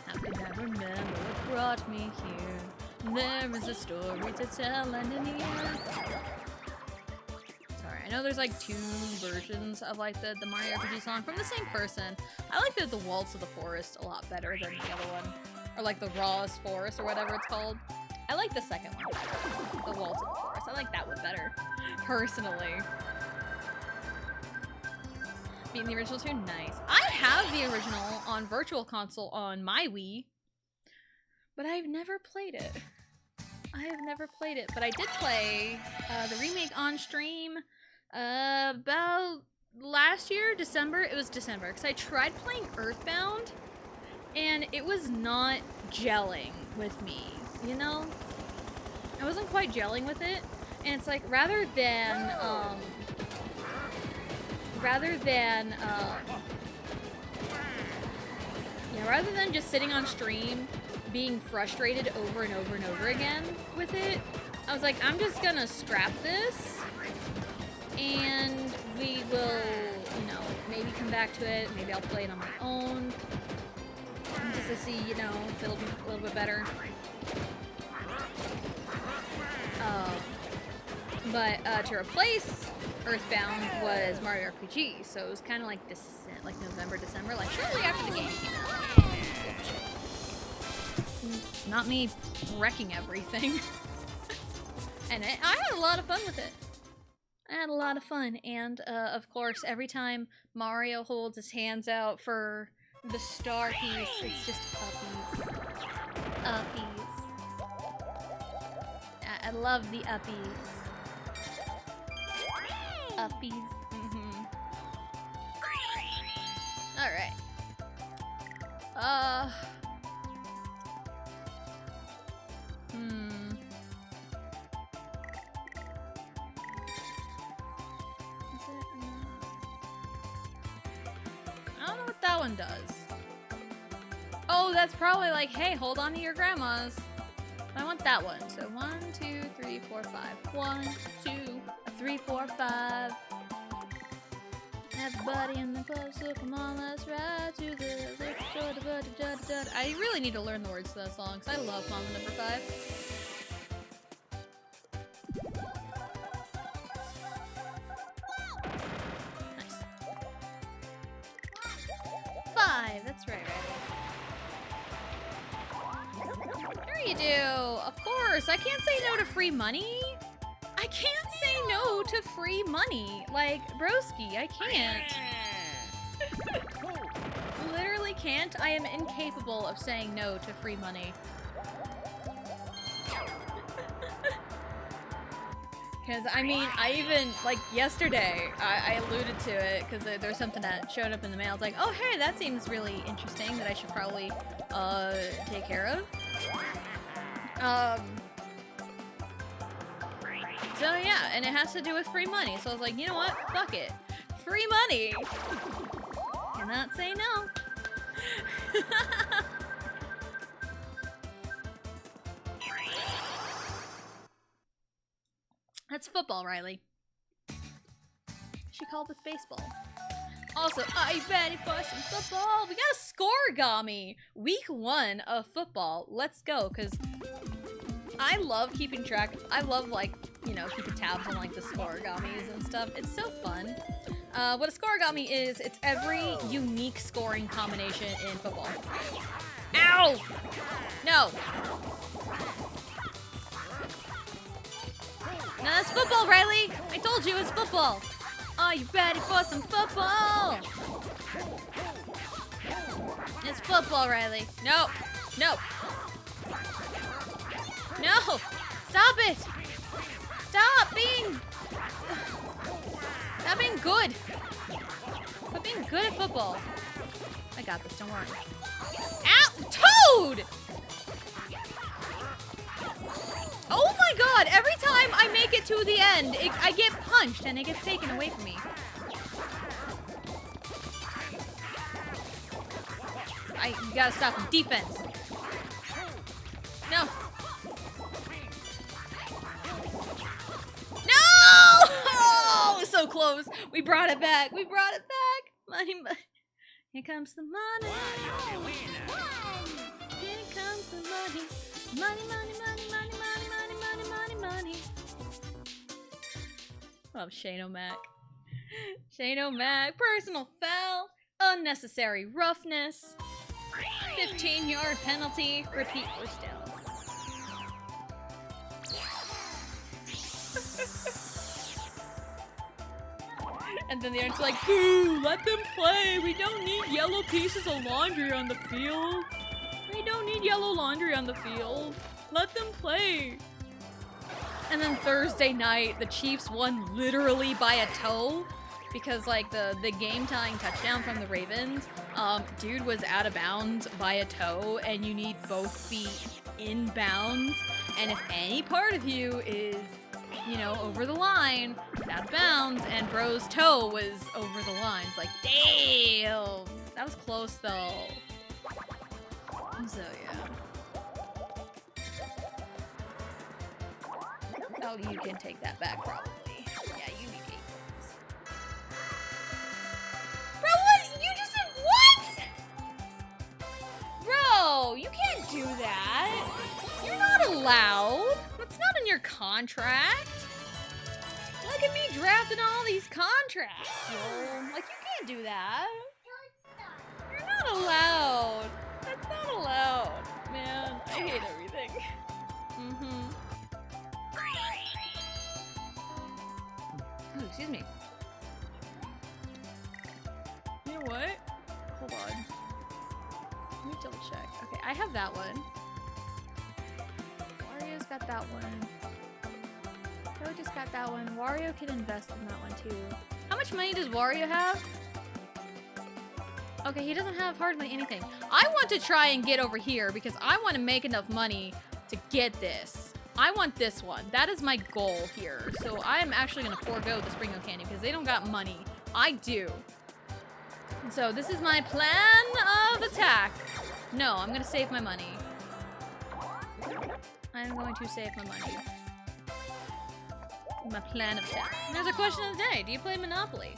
How can I remember what brought me here? There is a story to tell and an ear. I know there's like 2 versions of like the Mario RPG song from the same person. I like the Waltz of the Forest a lot better than the other one. Or like the Rawest Forest or whatever it's called. I like the second one better. The Waltz of the Forest. I like that one better. Personally. Being the original too? Nice. I have the original on Virtual Console on my Wii. But I've never played it. I have never played it, but I did play the remake on stream about last year, December. It was December, because I tried playing Earthbound, and it was not gelling with me, you know? I wasn't quite gelling with it, and it's like, rather than just sitting on stream being frustrated over and over and over again with it, I was like, I'm just gonna scrap this, and we will, you know, maybe come back to it, maybe I'll play it on my own, just to see, you know, if it'll be a little bit better. But to replace Earthbound was Mario RPG, so it was kind of like November, December, like shortly after the game came out. Not me wrecking everything. And I had a lot of fun with it. I had a lot of fun, and of course, every time Mario holds his hands out for the star piece, it's just uppies. Uppies. I love the uppies. Uppies. Alright. I don't know what that one does. Oh, that's probably like, hey, hold on to your grandma's. I want that one. So 1, 2, 3, 4, 5. 1, 2, 3, 4, 5. Everybody in the club, so come on, let's ride to the liquor store. I really need to learn the words to that song, because I love Mama Number 5. Nice. 5, that's right. There you do. Of course, I can't say no to free money. I can't say no to free money. Like, broski, I can't. Literally can't. I am incapable of saying no to free money. Because, I mean, I even, like, yesterday, I alluded to it, because there's something that showed up in the mail. It's like, oh, hey, that seems really interesting that I should probably, take care of. So yeah, and it has to do with free money. So I was like, you know what? Fuck it. Free money! Cannot say no. That's football, Riley. She called this baseball. Also, are you ready for some football? We got a scoregami! Week 1 of football. Let's go, because I love keeping track. I love, like, you know, keeping tabs on, like, the scoregamis and stuff. It's so fun. What a scoregami is, it's every unique scoring combination in football. Ow! No! No, that's football, Riley! I told you it's football! Are you ready for some football? It's football, Riley. No! No! No! Stop it! Stop being good! Stop being good at football. I got this, don't worry. Ow! Toad! Oh my god, every time I make it to the end, I get punched and it gets taken away from me. You gotta stop him. Defense. No. No! Oh, so close. We brought it back. We brought it back. Money, money. Here comes the money. Here comes the money. Money, money, money, money, money, money, money, money, money. Oh, Shane O'Mac. Shane O'Mac. Personal foul. Unnecessary roughness. 15-yard penalty. Repeat first down. And then the audience like, boo, let them play. We don't need yellow pieces of laundry on the field. We don't need yellow laundry on the field. Let them play. And then Thursday night, the Chiefs won literally by a toe. Because, like, the game-tying touchdown from the Ravens, dude was out of bounds by a toe, and you need both feet in bounds. And if any part of you is, you know, over the line, it's out of bounds, and bro's toe was over the line. It's like, damn! That was close, though. So, yeah. Oh, you can take that back, probably. Yeah, you need 8 points. Bro, what? You just said what? Bro, you can't do that. You're not allowed. That's not in your contract. Look at me drafting all these contracts, yo. Like, you can't do that. You're not allowed. That's not allowed. Man, I hate everything. Ooh, excuse me. You know what? Hold on. Let me double check. Okay, I have that one. Wario's got that one. Joe just got that one. Wario can invest in that one too. How much money does Wario have? Okay, he doesn't have hardly anything. I want to try and get over here because I want to make enough money to get this. I want this one. That is my goal here. So I am actually going to forego the Springo Candy because they don't got money. I do. So this is my plan of attack. No, I'm going to save my money. I'm going to save my money. My plan of attack. And there's a question of the day. Do you play Monopoly?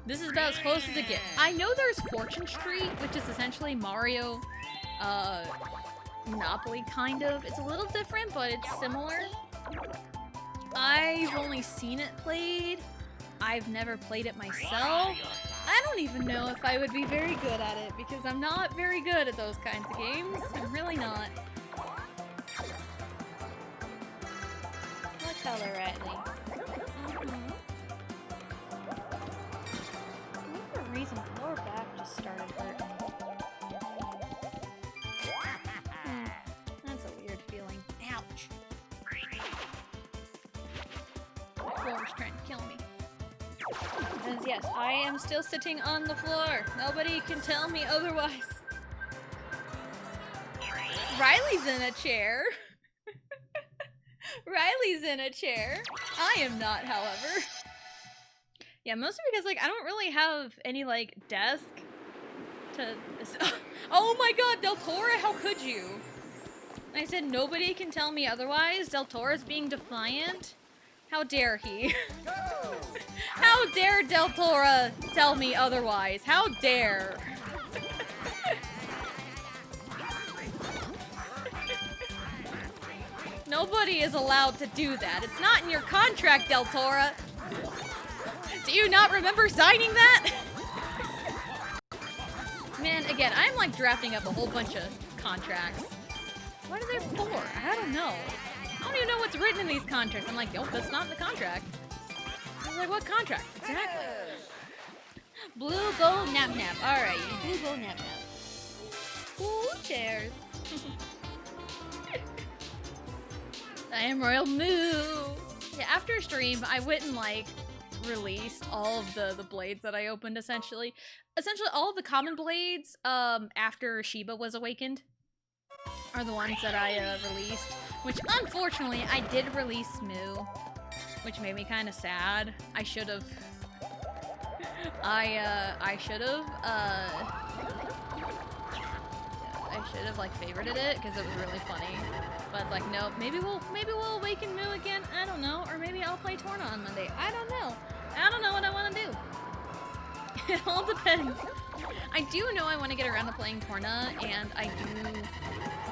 This is about as close as it gets. I know there's Fortune Street, which is essentially Mario, Monopoly, kind of. It's a little different, but it's similar. I've only seen it played. I've never played it myself. I don't even know if I would be very good at it, because I'm not very good at those kinds of games. I'm really not. What color, Riley? For reason, my lower back just started hurting. That's a weird feeling. Ouch. The floor's trying to kill me. Because yes, I am still sitting on the floor. Nobody can tell me otherwise. Riley's in a chair. Riley's in a chair. I am not, however. Yeah, mostly because, like, I don't really have any, like, desk to... Oh my god, Del Toro, how could you? I said nobody can tell me otherwise. Del Toro's being defiant. How dare he? How dare Del Toro tell me otherwise? How dare? Nobody is allowed to do that. It's not in your contract, Del Toro. Do you not remember signing that? Man, again, I'm like drafting up a whole bunch of contracts. What are they for? I don't know. I don't even know what's written in these contracts. I'm like, nope, that's not in the contract. I was like, what contract? Exactly. Blue, gold, nap nap. Alright, blue, gold, nap nap. Ooh, chairs. I am Royal Moo. Yeah, after stream, I went and like released all of the blades that I opened essentially. Essentially all of the common blades after Shiba was awakened are the ones that I released. Which unfortunately I did release Moo, which made me kind of sad. I should have. I should have like favorited it because it was really funny. But it's like, nope, maybe we'll awaken Moo again. I don't know, or maybe I'll play Torna on Monday. I don't know. I don't know what I want to do. It all depends. I do know I want to get around to playing Torna, and I do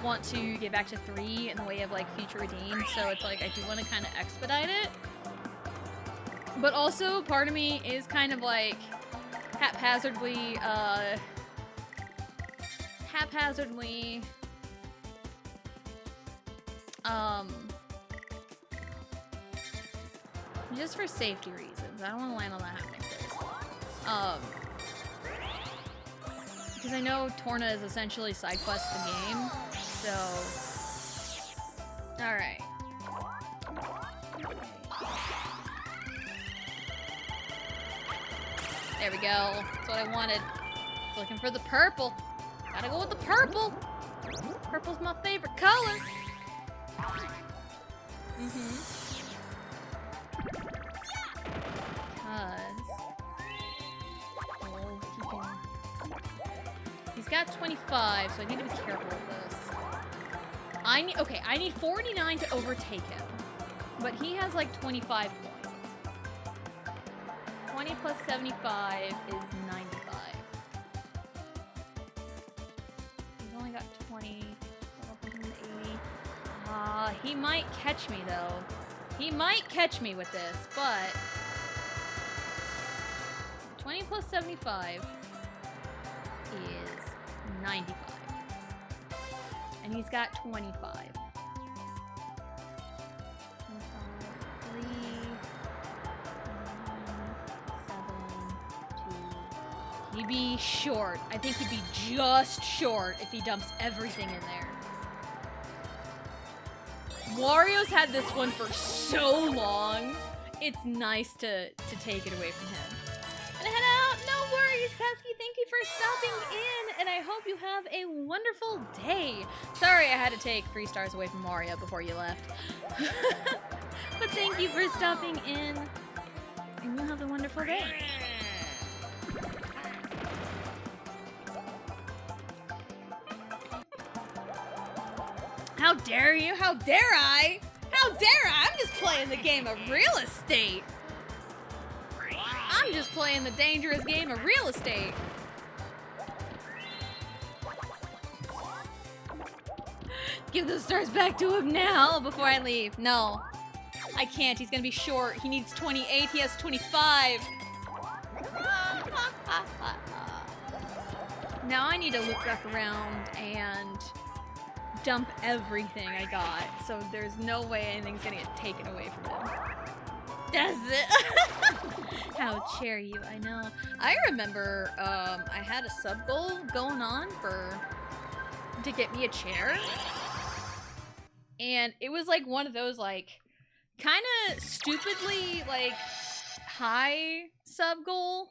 want to get back to 3 in the way of like future redeemed. So it's like I do want to kind of expedite it. But also, part of me is kind of like haphazardly just for safety reasons. I don't want to land on that happening place. Because I know Torna is essentially side quest the game, so... Alright. There we go. That's what I wanted. Looking for the purple. Gotta go with the purple. Purple's my favorite color. He's got 25, so I need to be careful with this. I need 49 to overtake him. But he has like 25 points. 20 plus 75 is 95. He's only got 20. 80. He might catch me though. He might catch me with this, but 20 plus 75 is 95. And he's got 25. 3, 1, 7, 2. He'd be short. I think he'd be just short if he dumps everything in there. Wario's had this one for so long. It's nice to take it away from him. And head out. No worries, Pesky. Thank you for stopping in, and I hope you have a wonderful day. Sorry I had to take 3 stars away from Mario before you left. But thank you for stopping in, and you have a wonderful day. How dare you? How dare I? How dare I? I'm just playing the game of real estate. I'm just playing the dangerous game of real estate. Give those stars back to him now before I leave. No, I can't. He's gonna be short. He needs 28. He has 25. Now I need to loop back around and dump everything I got. So there's no way anything's gonna get taken away from him. Does it? How dare you? I know. I remember I had a sub goal going on to get me a chair. And it was like one of those like kind of stupidly like high sub goal,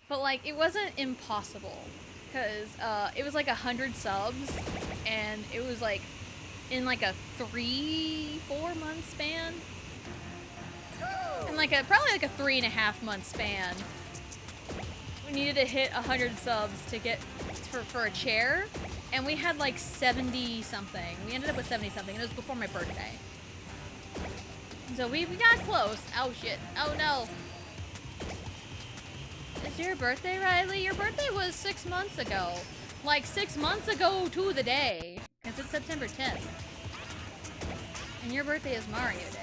but like it wasn't impossible because it was like 100 subs and it was like in like a 3-4 month span. In like probably like a 3.5 month span. We needed to hit 100 subs to get for a chair, and we had like 70 something. We ended up with 70 something, and it was before my birthday. So we got close. Oh shit. Oh no. It's your birthday, Riley? Your birthday was 6 months ago. Like 6 months ago to the day. Because it's September 10th. And your birthday is Mario Day.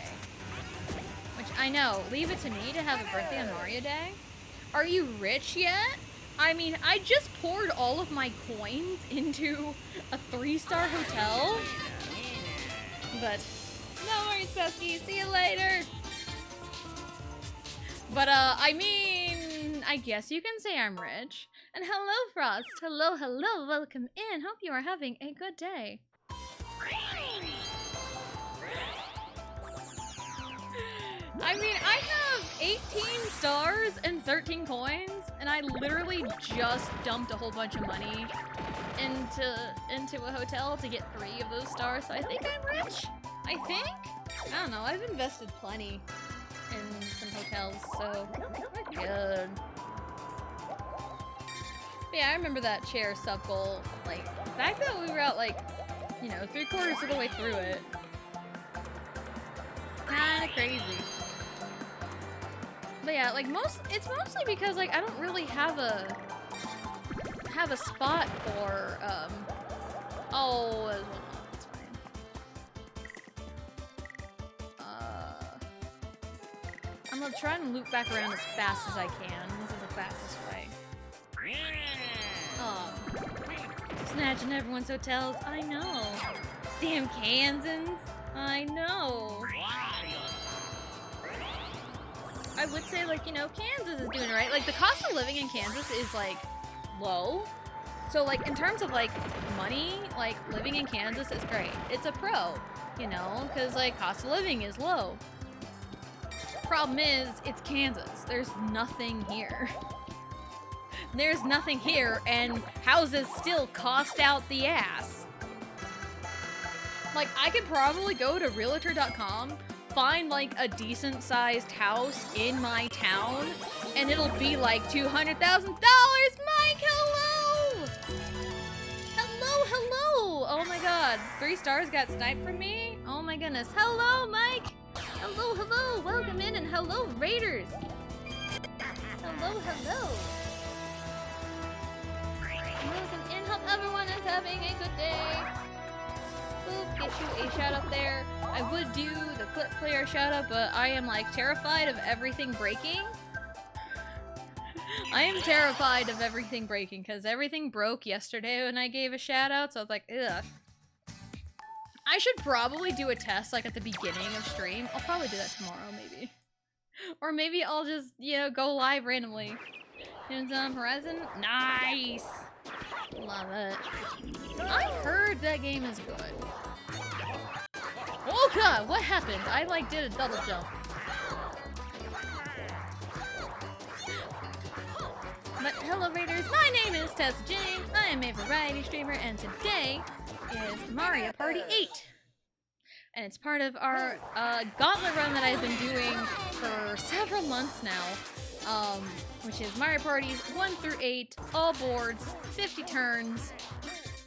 Which I know, leave it to me to have a birthday on Mario Day. Are you rich yet? I mean, I just poured all of my coins into a 3-star hotel. But, no worries, Pesky. See you later. But, I mean, I guess you can say I'm rich. And hello, Frost. Hello, hello. Welcome in. Hope you are having a good day. I mean, I have 18 stars and 13 coins, and I literally just dumped a whole bunch of money into a hotel to get 3 of those stars, so I think I'm rich. I think? I don't know, I've invested plenty in some hotels, so we're good. But yeah, I remember that chair sub goal, like, the fact that we were out, like, you know, 3/4 of the way through it. Kinda crazy. But yeah, like it's mostly because like I don't really have a spot for oh, it's fine. I'm gonna try and loop back around as fast as I can. This is the fastest way. Snatching everyone's hotels. I know. Damn Kansans. I know. I would say, like, you know, Kansas is doing it right. Like, the cost of living in Kansas is, like, low. So, like, in terms of, like, money, like, living in Kansas is great. It's a pro, you know, because, like, cost of living is low. Problem is, it's Kansas. There's nothing here. there's nothing here, and houses still cost out the ass. Like, I could probably go to realtor.com, find like a decent-sized house in my town, and it'll be like $200,000. Mike, hello! Hello, hello! Oh my god, 3 stars got sniped from me? Oh my goodness. Hello, Mike! Hello, hello! Welcome in, and hello, Raiders! Hello, hello! Welcome in, hope everyone is having a good day! Boop, get you a shout out there. I would do the clip player shout out, but I am like terrified of everything breaking. I am terrified of everything breaking because everything broke yesterday when I gave a shout out, so I was like, ugh. I should probably do a test like at the beginning of stream. I'll probably do that tomorrow, maybe. Or maybe I'll just, you know, go live randomly. Horizon? Nice! Love it. I heard that game is good. Oh god, what happened? I like did a double jump. But hello Raiders, my name is Tessa James. I am a variety streamer and today is Mario Party 8. And it's part of our gauntlet run that I've been doing for several months now. Which is Mario Parties 1 through 8, all boards, 50 turns,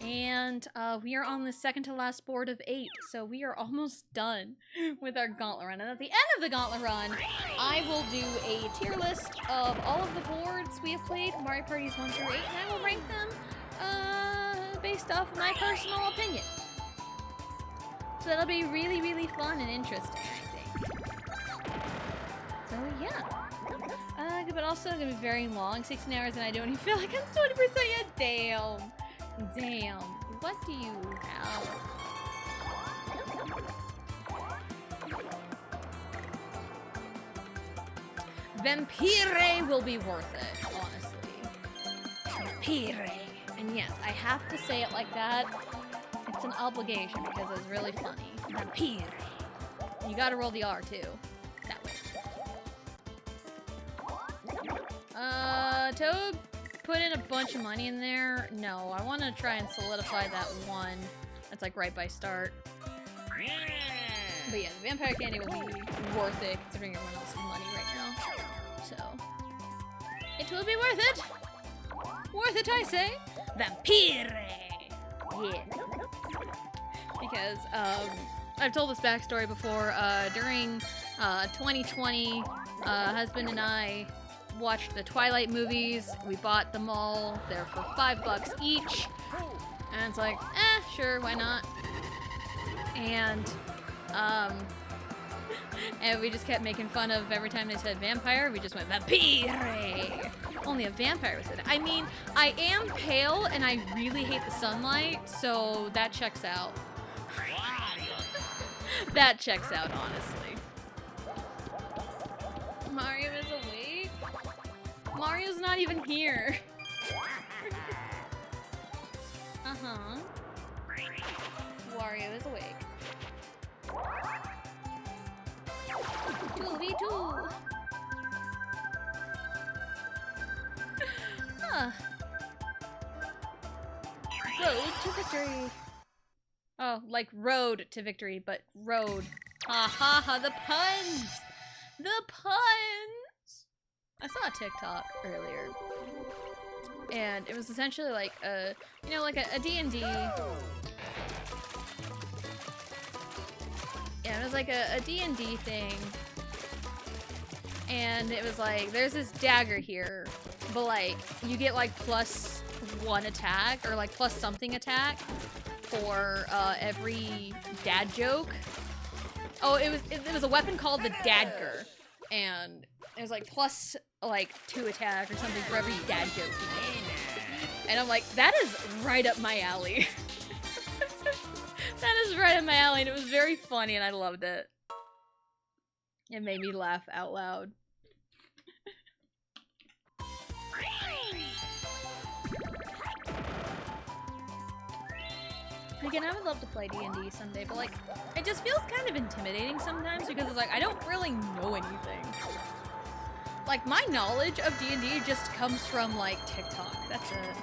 and we are on the second to last board of 8, so we are almost done with our gauntlet run. And at the end of the gauntlet run, I will do a tier list of all of the boards we have played, Mario Parties 1 through 8, and I will rank them based off my personal opinion. So that'll be really, really fun and interesting, I think. So yeah. But also gonna be very long, 16 hours, and I don't even feel like I'm 20% yet. Damn. Damn. What do you have? Vampire will be worth it, honestly. Vampire. And yes, I have to say it like that. It's an obligation because it's really funny. Vampire. You gotta roll the R too. That way. Toad put in a bunch of money in there. No, I want to try and solidify that one. That's like right by start. But yeah, the vampire candy will be worth it considering everyone else's money right now. So, it will be worth it. Worth it, I say. Vampire. Yeah. Because I've told this backstory before. During 2020, husband and I watched the Twilight movies. We bought them all. They're for $5 each. And it's like, sure, why not? And and we just kept making fun of every time they said vampire, we just went vampire. Only a vampire was in it. I mean, I am pale and I really hate the sunlight, so that checks out. That checks out, honestly. Mario is awake? Mario's not even here. Uh-huh. Wario is awake. 2v2. Huh. Road to victory. Oh, like road to victory, but road. Ha ha ha, the puns! The puns! I saw a TikTok earlier. And it was essentially like a, you know, like a D&D. Yeah, it was like a D&D thing. And it was like, there's this dagger here, but like, you get like +1 attack, or like plus something attack for every dad joke. Oh, it was a weapon called the Dadger, and it was like plus like 2 attack or something for every dad joke you made. And I'm like, that is right up my alley. That is right up my alley, and it was very funny, and I loved it. It made me laugh out loud. Again, I would love to play D&D someday, but like, it just feels kind of intimidating sometimes because it's like, I don't really know anything. like, my knowledge of D&D just comes from, like, TikTok. That's it.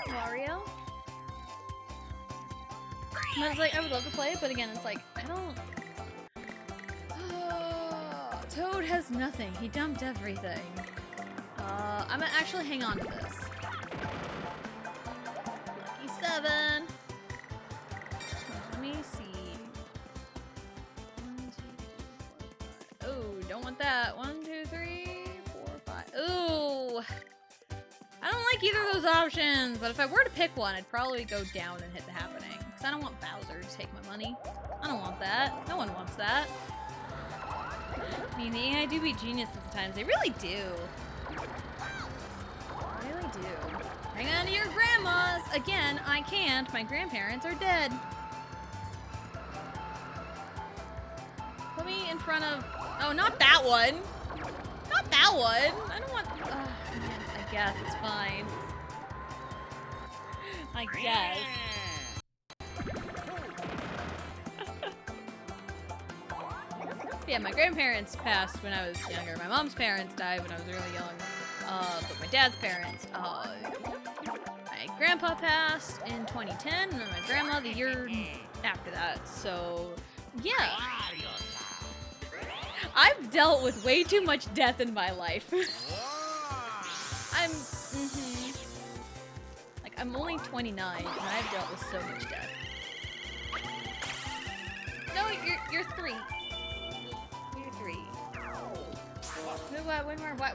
Wario? I was like, I would love to play it, but again, it's like, I don't... Toad has nothing. He dumped everything. I'm gonna actually hang on to this. Lucky 7. Let me see. 1, 2, 3, 4, 5. Oh, don't want that. 1, 2, 3, 4, 5. Ooh. I don't like either of those options, but if I were to pick one, I'd probably go down and hit the happening. Because I don't want Bowser to take my money. I don't want that. No one wants that. I mean, the AI do be geniuses at times. They really do. They really do. Hang on to your grandmas! Again, I can't. My grandparents are dead. Put me in front of... Oh, not that one! Not that one! I don't want... Oh, man, I guess it's fine. I guess. Yeah, my grandparents passed when I was younger. My mom's parents died when I was really young. But my dad's parents, my grandpa passed in 2010, and then my grandma the year after that. So, yeah. I've dealt with way too much death in my life. Like, I'm only 29, and I've dealt with so much death. No, you're 3.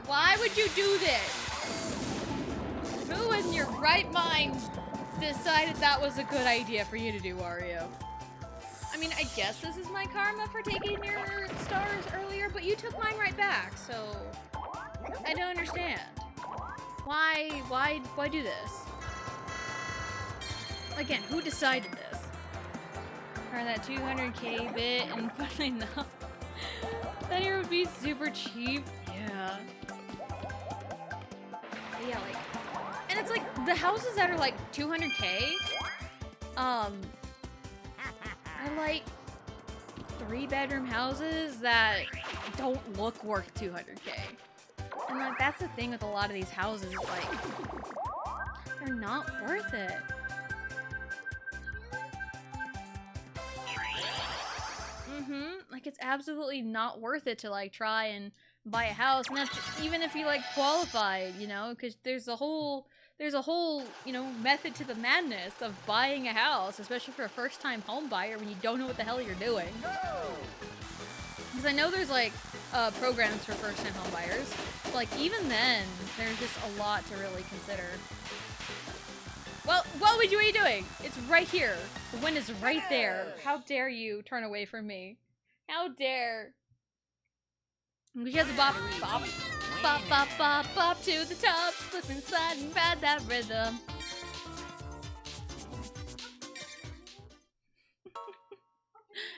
Why would you do this? Who in your right mind decided that was a good idea for you to do, Wario? I mean, I guess this is my karma for taking your stars earlier, but you took mine right back, so I don't understand. Why do this? Again, who decided this? Or that 200k bit, and funnily enough, that here would be super cheap. Yeah. Yeah, like, and it's like the houses that are like 200k, are like 3-bedroom houses that don't look worth 200k. And like that's the thing with a lot of these houses, like they're not worth it. Like it's absolutely not worth it to like try and buy a house, and that's even if you like qualified, you know, because there's a whole you know method to the madness of buying a house, especially for a first-time home buyer when you don't know what the hell you're doing. Because I know there's like programs for first-time home buyers, but like even then there's just a lot to really consider. Well, what are you doing? It's right here. The wind is right there. How dare you turn away from me? How dare? We have to bop, bop, bop, bop, bop, bop to the top, slip and slide and ride that rhythm.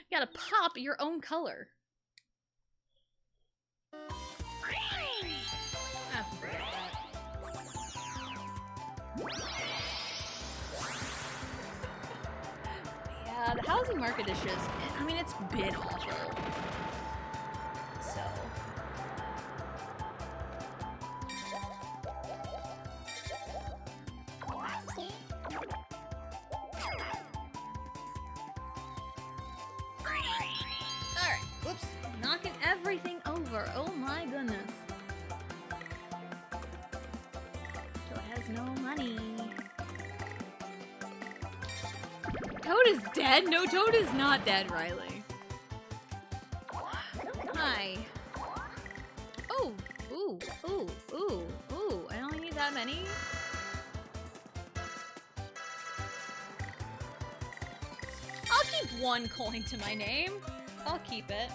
You gotta pop your own color. Ah, forget that. Yeah, the housing market is just, I mean, it's been awful. So. Alright, whoops, knocking everything over. Oh my goodness. Toad has no money. Toad is dead? No, Toad is not dead, Riley. Hi. Oh, ooh, ooh, ooh, ooh. I only need that many. I'll keep 1 coin to my name. I'll keep it.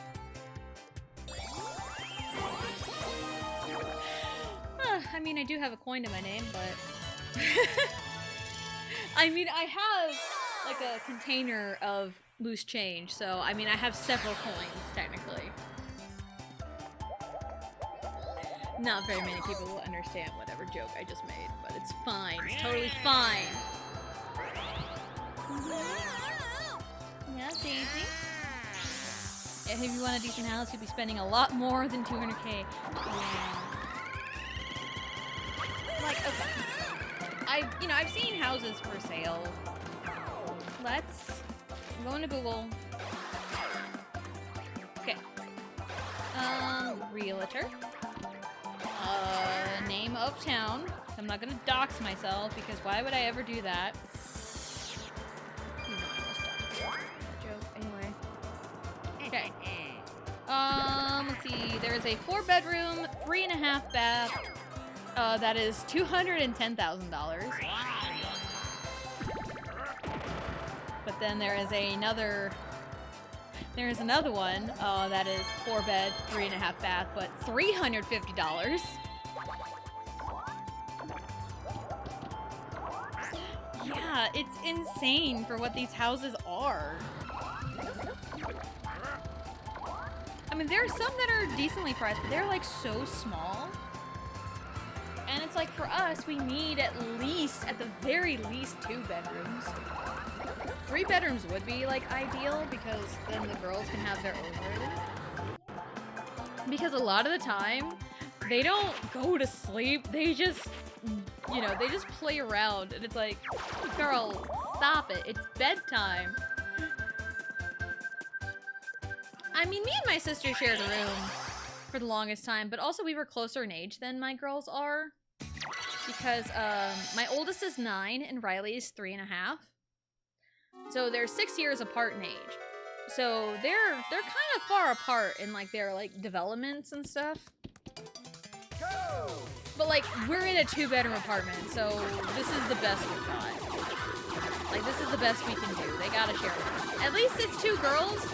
I mean, I do have a coin to my name, but... I mean, I have... like a container of loose change, so I mean I have several coins technically. Not very many people will understand whatever joke I just made, but it's fine. It's totally fine. Yeah, Yeah, Daisy. Yeah, if you want a decent house, you'll be spending a lot more than 200K. Yeah. Like, okay. I've seen houses for sale. Let's go into Google. Okay. Realtor. Name of town. I'm not gonna dox myself because why would I ever do that? Joke. Anyway. Okay. Let's see. There is a 4-bedroom, 3.5 bath. That is $210,000. But then there is another one. That is 4-bed, 3.5 bath, but $350. Yeah, it's insane for what these houses are. I mean, there are some that are decently priced, but they're like so small. And it's like for us, we need at the very least 2 bedrooms. 3 bedrooms would be like ideal because then the girls can have their own room. Because a lot of the time, they don't go to sleep. They just, they just play around. And it's like, girl, stop it. It's bedtime. I mean, me and my sister shared a room for the longest time, but also we were closer in age than my girls are. Because my oldest is 9 and Riley is 3.5. So they're 6 years apart in age. So they're kind of far apart in like their like developments and stuff. Go! But like we're in a 2-bedroom apartment, so this is the best we've got. Like this is the best we can do. They gotta share a room. At least it's 2 girls,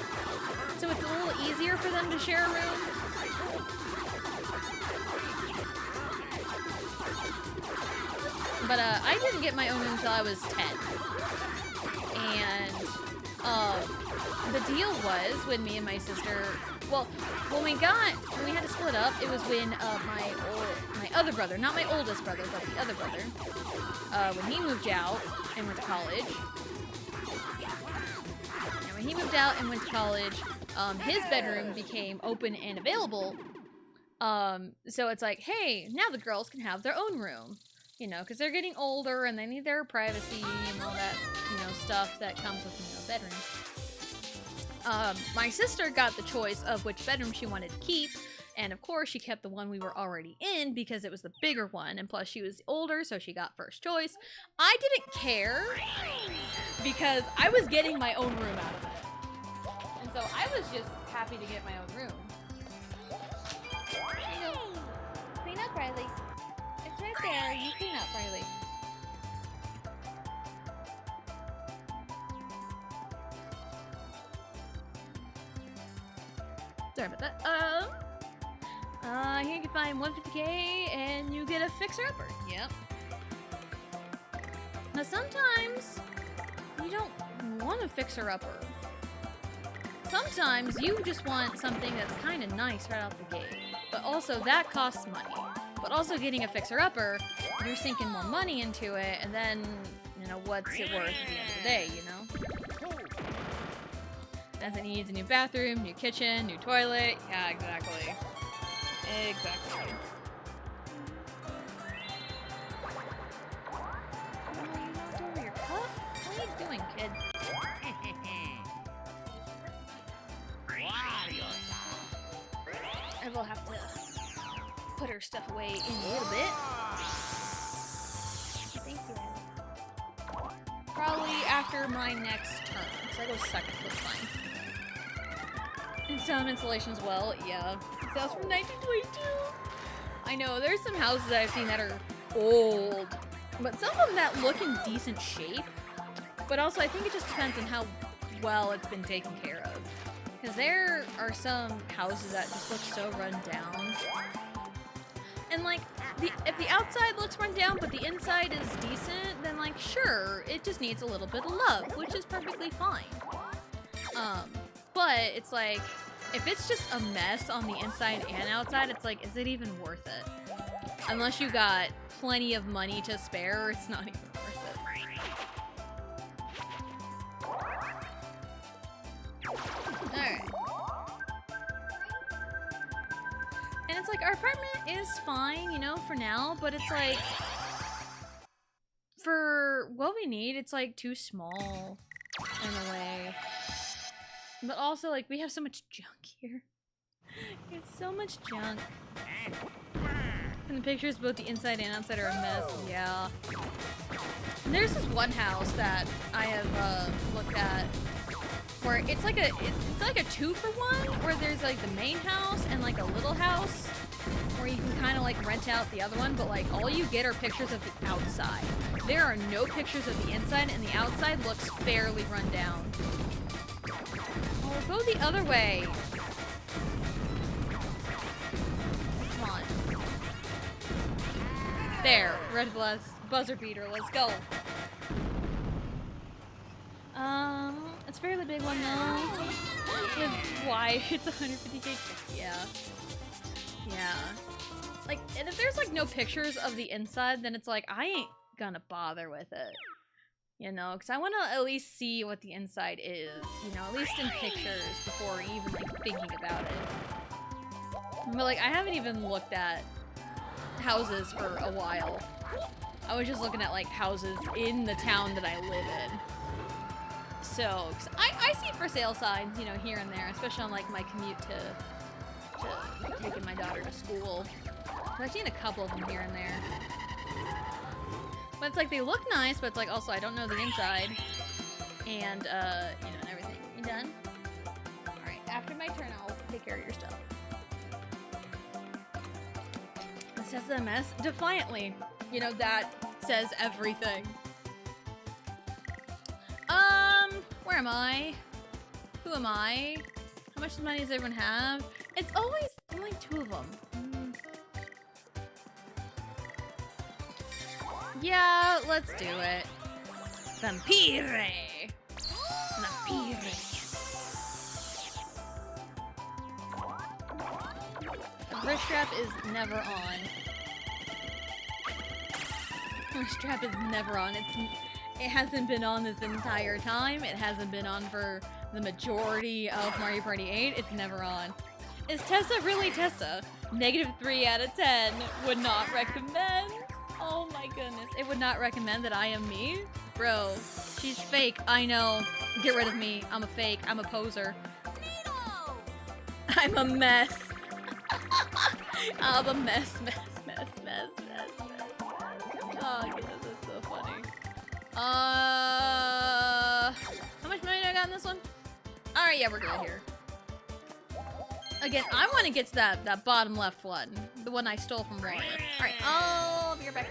so it's a little easier for them to share a room. But I didn't get my own room until I was 10. And the deal was when me and my sister, well, when we had to split up, it was when my other brother, not my oldest brother, but the other brother, when he moved out and went to college. And when he moved out and went to college, his bedroom became open and available. So it's like, hey, now the girls can have their own room. Because they're getting older and they need their privacy and all that, stuff that comes with, bedrooms. My sister got the choice of which bedroom she wanted to keep, and of course she kept the one we were already in because it was the bigger one, and plus she was older, so she got first choice. I didn't care because I was getting my own room out of it. And so I was just happy to get my own room. Clean up, Riley. It's right there. You clean up, Riley. Sorry about that. Here you can find 150K and you get a fixer-upper. Yep. Now sometimes you don't want a fixer-upper. Sometimes you just want something that's kind of nice right out the gate. But also that costs money. But also getting a fixer-upper, you're sinking more money into it, and then, what's it worth at the end of the day, As it needs a new bathroom, new kitchen, new toilet. Yeah, exactly. Exactly. Oh, you knocked over your cup? What are you doing, kid? I will have to put her stuff away in a little bit. Thank you. Probably after my next turn. So I go second this time. And sound insulation as well. Yeah. This house from 1922. I know, there's some houses that I've seen that are old. But some of them that look in decent shape. But also, I think it just depends on how well it's been taken care of. Because there are some houses that just look so run down. And like, if the outside looks run down, but the inside is decent, then like, sure, it just needs a little bit of love, which is perfectly fine. But it's like, if it's just a mess on the inside and outside, it's like, is it even worth it? Unless you got plenty of money to spare, it's not even worth it. like, our apartment is fine, you know, for now, but it's like, for what we need, it's like too small in a way. But also, like, we have so much junk here. There's so much junk. And the pictures, both the inside and outside, are a mess. Yeah. And there's this one house that I have looked at where it's like a 2-for-1, where there's like the main house and like a little house where you can kind of like rent out the other one, but like all you get are pictures of the outside. There are no pictures of the inside, and the outside looks fairly run down. Oh, go the other way. Come on. There, red buzzer beater, let's go. It's a fairly big one though. Why? It's 150K. Yeah. Yeah. Like, and if there's like no pictures of the inside, then it's like, I ain't gonna bother with it. You know, because I want to at least see what the inside is, you know, at least in pictures before even like thinking about it. But like, I haven't even looked at houses for a while. I was just looking at like houses in the town that I live in. So, 'cause I see for sale signs, you know, here and there, especially on like my commute to taking my daughter to school. I've seen a couple of them here and there. But it's like they look nice, but it's like also I don't know the inside. And you know, and everything. You done? Alright, after my turn I'll take care of your stuff. This says a mess defiantly. You know, that says everything. Where am I? Who am I? How much money does everyone have? It's always only 2 of them. Yeah, let's do it. Vampire! Vampire! The wrist strap is never on. The wrist strap is never on. It hasn't been on this entire time. It hasn't been on for the majority of Mario Party 8. It's never on. Is Tessa really Tessa? -3 out of 10. Would not recommend. Oh my goodness. It would not recommend that I am me? Bro, she's fake. I know. Get rid of me. I'm a fake. I'm a poser. I'm a mess. I'm a mess. Oh goodness, that's so funny. How much money do I got in this one? Alright, yeah, we're good here. Again, I want to get to that bottom left one. The one I stole from Roller. Alright, I'll be right back.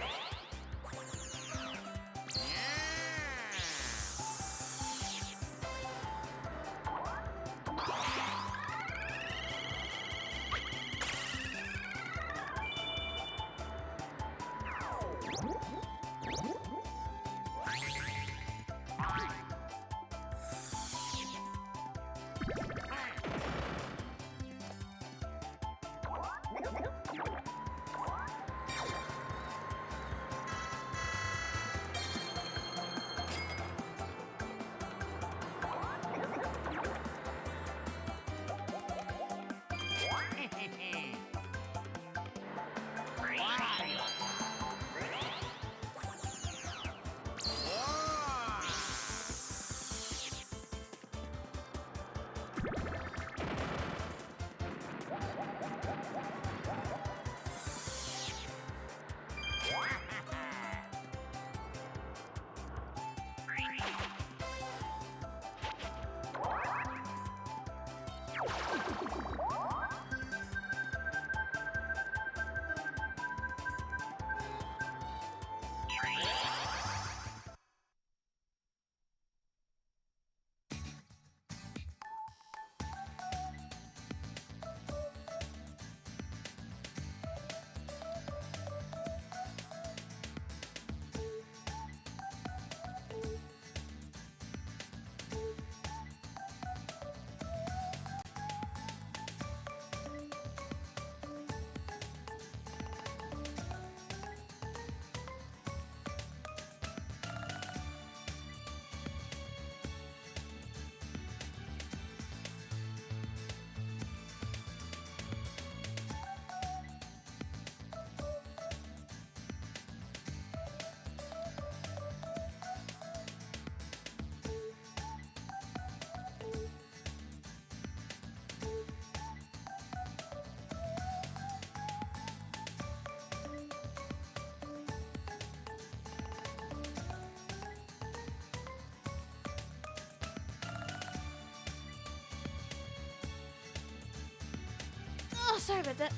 sorry about that.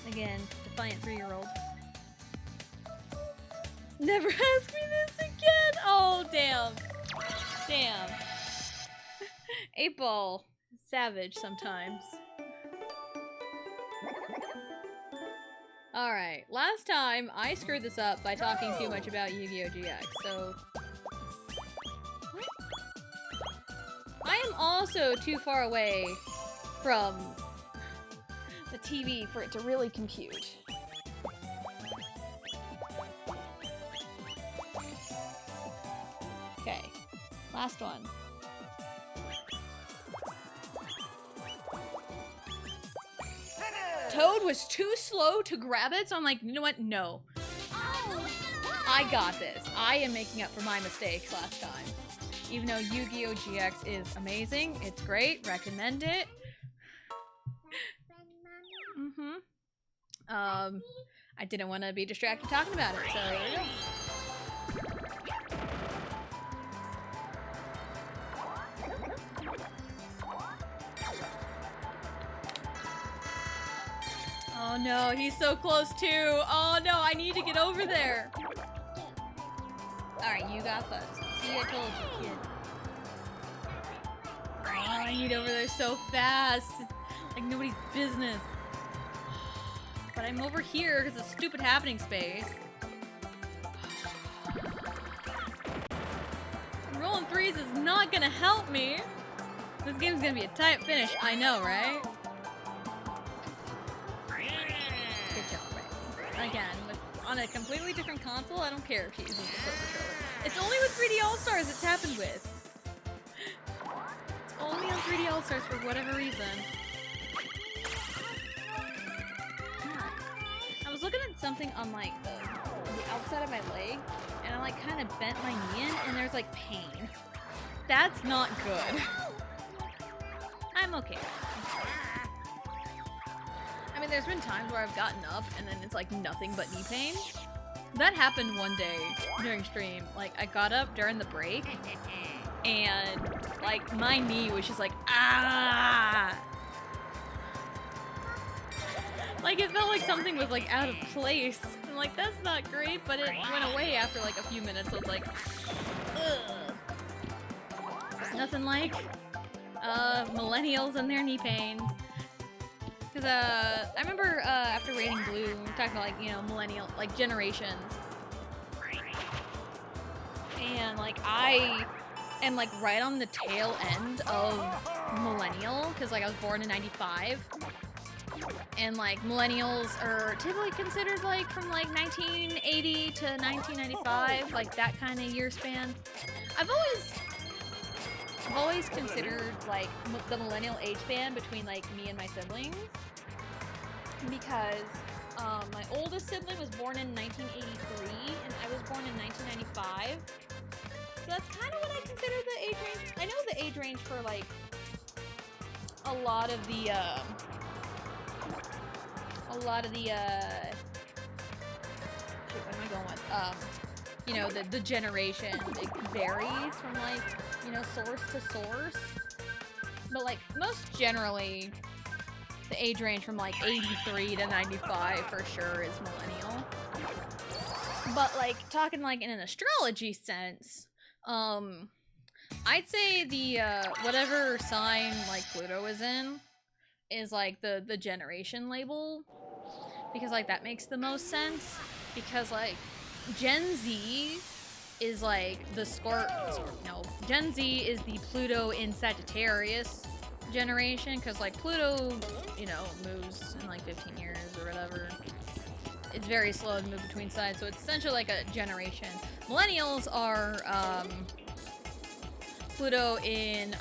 Again, defiant 3-year-old. Never ask me this again! Oh, damn. Damn. 8-ball. Savage sometimes. Alright, last time I screwed this up by talking too much about Yu-Gi-Oh! GX, so... I am also too far away from the TV for it to really compute. Okay, last one. Toad was too slow to grab it, so I'm like, you know what? No. I got this. I am making up for my mistakes last time. Even though Yu-Gi-Oh! GX is amazing, it's great, recommend it. I didn't want to be distracted talking about it, so there you go. Oh no, he's so close too. Oh no, I need to get over there. Alright, you got this. See, I told you, kid. Oh, I need over there so fast. Like nobody's business. But I'm over here because of stupid happening space. Rolling threes is not gonna help me. This game's gonna be a tight finish. I know, right? Good job, right? Again, on a completely different console, I don't care if she uses the Pro Controller. It's only with 3D All-Stars it's happened with. It's only on 3D All-Stars for whatever reason. I was looking at something on like the outside of my leg, and I like kind of bent my knee in, and there's like pain. That's not good. I'm okay. I mean, there's been times where I've gotten up and then it's like nothing but knee pain. That happened one day during stream. Like, I got up during the break, and like my knee was just like, ah! Like, it felt like something was, like, out of place. I'm like, that's not great, but it went away after, like, a few minutes, so it's like, ugh. Nothing like, millennials and their knee pains. Because, I remember, after Raiding Blue, we were talking about, like, you know, millennial, like, generations. And, like, I am, like, right on the tail end of millennial, because, like, I was born in 95. And like millennials are typically considered like from like 1980 to 1995, like that kind of year span. I've always considered like the millennial age span between like me and my siblings, because my oldest sibling was born in 1983 and I was born in 1995. So that's kind of what I consider the age range. I know the age range for like a lot of the shoot, what am I going with? You know, the generation, it varies from like, you know, source to source. But like, most generally, the age range from like 83 to 95 for sure is millennial. But like, talking like in an astrology sense, I'd say the, whatever sign like Pluto is in is like the generation label, because like that makes the most sense, because like Gen Z is like the Gen Z is the Pluto in Sagittarius generation, because like Pluto, you know, moves in like 15 years or whatever. It's very slow to move between sides, so it's essentially like a generation. Millennials are Pluto in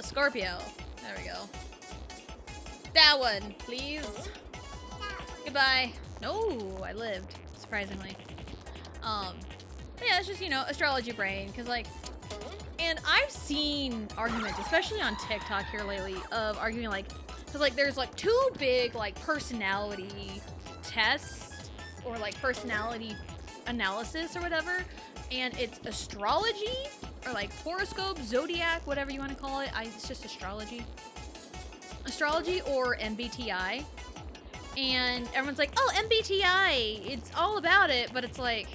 Scorpio. There we go. That one, please. Goodbye. No, I lived, surprisingly. Yeah, it's just, you know, astrology brain, because like, and I've seen arguments, especially on TikTok here lately, of arguing like, because like there's like two big like personality tests, or like personality analysis or whatever, and it's astrology, or like horoscope, zodiac, whatever you want to call it. It's just astrology. astrology or MBTI, and everyone's like, oh, MBTI, it's all about it, but it's like,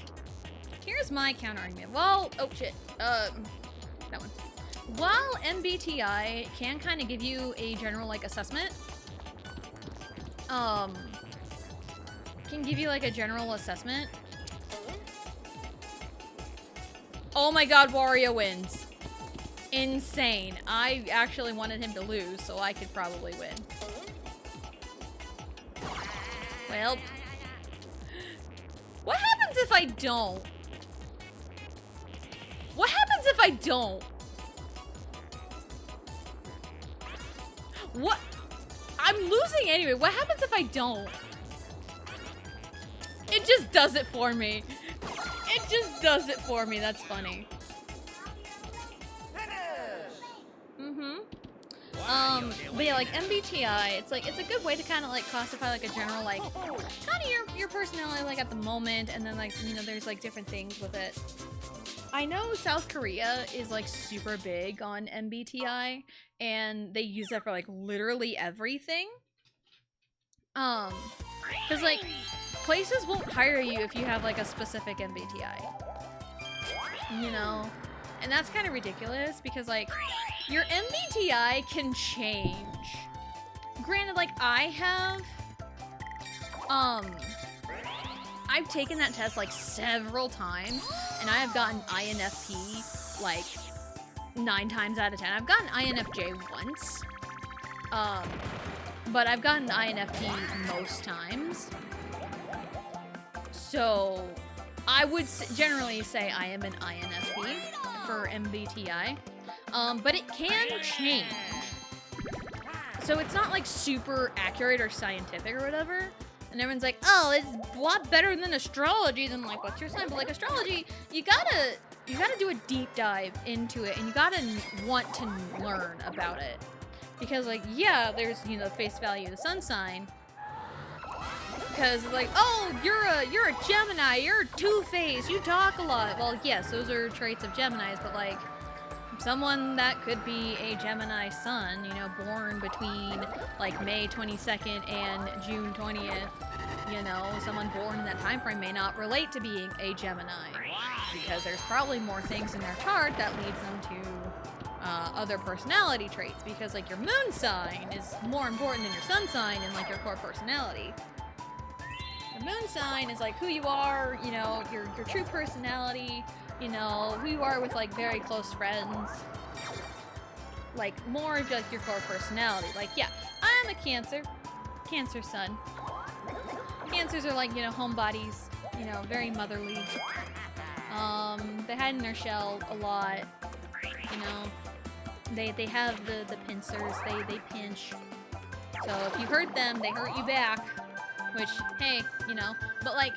here's my counter argument. Well, oh shit, that one. While MBTI can kind of give you a general like assessment, Oh my god, Wario wins. Insane. I actually wanted him to lose, so I could probably win. Well, what happens if I don't? What happens if I don't? What? I'm losing anyway. What happens if I don't? It just does it for me. It just does it for me. That's funny. But yeah, like MBTI, it's a good way to kind of like classify like a general like kind of your personality like at the moment, and then like, you know, there's like different things with it. I know South Korea is like super big on MBTI, and they use that for like literally everything. Cause like places won't hire you if you have like a specific MBTI, you know, and that's kind of ridiculous because like your MBTI can change. Granted, like I've taken that test like several times, and I have gotten INFP like 9 times out of 10. I've gotten INFJ once, but I've gotten INFP most times. So I would generally say I am an INFP for MBTI, but it can change. So it's not like super accurate or scientific or whatever. And everyone's like, oh, it's a lot better than astrology. Then like, what's your sign? But like astrology, you gotta do a deep dive into it, and you gotta want to learn about it. Because like, yeah, there's, you know, face value of the sun sign. Because like, oh, you're a Gemini, you're two-faced, you talk a lot. Well, yes, those are traits of Geminis, but like, someone that could be a Gemini sun, you know, born between like May 22nd and June 20th, you know, someone born in that time frame may not relate to being a Gemini, because there's probably more things in their chart that leads them to other personality traits, because like your moon sign is more important than your sun sign and like your core personality. Your moon sign is like who you are, you know, your true personality, you know, who you are with like very close friends, like more of like your core personality. Like, yeah, I'm a Cancer sun. Cancers are like, you know, homebodies, you know, very motherly. They hide in their shell a lot, you know. They have the pincers, they pinch. So if you hurt them, they hurt you back, which, hey, you know, but like,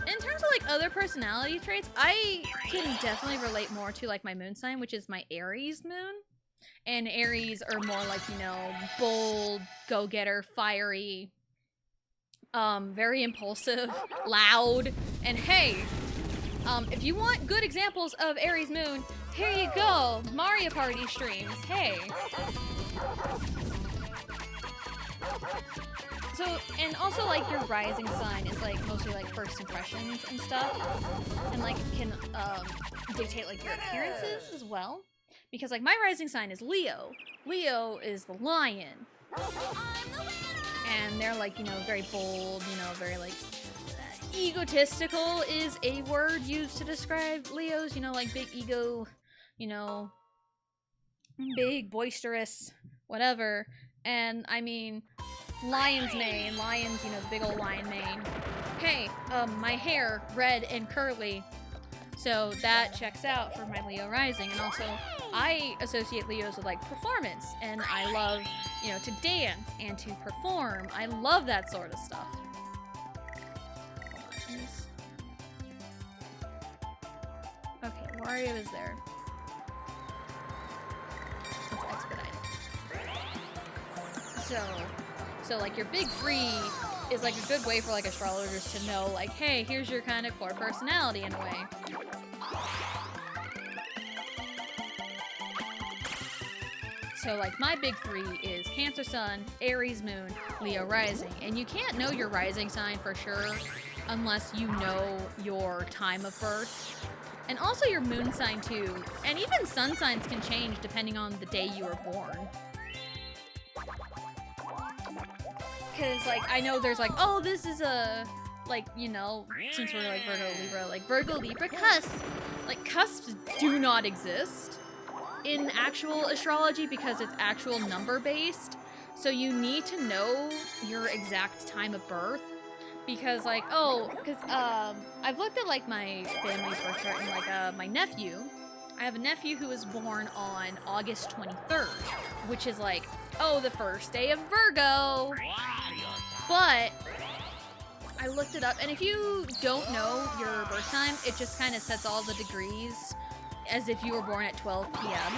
in terms of like other personality traits, I can definitely relate more to like my moon sign, which is my Aries moon. And Aries are more like, you know, bold, go-getter, fiery, very impulsive, loud. And hey, if you want good examples of Aries moon, here you go, Mario Party streams, hey. So, and also like your rising sign is like mostly like first impressions and stuff, and like can dictate like your appearances as well, because like my rising sign is Leo. Leo is the lion, and they're like, you know, very bold, you know, very like egotistical is a word used to describe Leos, you know, like big ego, you know, big, boisterous, whatever. And I mean, lion's mane, lions, you know, the big old lion mane. Hey, my hair, red and curly. So that checks out for my Leo rising. And also, I associate Leos with like performance, and I love, you know, to dance and to perform. I love that sort of stuff. Okay, Wario is there. Let's expedite it. So like your big three is like a good way for like astrologers to know like, hey, here's your kind of core personality in a way. So So like my big three is Cancer Sun, Aries Moon, Leo Rising. And you can't know your rising sign for sure unless you know your time of birth. And also your moon sign too. And even sun signs can change depending on the day you were born. Because like I know there's like, oh, this is a, like, you know, since we're like Virgo Libra cusps. Like cusps do not exist in actual astrology because it's actual number based. So you need to know your exact time of birth. Because like, oh, because I've looked at like my family's birth chart and like my nephew. I have a nephew who was born on August 23rd, which is like, oh, the first day of Virgo. But I looked it up, and if you don't know your birth time, it just kind of sets all the degrees as if you were born at 12 p.m.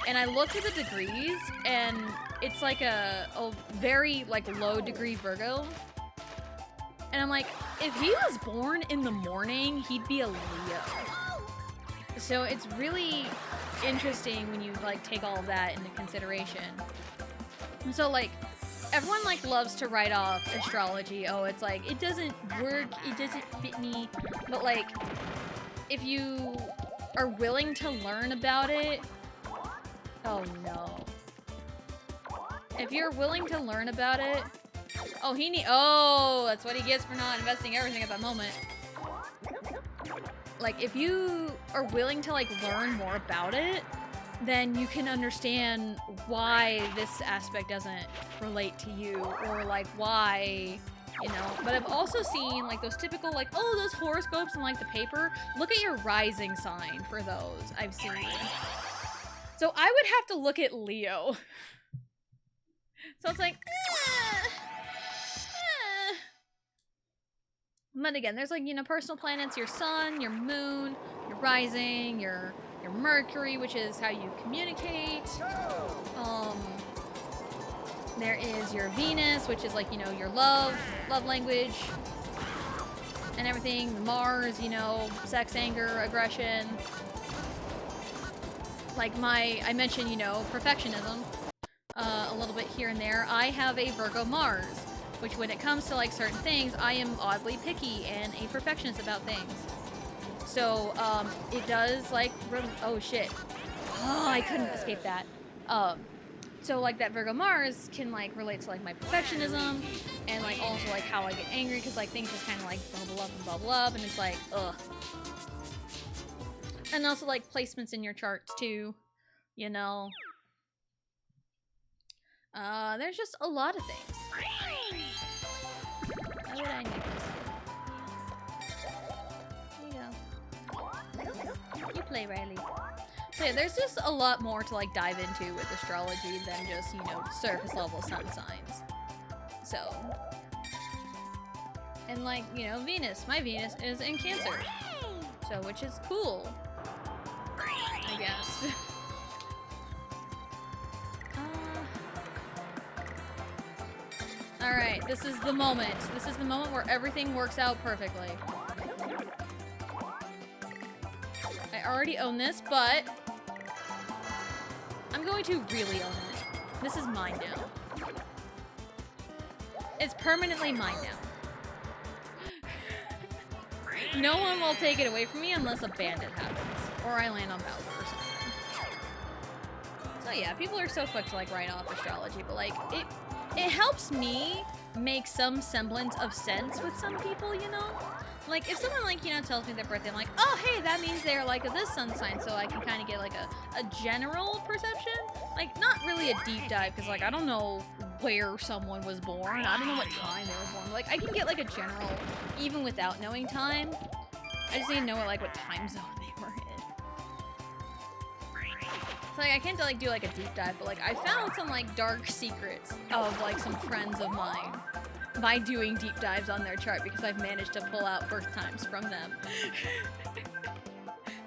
And I looked at the degrees, and it's like a very like low degree Virgo. And I'm like, if he was born in the morning, he'd be a Leo. So it's really interesting when you like take all of that into consideration. So like, everyone like loves to write off astrology. Oh, it's like, it doesn't work, it doesn't fit me. But like, if you are willing to learn about it, oh no. If you're willing to learn about it, oh, that's what he gets for not investing everything at that moment. Like, if you are willing to like learn more about it, then you can understand why this aspect doesn't relate to you, or like why, you know. But I've also seen like those typical like, oh, those horoscopes and like the paper. Look at your rising sign for those I've seen. So I would have to look at Leo. So it's like, But again, there's like, you know, personal planets, your sun, your moon, your rising, your Mercury, which is how you communicate. There is your Venus, which is like, you know, your love language and everything. Mars, you know, sex, anger, aggression. Like I mentioned, you know, perfectionism a little bit here and there. I have a Virgo Mars, which when it comes to like certain things, I am oddly picky and a perfectionist about things. So, it does like, oh shit. Oh, I couldn't escape that. So like that Virgo Mars can like relate to like my perfectionism and like also like how I get angry because like things just kind of like bubble up and bubble up and it's like, ugh. And also like placements in your charts too, you know. There's just a lot of things. Why would I need this? There you go. You play, Riley. So yeah, there's just a lot more to like dive into with astrology than just, you know, surface level sun signs. So, and like, you know, Venus. My Venus is in Cancer. So, which is cool, I guess. Alright, this is the moment. This is the moment where everything works out perfectly. I already own this, but I'm going to really own it. This is mine now. It's permanently mine now. No one will take it away from me unless a bandit happens. Or I land on Bowser or something. So yeah, people are so quick to like write off astrology, but like, it helps me make some semblance of sense with some people, you know? Like, if someone, like, you know, tells me their birthday, I'm like, oh, hey, that means they're, like, this sun sign, so I can kind of get, like, a general perception. Like, not really a deep dive, because, like, I don't know where someone was born. I don't know what time they were born. Like, I can get, like, a general, even without knowing time. I just need to know, like, what time zone they were in. So, like, I can't, like, do, like, a deep dive, but, like, I found some, like, dark secrets of, like, some friends of mine by doing deep dives on their chart because I've managed to pull out birth times from them.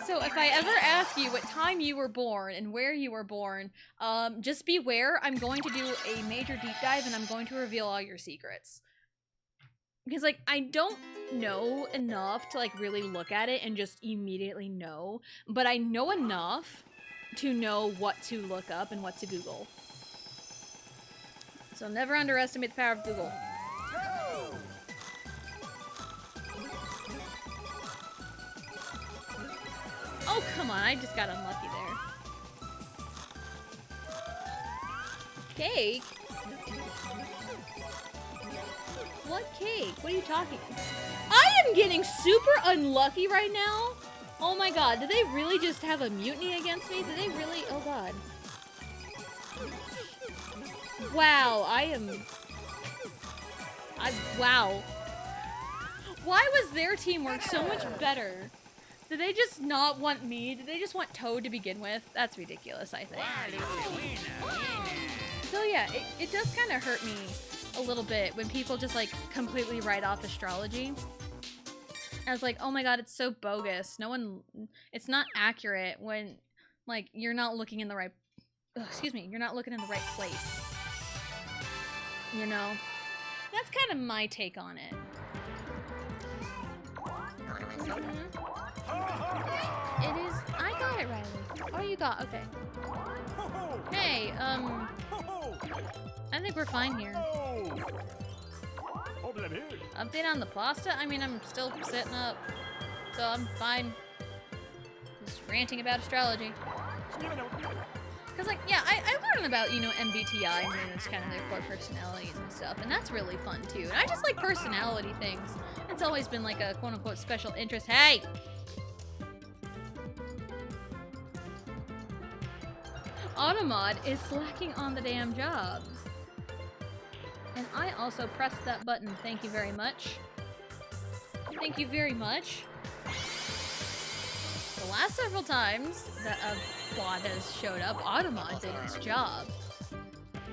So if I ever ask you what time you were born and where you were born, just beware, I'm going to do a major deep dive and I'm going to reveal all your secrets. Because, like, I don't know enough to, like, really look at it and just immediately know, but I know enough to know what to look up and what to Google. So never underestimate the power of Google. Oh, come on, I just got unlucky there. Cake? What cake? What are you talking? I am getting super unlucky right now. Oh my god, did they really just have a mutiny against me? Did they really? Oh god. Wow, wow. Why was their teamwork so much better? Did they just not want me? Did they just want Toad to begin with? That's ridiculous, I think. So yeah, it does kind of hurt me a little bit when people just like completely write off astrology. I was like, oh my god, it's so bogus. It's not accurate when like you're not looking in the right, you're not looking in the right place. You know? That's kind of my take on it. It is, I got it, Riley. Oh, you got, okay. Hey, I think we're fine here. Update on the pasta? I mean, I'm still sitting up, so I'm fine. Just ranting about astrology. Because, like, yeah, I learned about, you know, MBTI and it's kind of their core personalities and stuff, and that's really fun, too. And I just like personality things. It's always been, like, a quote-unquote special interest. Hey! Automod is slacking on the damn job. And I also pressed that button. Thank you very much. Thank you very much. The last several times that a bot has showed up, Automod did its job.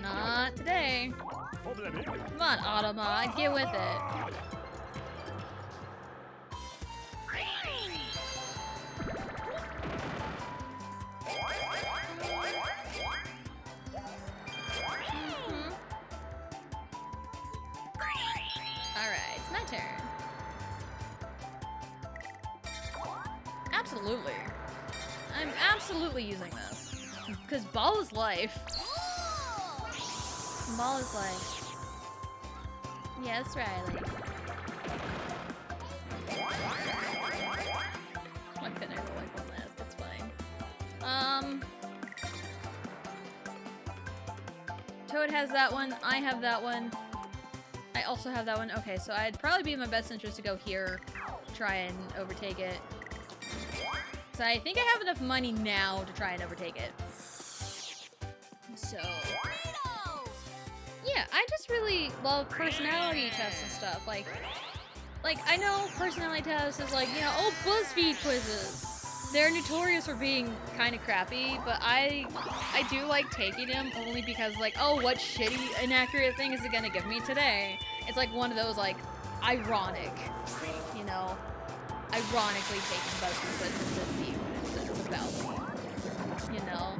Not today. Come on, Automod, get with it. Alright, it's my turn. Absolutely. I'm absolutely using this. Because ball is life. Ball is life. Yes, Riley. Why couldn't I roll like one last? That's fine. Toad has that one. I have that one. I also have that one. Okay, so I'd probably be in my best interest to go here, try and overtake it. So I think I have enough money now to try and overtake it. So yeah, I just really love personality tests and stuff. Like I know personality tests is like, you know, oh, BuzzFeed quizzes. They're notorious for being kind of crappy, but I do like taking them only because, like, oh, what shitty, inaccurate thing is it gonna give me today? It's like one of those, like, ironic, you know, ironically taking BuzzFeed quizzes to see what it says about me, you know?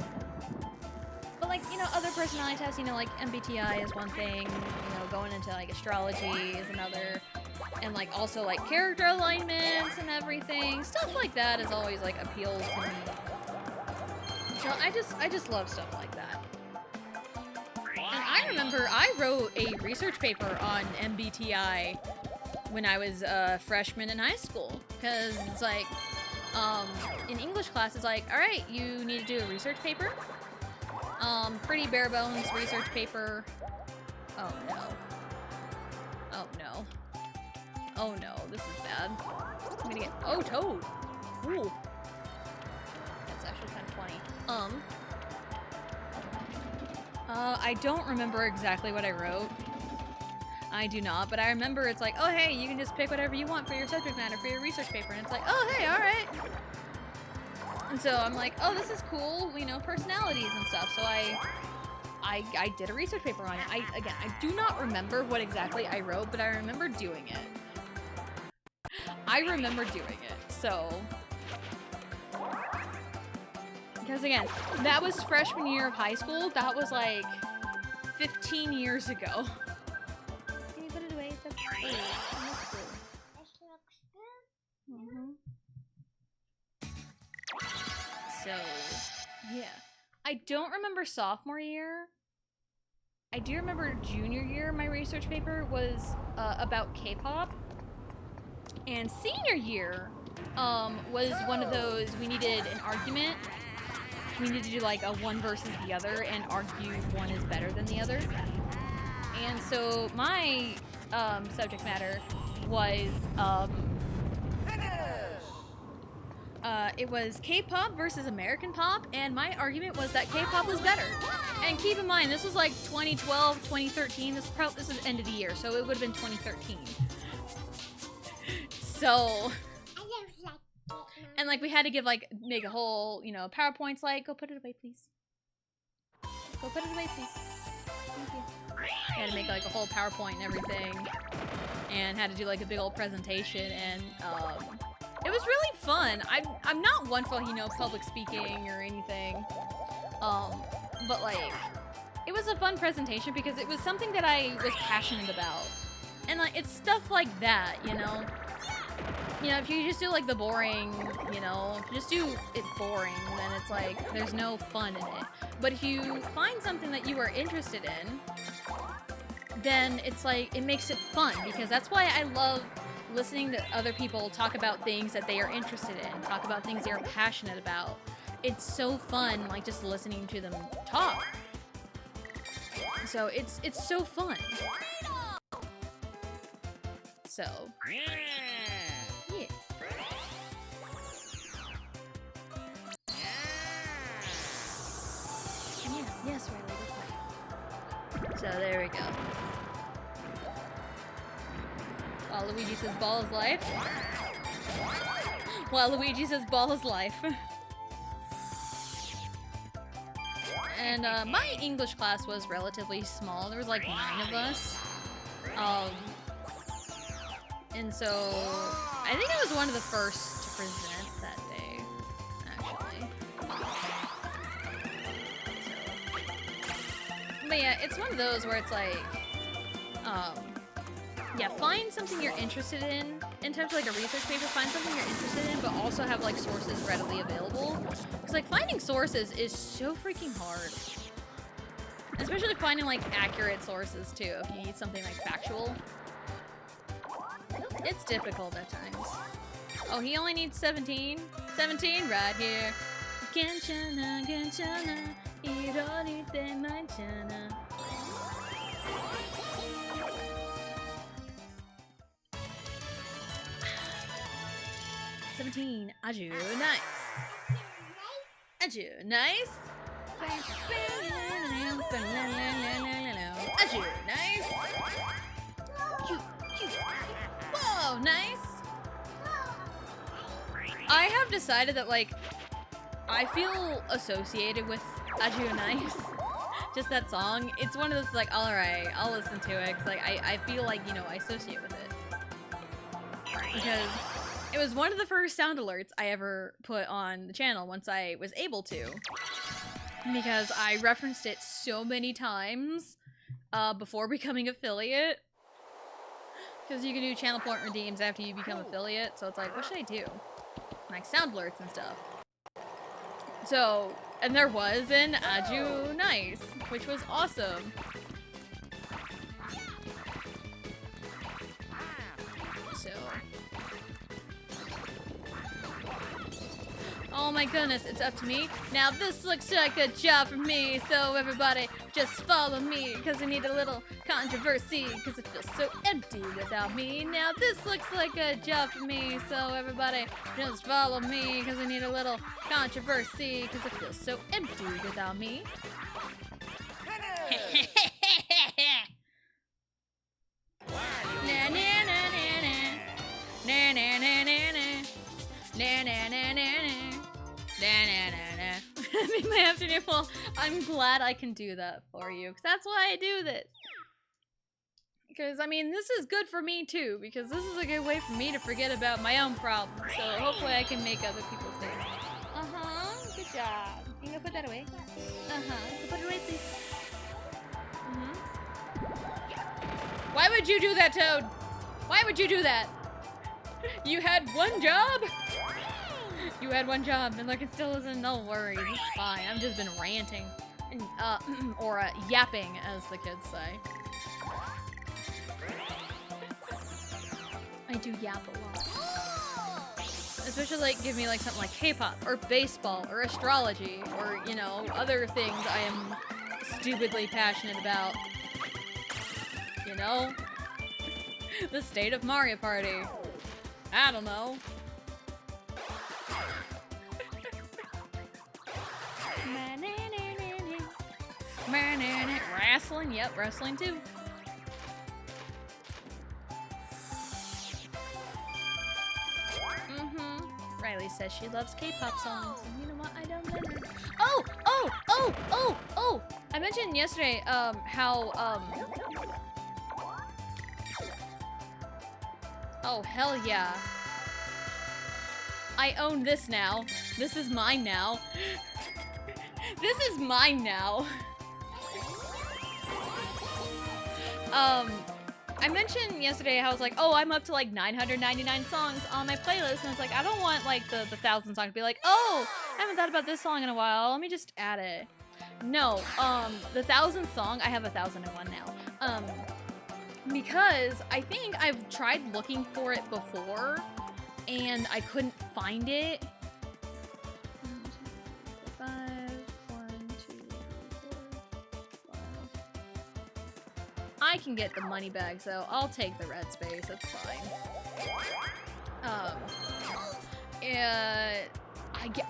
But, like, you know, other personality tests, you know, like MBTI is one thing, you know, going into, like, astrology is another. And, like, also, like, character alignments and everything. Stuff like that has always, like, appealed to me. So I just love stuff like that. And I remember I wrote a research paper on MBTI when I was a freshman in high school. Because it's like, in English class, it's like, all right, you need to do a research paper. Pretty bare bones research paper. Oh, no. Oh, no. Oh no, this is bad. I'm gonna get— oh, Toad! Ooh. That's actually kind of funny. I don't remember exactly what I wrote. I do not, but I remember it's like, oh hey, you can just pick whatever you want for your subject matter, for your research paper, and it's like, oh hey, alright! And so I'm like, oh, this is cool, you know, personalities and stuff, so I did a research paper on it. I do not remember what exactly I wrote, but I remember doing it. I remember doing it, so. Because again, that was freshman year of high school. That was like 15 years ago. Can you put it away? That's blue. That's blue. So, Yeah. I don't remember sophomore year. I do remember junior year, my research paper was about K-pop. And senior year was one of those, we needed an argument. We needed to do like a one versus the other and argue one is better than the other. And so my subject matter was it was K-pop versus American pop, and my argument was that K-pop was better. And keep in mind, this was like 2012, 2013. This is end of the year, so it would have been 2013. So, and like we had to give like make a whole, you know, PowerPoints like, go put it away, please. Go put it away, please. Thank you. I had to make like a whole PowerPoint and everything, and had to do like a big old presentation, and it was really fun. I'm not one for, you know, public speaking or anything, but like it was a fun presentation because it was something that I was passionate about, and like it's stuff like that, you know. You know, if you just do like the boring, you know, if you just do it boring, then it's like there's no fun in it. But if you find something that you are interested in, then it's like it makes it fun, because that's why I love listening to other people talk about things that they are interested in, talk about things they are passionate about. It's so fun, like just listening to them talk. So it's so fun. So yeah. Yes, Riley, go play. So there we go. While Luigi says ball is life. While Luigi says ball is life. And my English class was relatively small. There was like 9 of us. And so I think I was one of the first to present that day, actually. But yeah, it's one of those where it's like, yeah, find something you're interested in terms of like a research paper, find something you're interested in, but also have like sources readily available. Because like finding sources is so freaking hard. Especially finding like accurate sources too, if you need something like factual. It's difficult at times. Oh, he only needs 17? 17 right here. Genshana, genshana, irorite manchana. 17. Aju, nice. Aju, nice. Aju, nice. Whoa, nice. I have decided that, like, I feel associated with Aju Nice. Just that song. It's one of those, like, alright, I'll listen to it. Cause, like, I feel like, you know, I associate with it. Because it was one of the first sound alerts I ever put on the channel once I was able to. Because I referenced it so many times before becoming affiliate. Because you can do channel point redeems after you become affiliate. So it's like, what should I do? Like sound alerts and stuff. So, and there was an Aju Nice, which was awesome. So. Oh my goodness, it's up to me. Now this looks like a job for me, so everybody just follow me, because I need a little controversy, because it feels so empty without me. Now this looks like a job for me, so everybody just follow me, because I need a little controversy, because it feels so empty without me. Na na na na na. Na na na na na. Na na na na na. Na na na na. In my afternoon, well, I'm glad I can do that for you, because that's why I do this. Because, I mean, this is good for me, too, because this is a good way for me to forget about my own problems, so hopefully I can make other people's days. Uh-huh, good job. You can put that away? Uh-huh, put it away, please. Why would you do that, Toad? Why would you do that? You had one job? You had one job, and like it still isn't. No worries, it's fine. I've just been ranting, and or yapping, as the kids say. I do yap a lot. Especially like give me like something like K-pop or baseball or astrology or you know other things I am stupidly passionate about. You know, the state of Mario Party. I don't know. Wrestling, yep, wrestling too. Riley says she loves K-pop songs, and you know what? I don't let her. Oh! I mentioned yesterday, how, oh, hell yeah. I own this now. This is mine now. This is mine now. I mentioned yesterday how I was like, oh, I'm up to like 999 songs on my playlist, and it's like, I don't want like the 1,000 song to be like, oh, I haven't thought about this song in a while, let me just add it. No, the 1,000th song, I have 1,001 now. Because I think I've tried looking for it before, and I couldn't find it. 5, 1, 2, 4, 5. I can get the money bags though. I'll take the red space. That's fine.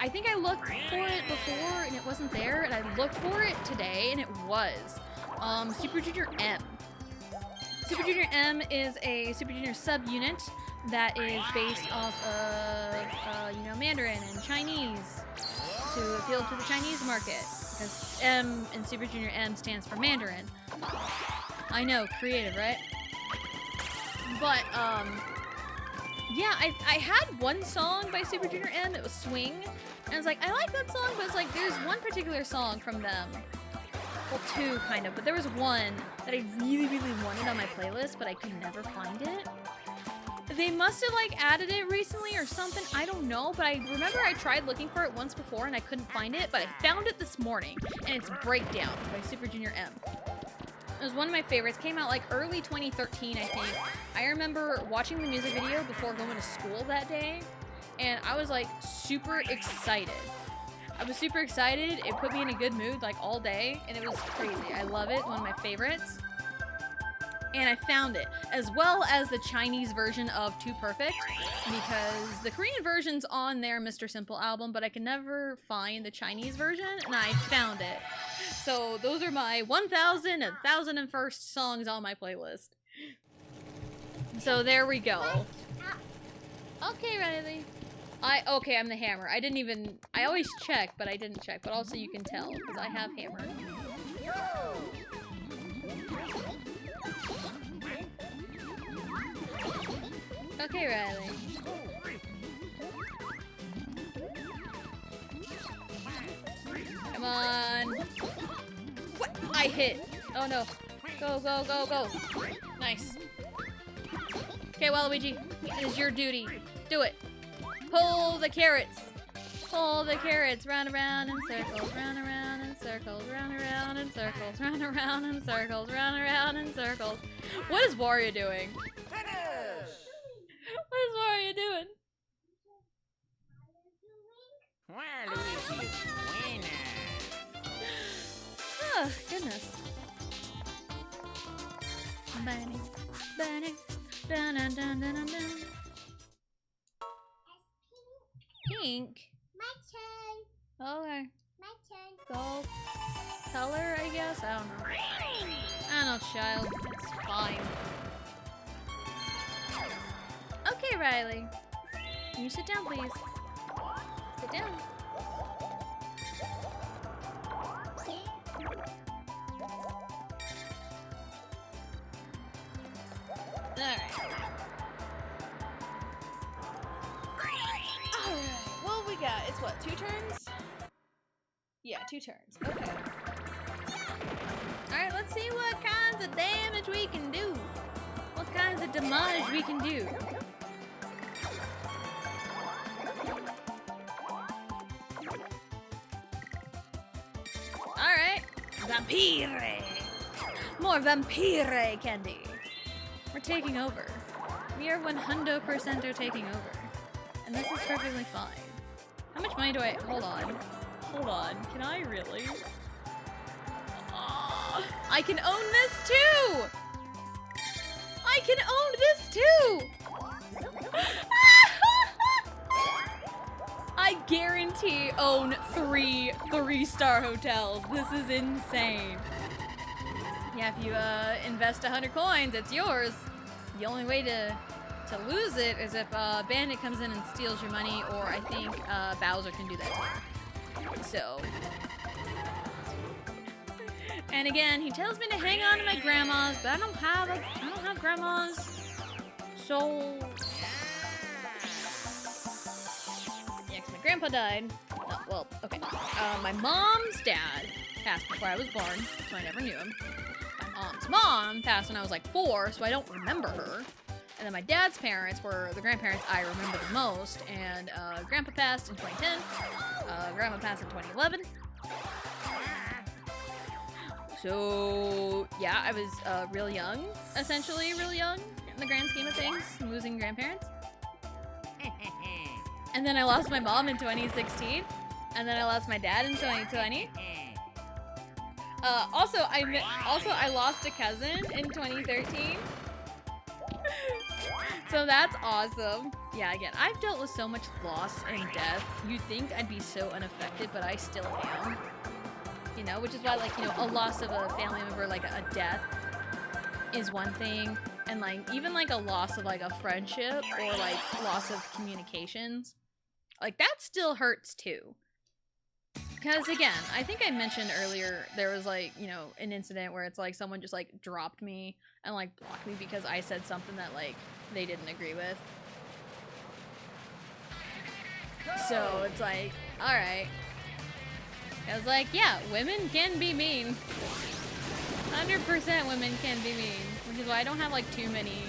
I think I looked for it before and it wasn't there, and I looked for it today and it was. Super Junior M. Super Junior M is a Super Junior subunit that is based off of, you know, Mandarin and Chinese to appeal to the Chinese market, because M in Super Junior M stands for Mandarin. I know, creative, right? But, yeah, I had one song by Super Junior M that was Swing, and I was like, I like that song, but it's like, there's one particular song from them. Well, two, kind of, but there was one that I really, really wanted on my playlist, but I could never find it. They must have, like, added it recently or something, I don't know, but I remember I tried looking for it once before and I couldn't find it, but I found it this morning, and it's Breakdown by Super Junior M. It was one of my favorites. Came out like early 2013, I think. I remember watching the music video before going to school that day, and I was like super excited. I was super excited. It put me in a good mood like all day, and it was crazy. I love it. One of my favorites. And I found it, as well as the Chinese version of Too Perfect, because the Korean version's on their Mr. Simple album, but I can never find the Chinese version, and I found it. So those are my 1,000 and 1,001st songs on my playlist. So there we go. Okay, Riley. Okay, I'm the hammer. I always check, but I didn't check. But also you can tell, because I have hammer. Okay, Riley. Come on. What? I hit. Oh no. Go, go, go, go. Nice. Okay, Waluigi, it is your duty. Do it. Pull the carrots. Pull the carrots. Round around in circles. Round around in circles. Round around in circles. Round around in circles. Round around in circles. What is Wario doing? What is Wario doing? Waluigi is winner. Oh, goodness. Bunny, bunny, dun dun dun dun dun dun. Pink? My turn. Okay. My turn. Gold. Color, I guess? I don't know. I don't know, child. It's fine. Okay, Riley. Can you sit down, please? Sit down. Alright. What we got? It's what, 2 turns? Yeah, 2 turns. Okay. Alright, let's see what kinds of damage we can do. What kinds of damage we can do. Vampire! More vampire candy! We're taking over. We are 100% taking over. And this is perfectly fine. How much money do I... Hold on. Hold on. Can I really? Oh, I can own this too! I can own this too! I guarantee own 3 3-star hotels. This is insane. Yeah, if you invest 100 coins, it's yours. The only way to lose it is if Bandit comes in and steals your money, or I think Bowser can do that too. So. And again, he tells me to hang on to my grandma's, but I don't have grandmas. So. Yeah, 'cause my grandpa died. Oh, well, okay. My mom's dad passed before I was born, so I never knew him. My mom's mom passed when I was like 4, so I don't remember her. And then my dad's parents were the grandparents I remember the most, and grandpa passed in 2010, grandma passed in 2011. So, yeah, I was real young, essentially real young in the grand scheme of things, losing grandparents. And then I lost my mom in 2016, and then I lost my dad in 2020. Also, I lost a cousin in 2013. So that's awesome. Yeah, again, I've dealt with so much loss and death. You'd think I'd be so unaffected, but I still am. You know, which is why, like, you know, a loss of a family member, like a death, is one thing. And, like, even, like, a loss of, like, a friendship or, like, loss of communications, like, that still hurts, too. Because, again, I think I mentioned earlier, there was, like, you know, an incident where it's, like, someone just, like, dropped me and, like, blocked me because I said something that, like, they didn't agree with. So, it's like, alright. I was like, yeah, women can be mean. 100% women can be mean. Which is why I don't have, like, too many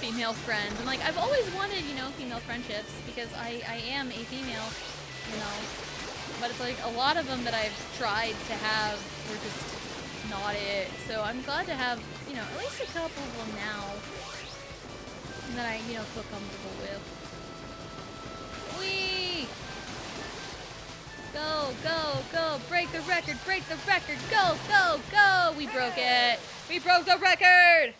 female friends. And, like, I've always wanted, you know, female friendships because I am a female, you know. But it's like a lot of them that I've tried to have were just not it. So I'm glad to have, you know, at least a couple of them now that I, you know, feel comfortable with. Whee! Go, go, go! Break the record! Break the record! Go, go, go! We broke it! We broke the record!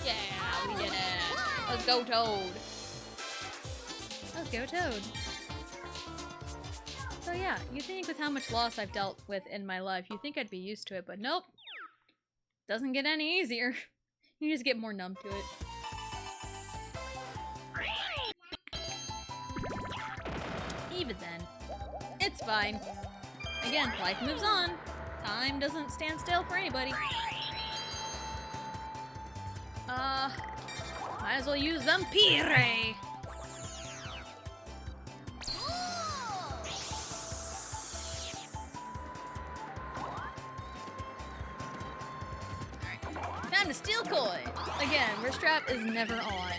Yeah, we did it! Let's go, Toad! Let's go, Toad. So yeah, you think with how much loss I've dealt with in my life, you think I'd be used to it, but nope. Doesn't get any easier. You just get more numb to it. Even then, it's fine. Again, life moves on. Time doesn't stand still for anybody. Might as well use Vampire! Time to steal coin! Again, wrist strap is never on.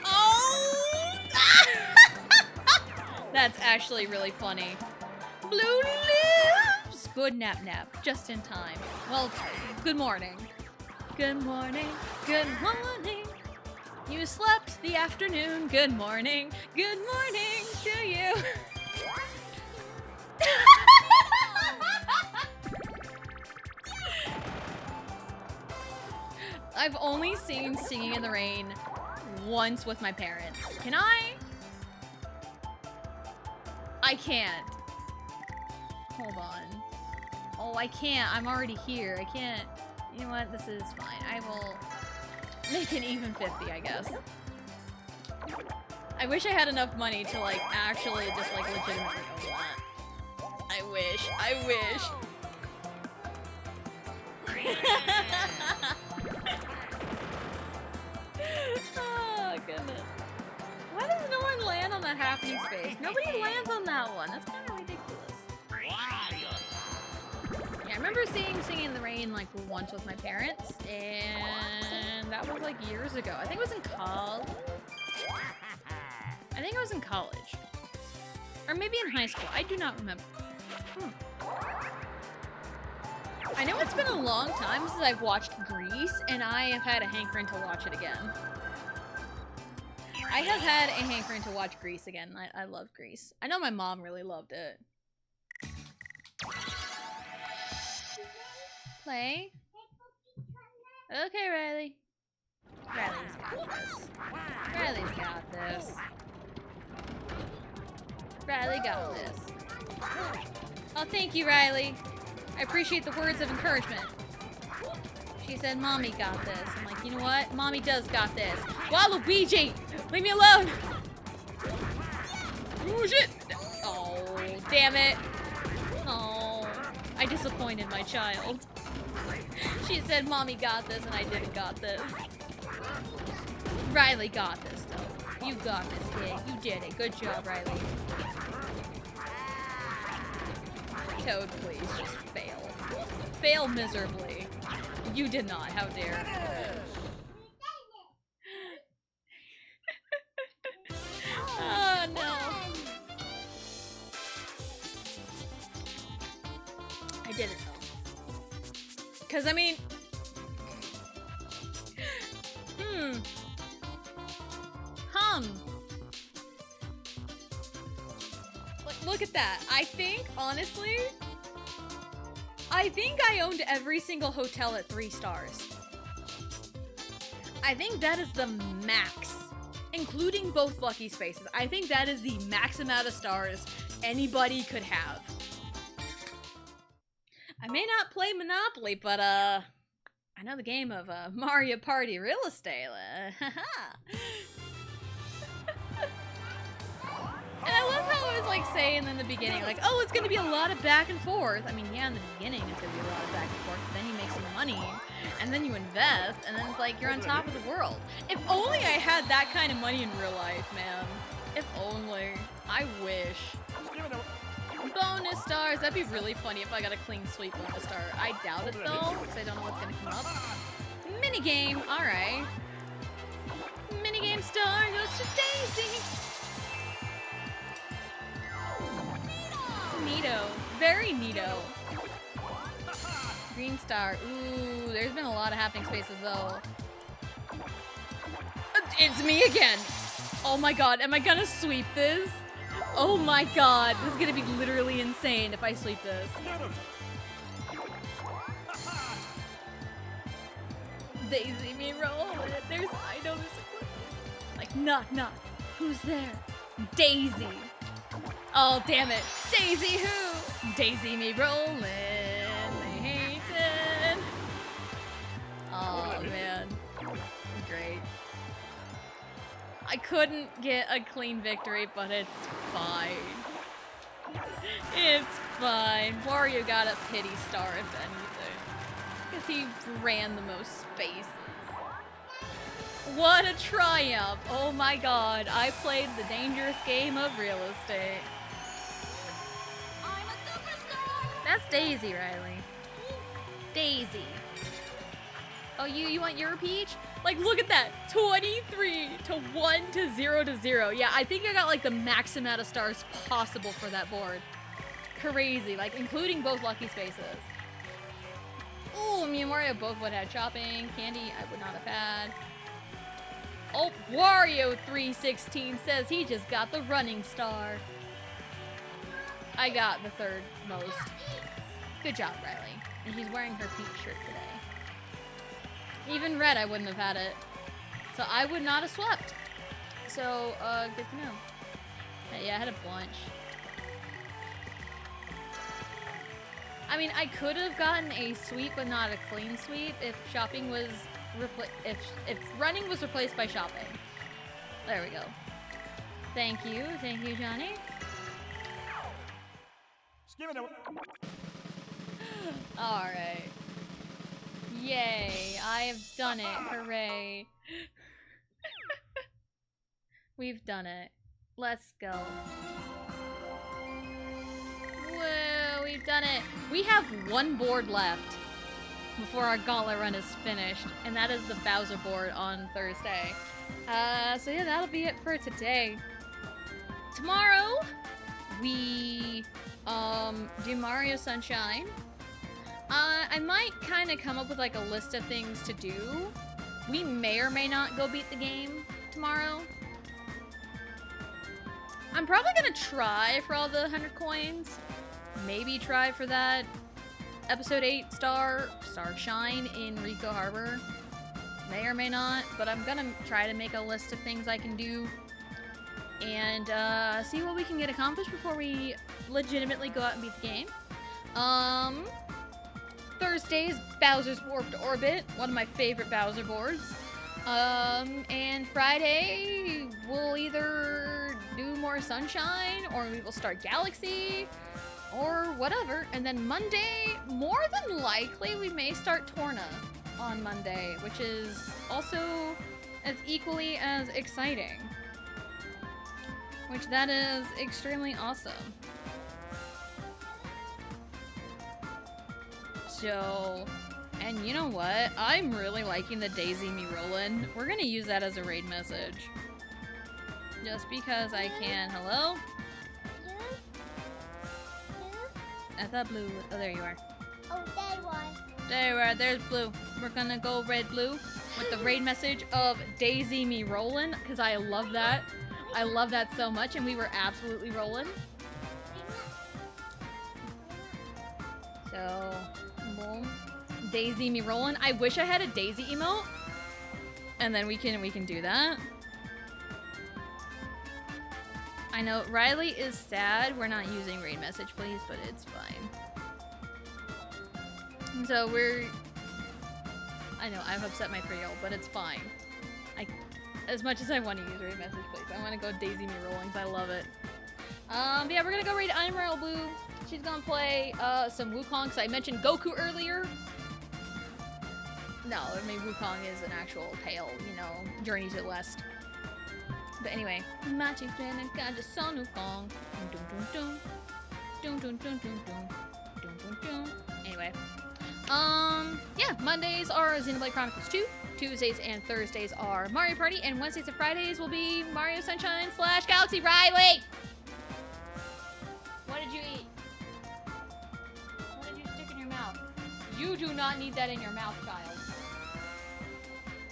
Oh! That's actually really funny. Blue lips! Good nap nap, just in time. Well, good morning. Good morning, good morning. You slept the afternoon, good morning to you. I've only seen Singing in the Rain once with my parents. Can I? I can't. Hold on. Oh, I can't. I'm already here. I can't. You know what? This is fine. I will make an even 50, I guess. I wish I had enough money to, like, actually just, like, legitimately own that. I wish. I wish. Oh, goodness. Why does no one land on that happening space? Nobody lands on that one. That's kind of ridiculous. Yeah, I remember seeing Singing in the Rain, like, once with my parents, and that was, like, years ago. I think it was in college. I think I was in college. Or maybe in high school. I do not remember. I know it's been a long time since I've watched Grease, and I have had a hankering to watch it again. I have had a hankering to watch Grease again. I love Grease. I know my mom really loved it. Play. Okay, Riley. Riley's got this. Riley's got this. Riley got this. Oh, thank you, Riley. I appreciate the words of encouragement. She said, Mommy got this. I'm like, you know what? Mommy does got this. Waluigi! Leave me alone! Oh, shit! Oh, damn it. Oh, I disappointed my child. She said, Mommy got this, and I didn't got this. Riley got this, though. You got this, kid. You did it. Good job, Riley. Toad, please, just fail. Fail miserably. You did not. How dare. Oh, no. I did it, though. Because, I mean... Look at that. I think, honestly, I owned every single hotel at 3 stars. I think that is the max, including both lucky spaces. I think that is the max amount of stars anybody could have. I may not play Monopoly, but, I know the game of, Mario Party Real Estate. And I love how it was like saying in the beginning, like, oh, it's gonna be a lot of back and forth. I mean, yeah, in the beginning it's gonna be a lot of back and forth, but then you make some money, and then you invest, and then it's like you're on top of the world. If only I had that kind of money in real life, man. If only. I wish. Bonus stars. That'd be really funny if I got a clean sweep bonus star. I doubt it though, because I don't know what's gonna come up. Minigame. Alright. Minigame star goes to Daisy. Neato. Very neato. Green star. Ooh, there's been a lot of happening spaces though. It's me again. Oh my god, am I gonna sweep this? Oh my god, this is gonna be literally insane if I sweep this. Daisy me roll it. I know this. Like, knock, knock. Who's there? Daisy. Oh, damn it. Daisy who? Daisy me rolling. They hate it. Oh, man. Great. I couldn't get a clean victory, but it's fine. It's fine. Wario got a pity star, if anything. Because he ran the most spaces. What a triumph! Oh my god, I played the dangerous game of real estate. I'm a superstar! That's Daisy, Riley. Daisy. Oh, you want your Peach? Like, look at that. 23 to 1 to 0 to 0. Yeah, I think I got like the max amount of stars possible for that board. Crazy, like including both lucky spaces. Ooh, me and Wario both would have had shopping. Candy, I would not have had. Oh, Wario 316 says he just got the running star. I got the third most. Good job, Riley. And she's wearing her pink shirt today. Even red, I wouldn't have had it. So I would not have swept. So, good to know. Yeah, I had a bunch. I mean, I could have gotten a sweep, but not a clean sweep if shopping was if running was replaced by shopping. There we go. Thank you, Johnny. All right. Yay! I have done it! Hooray! We've done it. Let's go. Whoa! We've done it. We have one board left before our gauntlet run is finished, and that is the Bowser board on Thursday. So yeah, that'll be it for today. tomorrow we do Mario Sunshine. I might kind of come up with like a list of things to do. We may or may not go beat the game tomorrow. I'm probably gonna try for all the 100 coins. Maybe try for that episode 8 star shine in Rico Harbor. May or may not, but I'm gonna try to make a list of things I can do and see what we can get accomplished before we legitimately go out and beat the game. Thursday's Bowser's Warped Orbit, one of my favorite Bowser boards. And Friday, we'll either do more Sunshine, or we will start Galaxy, or whatever. And then Monday, more than likely, we may start Torna on Monday, which is also as equally as exciting. Which that is extremely awesome. So, and you know what? I'm really liking the Daisy Me Rollin'. We're gonna use that as a raid message. Just because I can. Hello? I thought Blue. Oh, there you are. Oh, there you are. There you are. There's Blue. We're gonna go red blue with the raid message of Daisy Me Rollin', because I love that. I love that so much, and we were absolutely rolling. So, boom. Daisy Me Rollin'. I wish I had a Daisy emote, and then we can do that. I know Riley is sad we're not using raid message, please, but it's fine. So I know I've upset my 3-year-old, but it's fine. As much as I want to use raid message, please, I want to go Daisy Me Rollings. I love it. But yeah, we're gonna go raid Emerald Blue. She's gonna play some Wukong, because I mentioned Goku earlier. No, I mean Wukong is an actual tale, you know, Journey to the West. But anyway, Machi Planet Gaja Son Wukong. Dun dun dun. Dun dun dun dun dun. Dun dun dun. Anyway. Yeah, Mondays are Xenoblade Chronicles 2. Tuesdays and Thursdays are Mario Party, and Wednesdays and Fridays will be Mario Sunshine / Galaxy. Riley! What did you eat? What did you stick in your mouth? You do not need that in your mouth, child.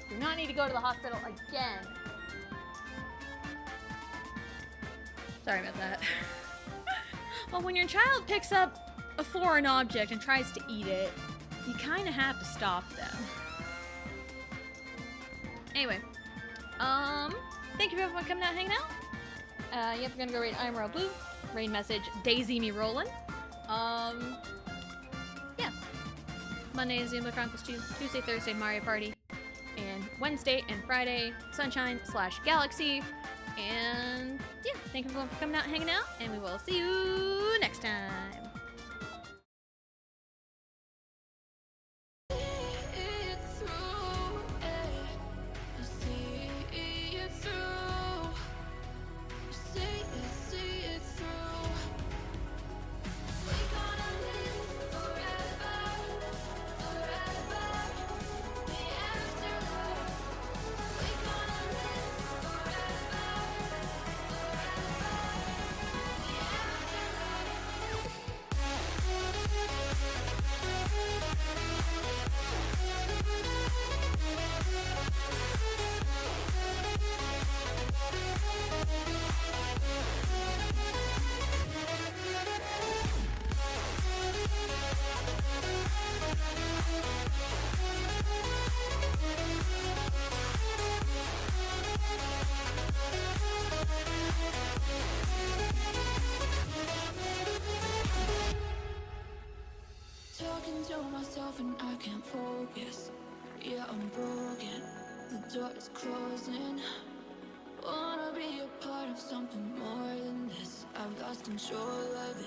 Do not need to go to the hospital again. Sorry about that. Well, when your child picks up a foreign object and tries to eat it, you kind of have to stop them. Anyway, thank you for everyone coming out and hanging out. Yep, we're gonna go raid Emerald Blue. Raid message Daisy Me Rollin'. Yeah. Monday is Xenoblade Chronicles 2. Tuesday, Thursday, Mario Party. And Wednesday and Friday, Sunshine / Galaxy. And yeah, thank you everyone for coming out and hanging out, and we will see you next time. Talking to myself and I can't focus. Yeah, I'm broken. The door is closing. Wanna be a part of something more than this. I've lost control of it.